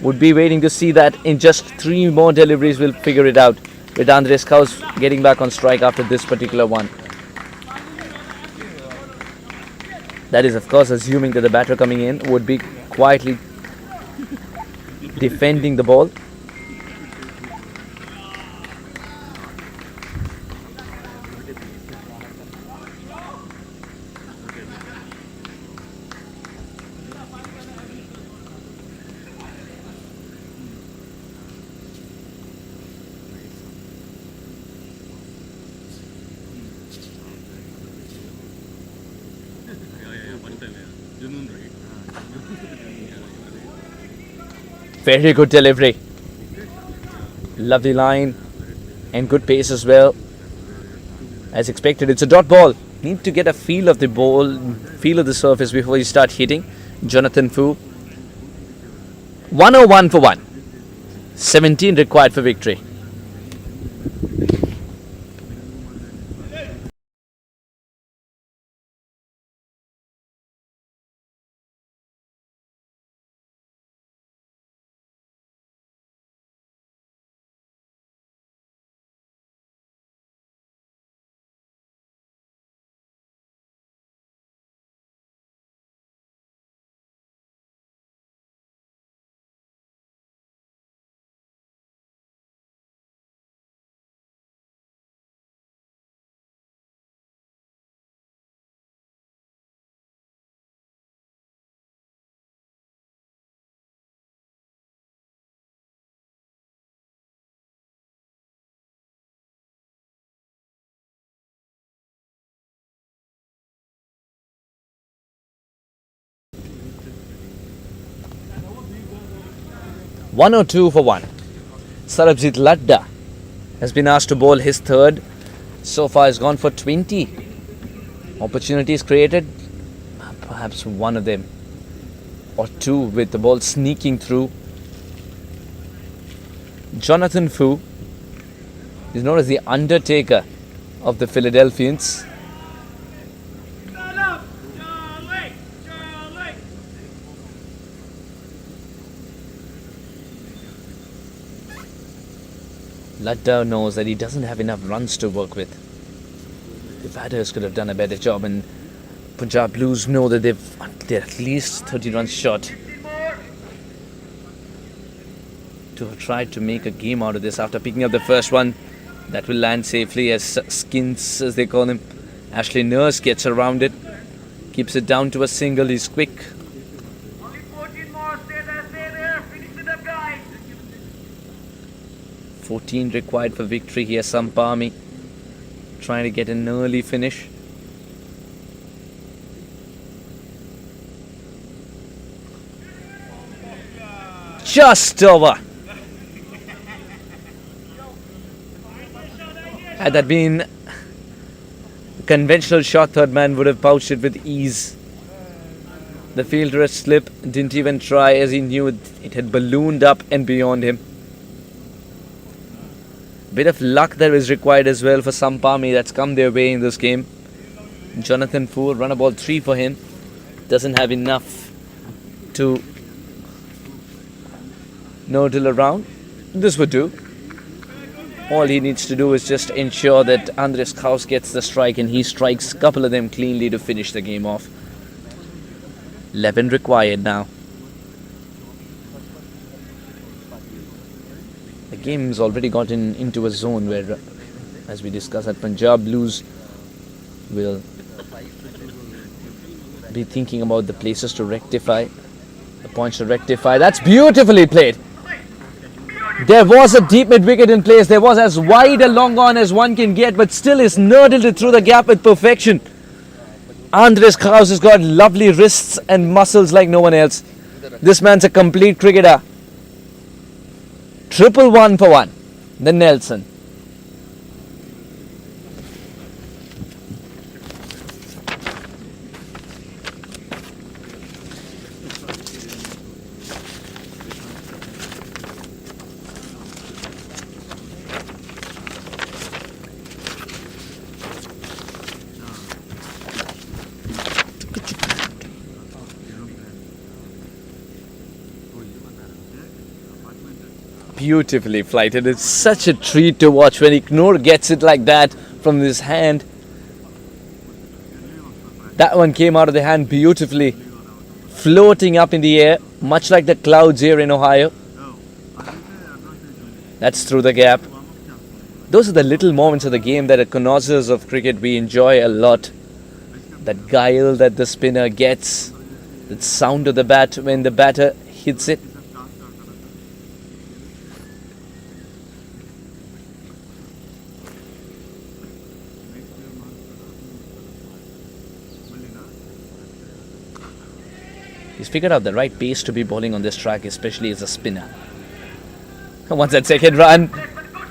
S3: Would be waiting to see that. In just 3 more deliveries we'll figure it out. With Andres Kaus getting back on strike after this particular one. That is of course assuming that the batter coming in would be quietly defending the ball. Very good delivery. Lovely line and good pace as well. As expected, it's a dot ball. Need to get a feel of the ball, feel of the surface before you start hitting. Jonathan Fu. 101 for 1. 17 required for victory. (102 for 1). Sarabjit Ladda has been asked to bowl his third. So far has gone for 20. Opportunities created, perhaps one of them or two with the ball sneaking through. Jonathan Fu is known as the Undertaker of the Philadelphians. Ladda knows that he doesn't have enough runs to work with. The batters could have done a better job, and Punjab Blues know that they're at least 30 runs short to have tried to make a game out of this after picking up the first one. That will land safely as Skins, as they call him. Ashley Nurse gets around it, keeps it down to a single. He's quick.
S4: Only 14 more. Stay there. Finish it up, guys.
S3: 14 required for victory here. Sampami trying to get an early finish. Just over. Had that been a conventional shot, third man would have pouched it with ease. The fielder had slipped, didn't even try, as he knew it had ballooned up and beyond him. Bit of luck there is required as well for Sampami. That's come their way in this game. Jonathan Fu, run a ball 3 for him. Doesn't have enough to noodle around. This would do. All he needs to do is just ensure that Andres Kaus gets the strike, and he strikes a couple of them cleanly to finish the game off. 11 required now. The game's already gotten into a zone where, as we discussed, that Punjab Blues will be thinking about the places to rectify, the points to rectify. That's beautifully played. There was a deep mid wicket in place. There was as wide a long on as one can get, but still is nurdled it through the gap with perfection. Andres Kraus has got lovely wrists and muscles like no one else. This man's a complete cricketer. 111 for 1. Then Nelson. Beautifully flighted. It's such a treat to watch when Ignore gets it like that from his hand. That one came out of the hand beautifully, floating up in the air, much like the clouds here in Ohio. That's through the gap. Those are the little moments of the game that, as connoisseurs of cricket, we enjoy a lot. That guile that the spinner gets, that sound of the bat when the batter hits it. He He's figured out the right pace to be bowling on this track, especially as a spinner. Once that second run,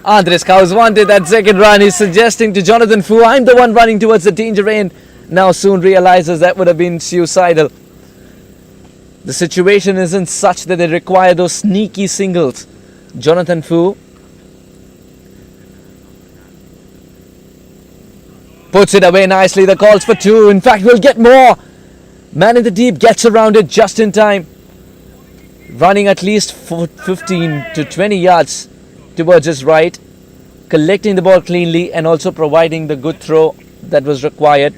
S3: Andres Kaus wanted that second run. He's suggesting to Jonathan Fu, I'm the one running towards the danger end. Now soon realizes that would have been suicidal. The situation isn't such that they require those sneaky singles. Jonathan Fu puts it away nicely. The calls for two. In fact, we'll get more. Man in the deep gets around it just in time. Running at least 15 to 20 yards towards his right. Collecting the ball cleanly and also providing the good throw that was required.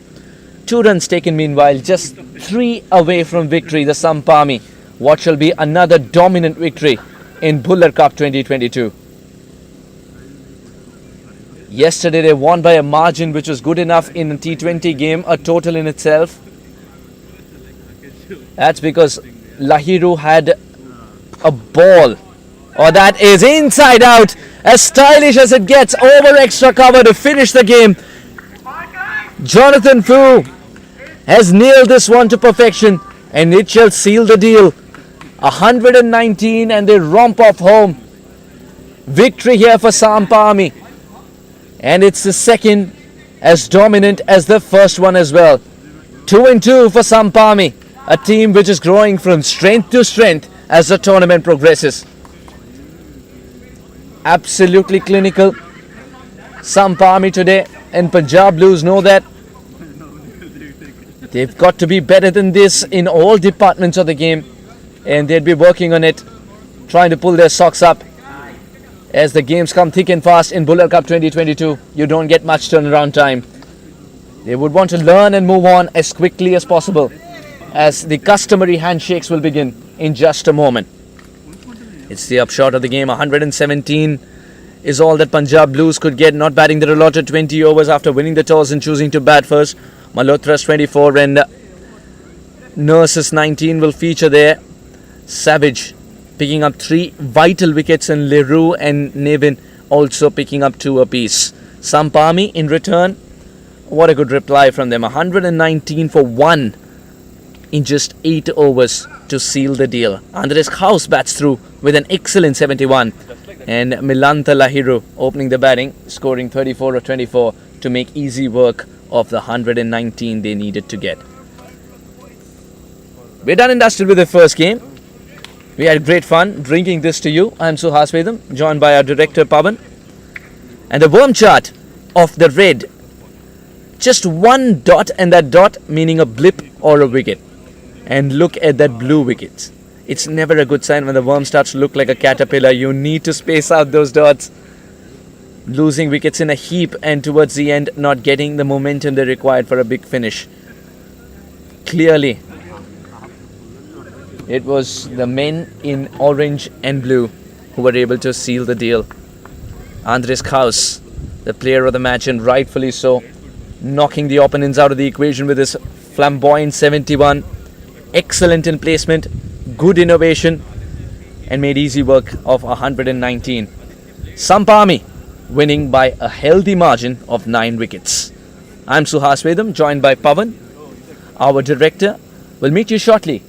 S3: 2 runs taken meanwhile. Just 3 away from victory. The Sampami. What shall be another dominant victory in Bhullar Cup 2022. Yesterday they won by a margin which was good enough in a T20 game, a total in itself. That's because Lahiru had a ball. Oh, that is inside out. As stylish as it gets, over extra cover to finish the game. Jonathan Fu has nailed this one to perfection, and it shall seal the deal. 119 and they romp off home. Victory here for Sampami. And it's the second as dominant as the first one as well. 2-2 for Sampami. A team which is growing from strength to strength as the tournament progresses. Absolutely clinical. Sampami today, and Punjab Blues know that. They've got to be better than this in all departments of the game. And they'd be working on it, trying to pull their socks up. As the games come thick and fast in Bhullar Cup 2022, you don't get much turnaround time. They would want to learn and move on as quickly as possible, as the customary handshakes will begin in just a moment. It's the upshot of the game. 117 is all that Punjab Blues could get, not batting their allotted 20 overs after winning the toss and choosing to bat first. Malhotra's 24 and Nurse's 19 will feature there. Savage picking up 3 vital wickets, and Leroux and Nevin also picking up 2 apiece. Sampami in return, what a good reply from them. 119 for 1 in just 8 overs to seal the deal. Andres Kaus bats through with an excellent 71, and Milanta Lahiru opening the batting, scoring 34 of 24 to make easy work of the 119 they needed to get. We're done and dusted with the first game. We had great fun drinking this to you. I'm Suhas Vedam, joined by our director Pavan. And the worm chart of the red, just 1 dot, and that dot meaning a blip or a wicket. And look at that blue wicket. It's never a good sign when the worm starts to look like a caterpillar. You need to space out those dots. Losing wickets in a heap, and towards the end not getting the momentum they required for a big finish. Clearly, it was the men in orange and blue who were able to seal the deal. Andres Kaus, the player of the match, and rightfully so, knocking the opponents out of the equation with his flamboyant 71. Excellent in placement, good innovation, and made easy work of 119. Sampami winning by a healthy margin of 9 wickets. I'm Suhas Vedam, joined by Pavan, our director. We'll meet you shortly